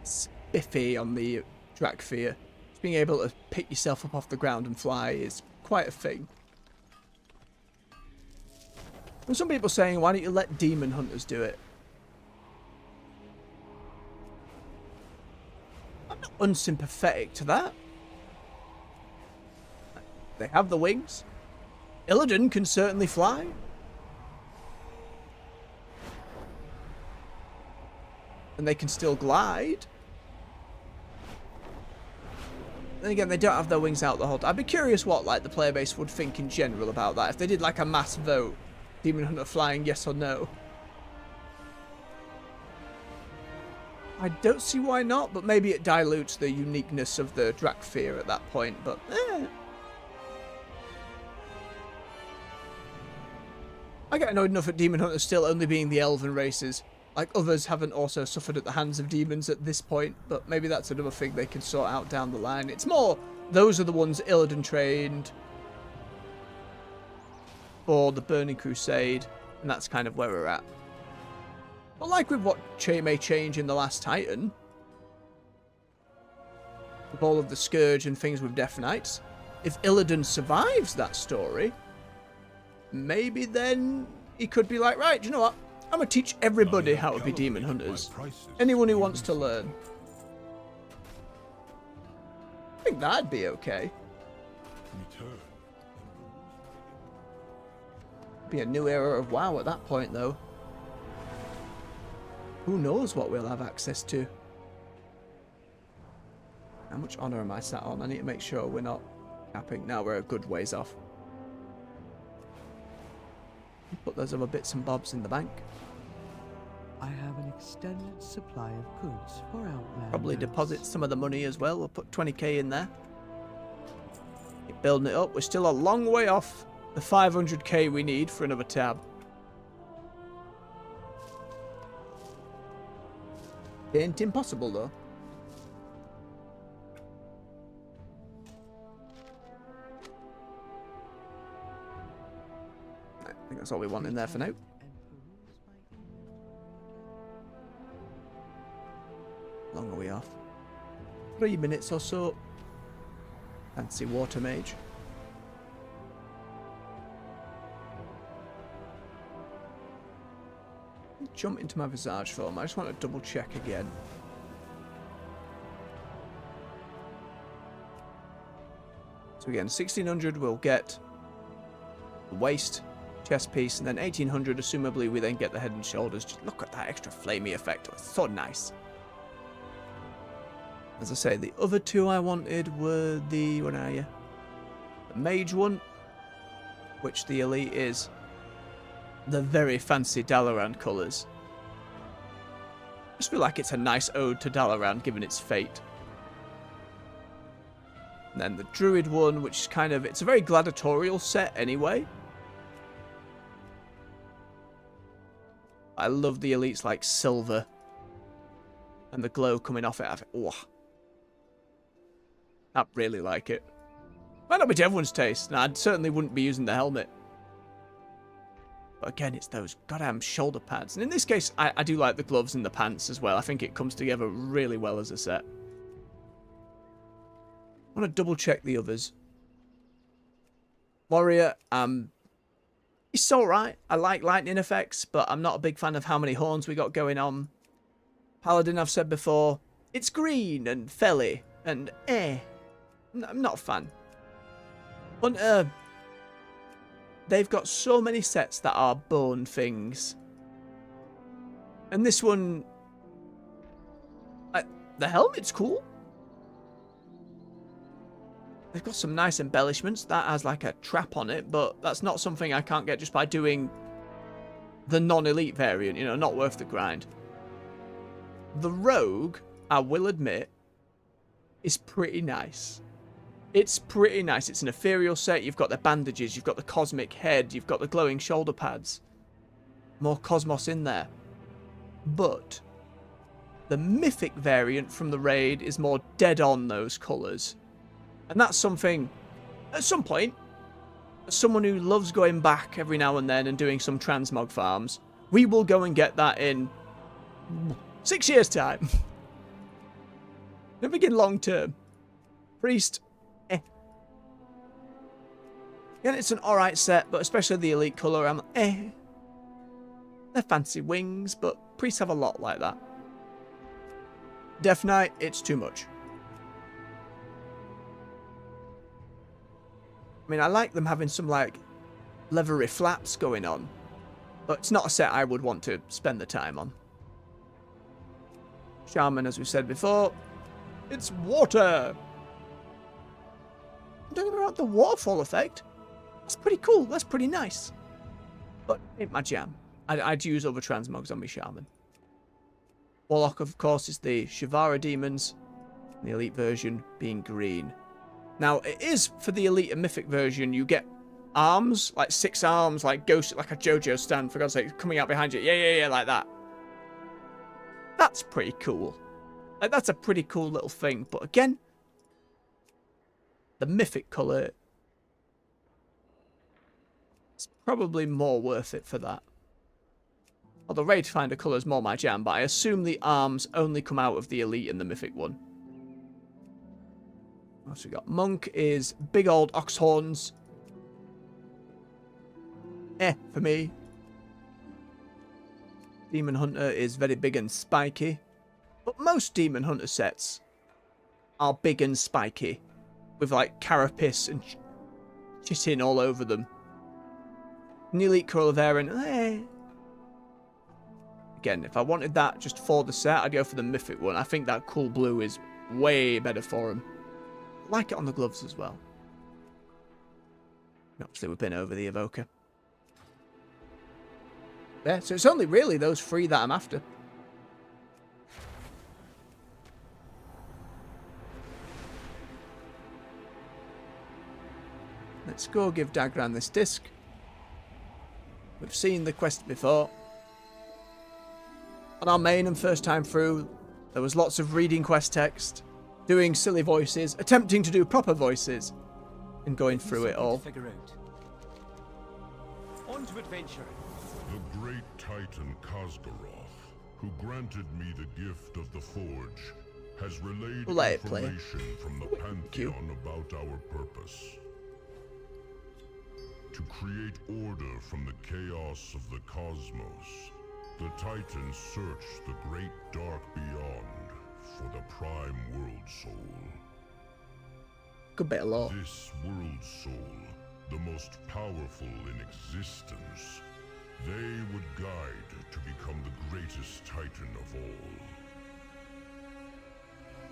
spiffy on the Drakfir. Just being able to pick yourself up off the ground and fly is quite a thing. And some people saying, why don't you let demon hunters do it? I'm not unsympathetic to that. They have the wings. Illidan can certainly fly. And they can still glide. Then again, they don't have their wings out the whole time. I'd be curious what like the player base would think in general about that. If they did like a mass vote. Demon Hunter flying, yes or no. I don't see why not, but maybe it dilutes the uniqueness of the Drakfir at that point, but I get annoyed enough at Demon Hunters still only being the elven races. Like others haven't also suffered at the hands of demons at this point, but maybe that's another thing they can sort out down the line. It's more, those are the ones Illidan trained for the Burning Crusade, and that's kind of where we're at. But like with what may change in The Last Titan, with all of the Scourge and things with Death Knights, if Illidan survives that story, maybe then he could be like, right, do you know what? I'm going to teach everybody how to be demon hunters. Anyone who wants to learn. I think that'd be okay. Be a new era of WoW at that point, though. Who knows what we'll have access to? How much honor am I sat on? I need to make sure we're not capping. Now we're a good ways off. Put those other bits and bobs in the bank. I have an extended supply of goods for Outlanders. Probably deposit some of the money as well. We'll put 20k in there. Keep building it up. We're still a long way off the 500k we need for another tab. It ain't impossible though. I think that's all we want in there for now. How long are we off? 3 minutes or so. Fancy water mage. Jump into my visage form. I just want to double check again. So again, 1600 we'll get the waist, chest piece, and then 1800 assumably we then get the head and shoulders. Just look at that extra flamey effect. It's so nice. As I say, the other two I wanted were the... What are you? The mage one, which the elite is the very fancy Dalaran colours. I just feel like it's a nice ode to Dalaran given its fate. And then the druid one, which is kind of... It's a very gladiatorial set anyway. I love the elites like silver and the glow coming off it. I think, oh, I really like it. Might not be to everyone's taste, and I certainly wouldn't be using the helmet. But again, it's those goddamn shoulder pads. And in this case, I do like the gloves and the pants as well. I think it comes together really well as a set. I want to double check the others. Warrior, it's alright. I like lightning effects, but I'm not a big fan of how many horns we got going on. Paladin, I've said before, it's green and felly, and I'm not a fan. Hunter, they've got so many sets that are bone things. And this one, the helmet's cool. They've got some nice embellishments. That has like a trap on it, but that's not something I can't get just by doing the non-elite variant, you know, not worth the grind. The rogue, I will admit, is pretty nice. It's pretty nice. It's an ethereal set. You've got the bandages, you've got the cosmic head, you've got the glowing shoulder pads. More cosmos in there. But the mythic variant from the raid is more dead on those colours. And that's something, at some point, as someone who loves going back every now and then and doing some transmog farms, we will go and get that in 6 years' time. Don't begin long term. Priest, Again, it's an alright set, but especially the elite colour, I'm They're fancy wings, but priests have a lot like that. Death Knight, it's too much. I mean, I like them having some, like, leathery flaps going on, but it's not a set I would want to spend the time on. Shaman, as we said before, it's water! Don't get me wrong, the waterfall effect, that's pretty cool, that's pretty nice. But ain't my jam. I'd use other transmogs on my Shaman. Warlock, of course, is the Shivara demons, the elite version being green. Now, it is, for the elite and mythic version, you get arms, like 6 arms, like ghost, like a JoJo stand, for God's sake, coming out behind you. Yeah, like that. That's pretty cool. Like, that's a pretty cool little thing. But again, the mythic colour is probably more worth it for that. Although Raid Finder colour is more my jam, but I assume the arms only come out of the elite and the mythic one. What else we got? Monk is big old ox horns. For me. Demon Hunter is very big and spiky. But most Demon Hunter sets are big and spiky. With like carapace and chitin all over them. And the elite colour there and Again, if I wanted that just for the set, I'd go for the mythic one. I think that cool blue is way better for him. I like it on the gloves as well. Obviously, we've been over the Evoker. Yeah, so it's only really those 3 that I'm after. Let's go give Dagran this disc. We've seen the quest before. On our main and first time through, there was lots of reading quest text, doing silly voices, attempting to do proper voices, and going through it all. Figure out. On to adventure. The great Titan Khaz'goroth, who granted me the gift of the Forge, has relayed information from the Pantheon about our purpose. To create order from the chaos of the cosmos, the Titans search the great dark beyond for the prime world soul. Good bit of lore. This world soul, the most powerful in existence, they would guide to become the greatest Titan of all.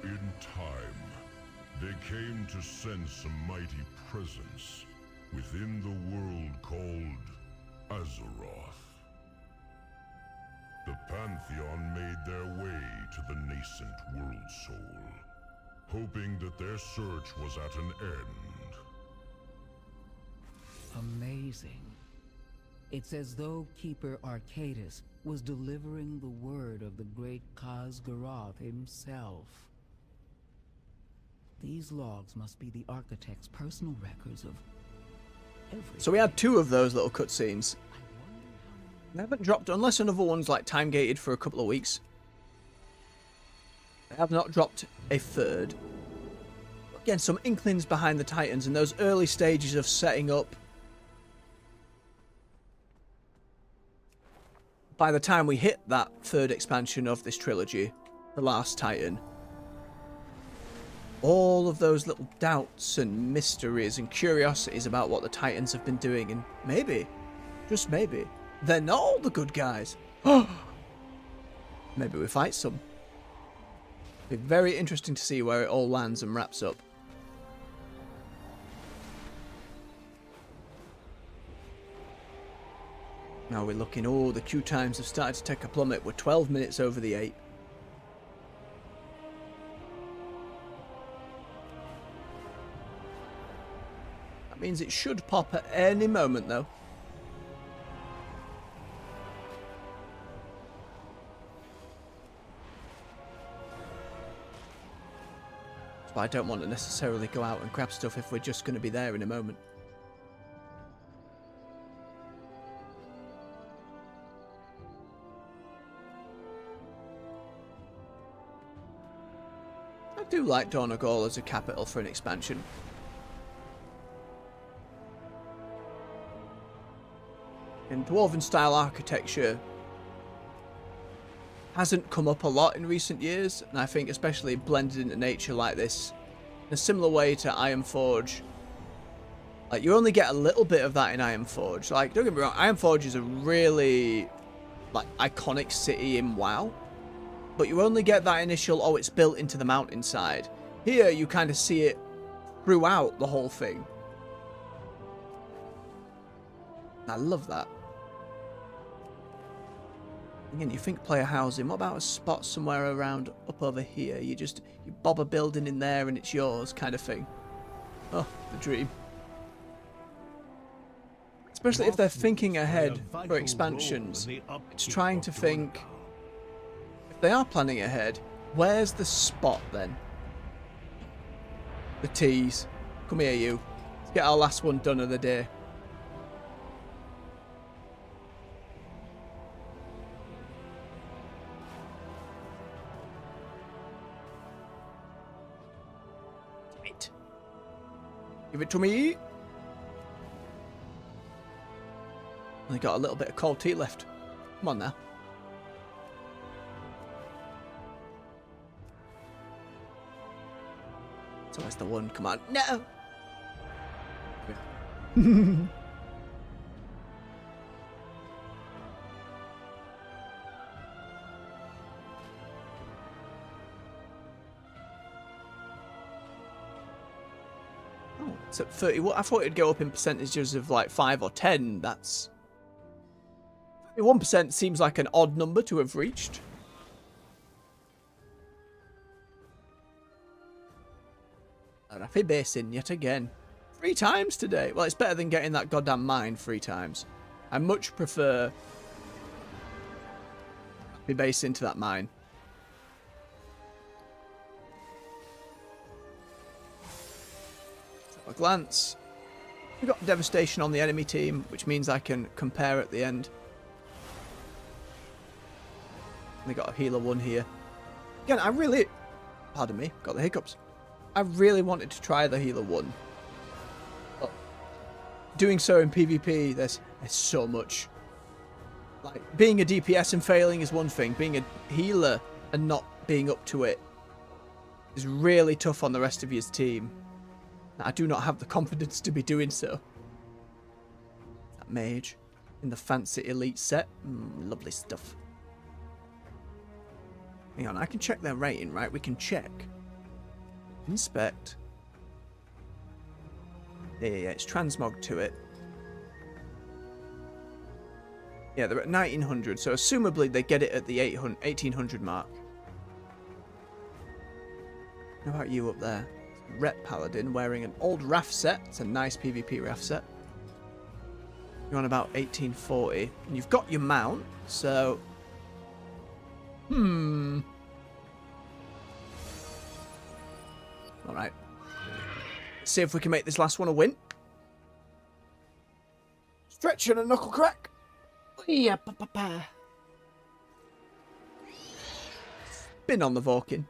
In time, they came to sense a mighty presence within the world called Azeroth. The Pantheon made their way to the nascent world soul, hoping that their search was at an end. Amazing. It's as though Keeper Arcadus was delivering the word of the great Khaz'goroth himself. These logs must be the architect's personal records of everything. So we had 2 of those little cutscenes. They haven't dropped, unless another one's like time gated for a couple of weeks. They have not dropped a 3rd. Again, some inklings behind the Titans and those early stages of setting up. By the time we hit that 3rd expansion of this trilogy, The Last Titan, all of those little doubts and mysteries and curiosities about what the Titans have been doing, and maybe, just maybe, they're not all the good guys. Maybe we fight some. It'll be very interesting to see where it all lands and wraps up. Now we're looking, the queue times have started to take a plummet. We're 12 minutes over the 8. That means it should pop at any moment though. But I don't want to necessarily go out and grab stuff if we're just going to be there in a moment. I do like Donegal as a capital for an expansion. And Dwarven style architecture hasn't come up a lot in recent years, and I think especially blended into nature like this, in a similar way to Ironforge. Like, you only get a little bit of that in Ironforge. Like, don't get me wrong, Ironforge is a really, like, iconic city in WoW, but you only get that initial, it's built into the mountainside. Here, you kind of see it throughout the whole thing. I love that. Again, you think player housing, what about a spot somewhere around up over here? You bob a building in there and it's yours kind of thing. Oh, the dream. Especially if they're thinking ahead for expansions. It's trying to think, if they are planning ahead, where's the spot then? The teas. Come here, you. Let's get our last one done of the day. Give it to me. Only got a little bit of cold tea left. Come on now. It's always the one. Come on. No. It's at 30. I thought it'd go up in percentages of like 5 or 10. That's 1% seems like an odd number to have reached. A rapid basin yet again. 3 times today. Well, it's better than getting that goddamn mine 3 times. I much prefer rapid basin to that mine. Let's have a glance. We've got devastation on the enemy team, which means I can compare at the end. They got a healer 1 here. Again, I really... Pardon me, got the hiccups. I really wanted to try the healer 1. But doing so in PvP, there's so much. Like, being a DPS and failing is one thing. Being a healer and not being up to it is really tough on the rest of your team. I do not have the confidence to be doing so. That mage in the fancy elite set. Lovely stuff. Hang on, I can check their rating, right? We can check. Inspect. Yeah, it's transmog to it. Yeah, they're at 1900, so assumably they get it at the 1800 mark. How about you up there? Rep Paladin wearing an old RAF set. It's a nice PvP RAF set. You're on about 1840. And you've got your mount, so... Alright. Let's see if we can make this last one a win. Stretch and a knuckle crack. Yeah, pa. Spin on the Vorkin.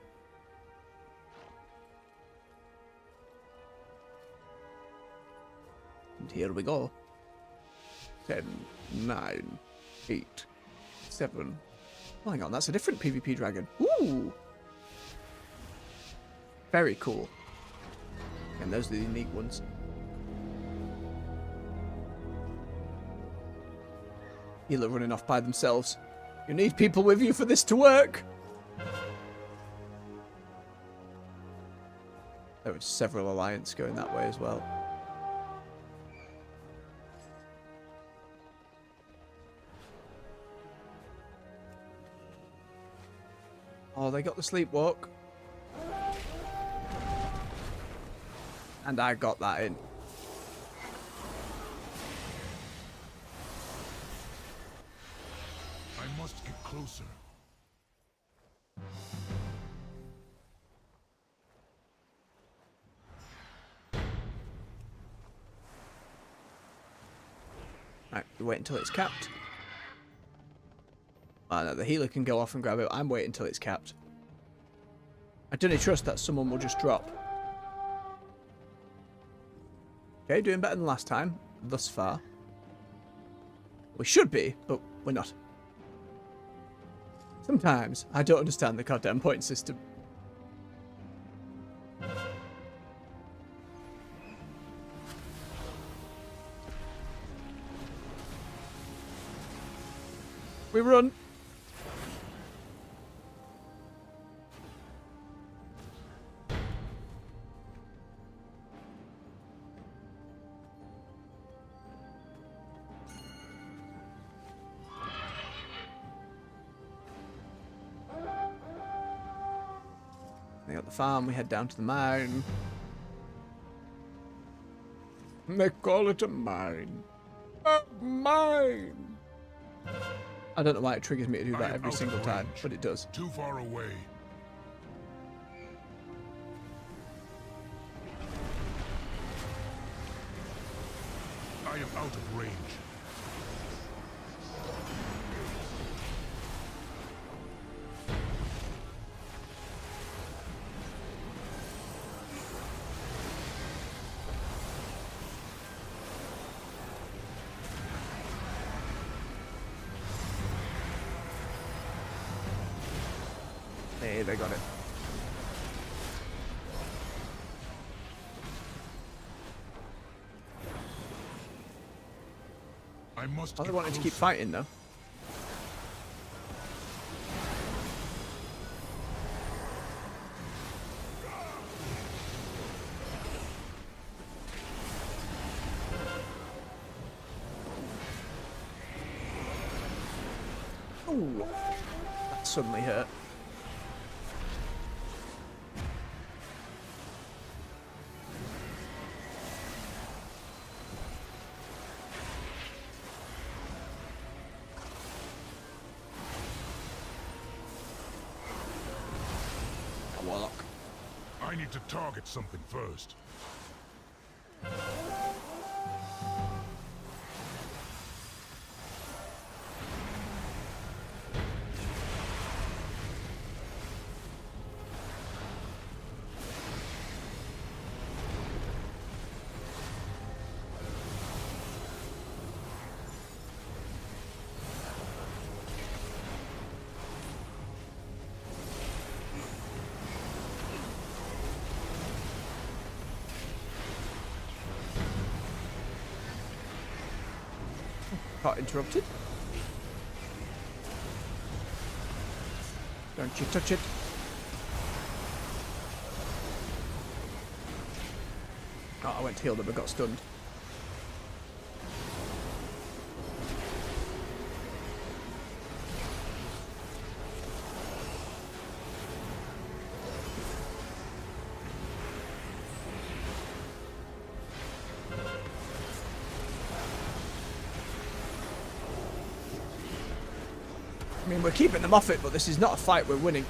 And here we go. 10, 9, 8, 7. Oh, hang on, that's a different PvP dragon. Ooh! Very cool. And those are the unique ones. Healer running off by themselves. You need people with you for this to work. There was several alliance going that way as well. Oh, they got the sleepwalk. And I got that in. I must get closer. Right, we wait until it's capped. Oh no, the healer can go off and grab it. I'm waiting until it's capped. I don't trust that someone will just drop. Okay, doing better than last time, thus far. We should be, but we're not. Sometimes I don't understand the goddamn point system. We run. They got the farm, we head down to the mine. They call it a mine. A mine! I don't know why it triggers me to do that every single time, but it does. Too far away. I am out of range. Hey, they got it. I must. I wanted to keep fighting though. Ooh, that suddenly hurt. Warlock. I need to target something first. Got interrupted. Don't you touch it. Oh, I went to heal them but got stunned. I mean, we're keeping them off it, but this is not a fight we're winning.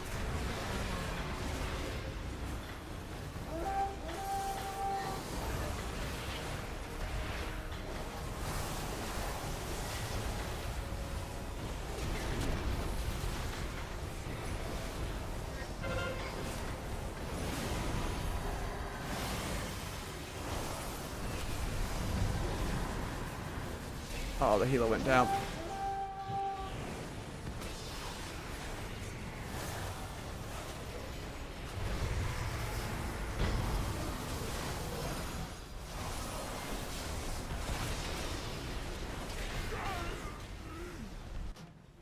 Oh, the healer went down.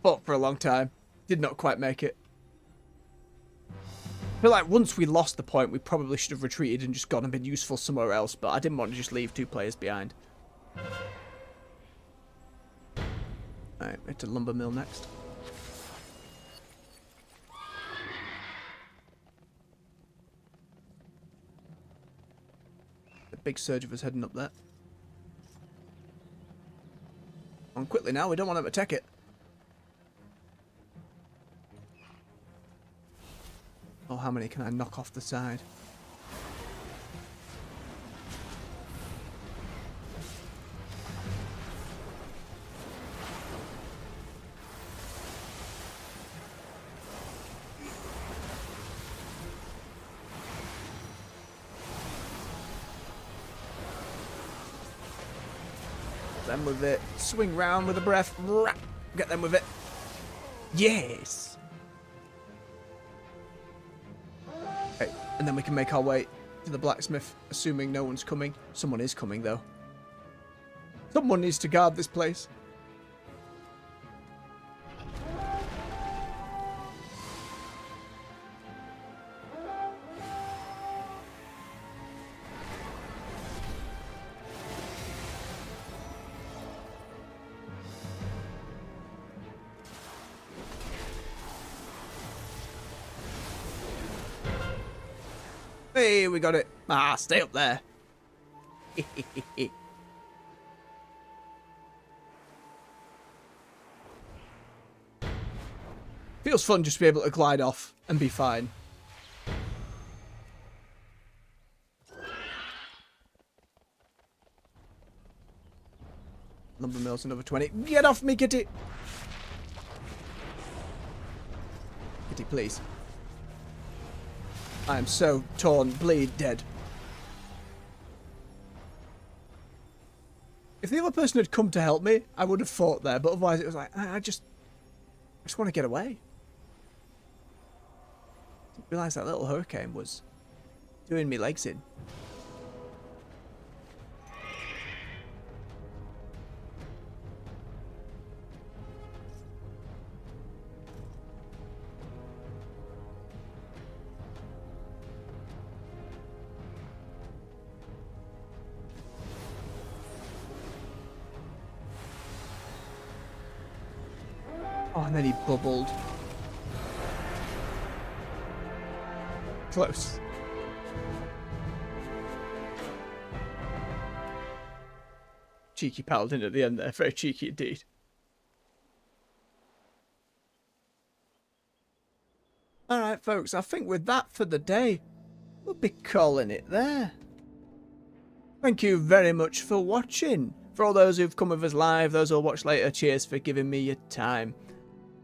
Fought for a long time. Did not quite make it. I feel like once we lost the point, we probably should have retreated and just gone and been useful somewhere else, but I didn't want to just leave 2 players behind. Alright, head to Lumber Mill next. A big surge of us heading up there. On quickly now, we don't want them to take it. Oh, how many can I knock off the side? Them with it. Swing round with a breath. Get them with it. Yes! Okay, and then we can make our way to the blacksmith, assuming no one's coming. Someone is coming, though. Someone needs to guard this place. Hey, we got it. Ah, stay up there. Feels fun just to be able to glide off and be fine. Lumber mill's another 20. Get off me, Kitty! Kitty, please. I am so torn, bleed, dead. If the other person had come to help me, I would have fought there, but otherwise it was like, I just want to get away. Didn't realise that little hurricane was doing me legs in. Oh, and then he bubbled. Close. Cheeky paladin at the end there. Very cheeky indeed. Alright, folks. I think with that for the day, we'll be calling it there. Thank you very much for watching. For all those who've come with us live, those who'll watch later, cheers for giving me your time.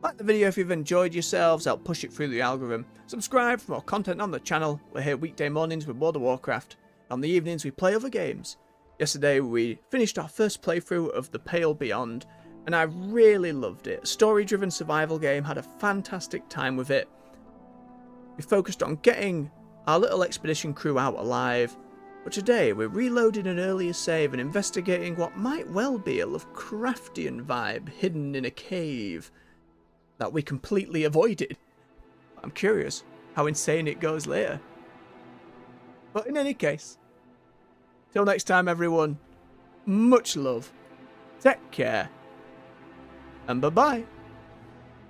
Like the video if you've enjoyed yourselves, help push it through the algorithm. Subscribe for more content on the channel. We're here weekday mornings with World of Warcraft. On the evenings we play other games. Yesterday we finished our first playthrough of The Pale Beyond, and I really loved it. A story-driven survival game, had a fantastic time with it. We focused on getting our little expedition crew out alive, but today we're reloading an earlier save and investigating what might well be a Lovecraftian vibe hidden in a cave that we completely avoided. I'm curious how insane it goes later. But in any case, till next time everyone, much love, take care, and bye-bye.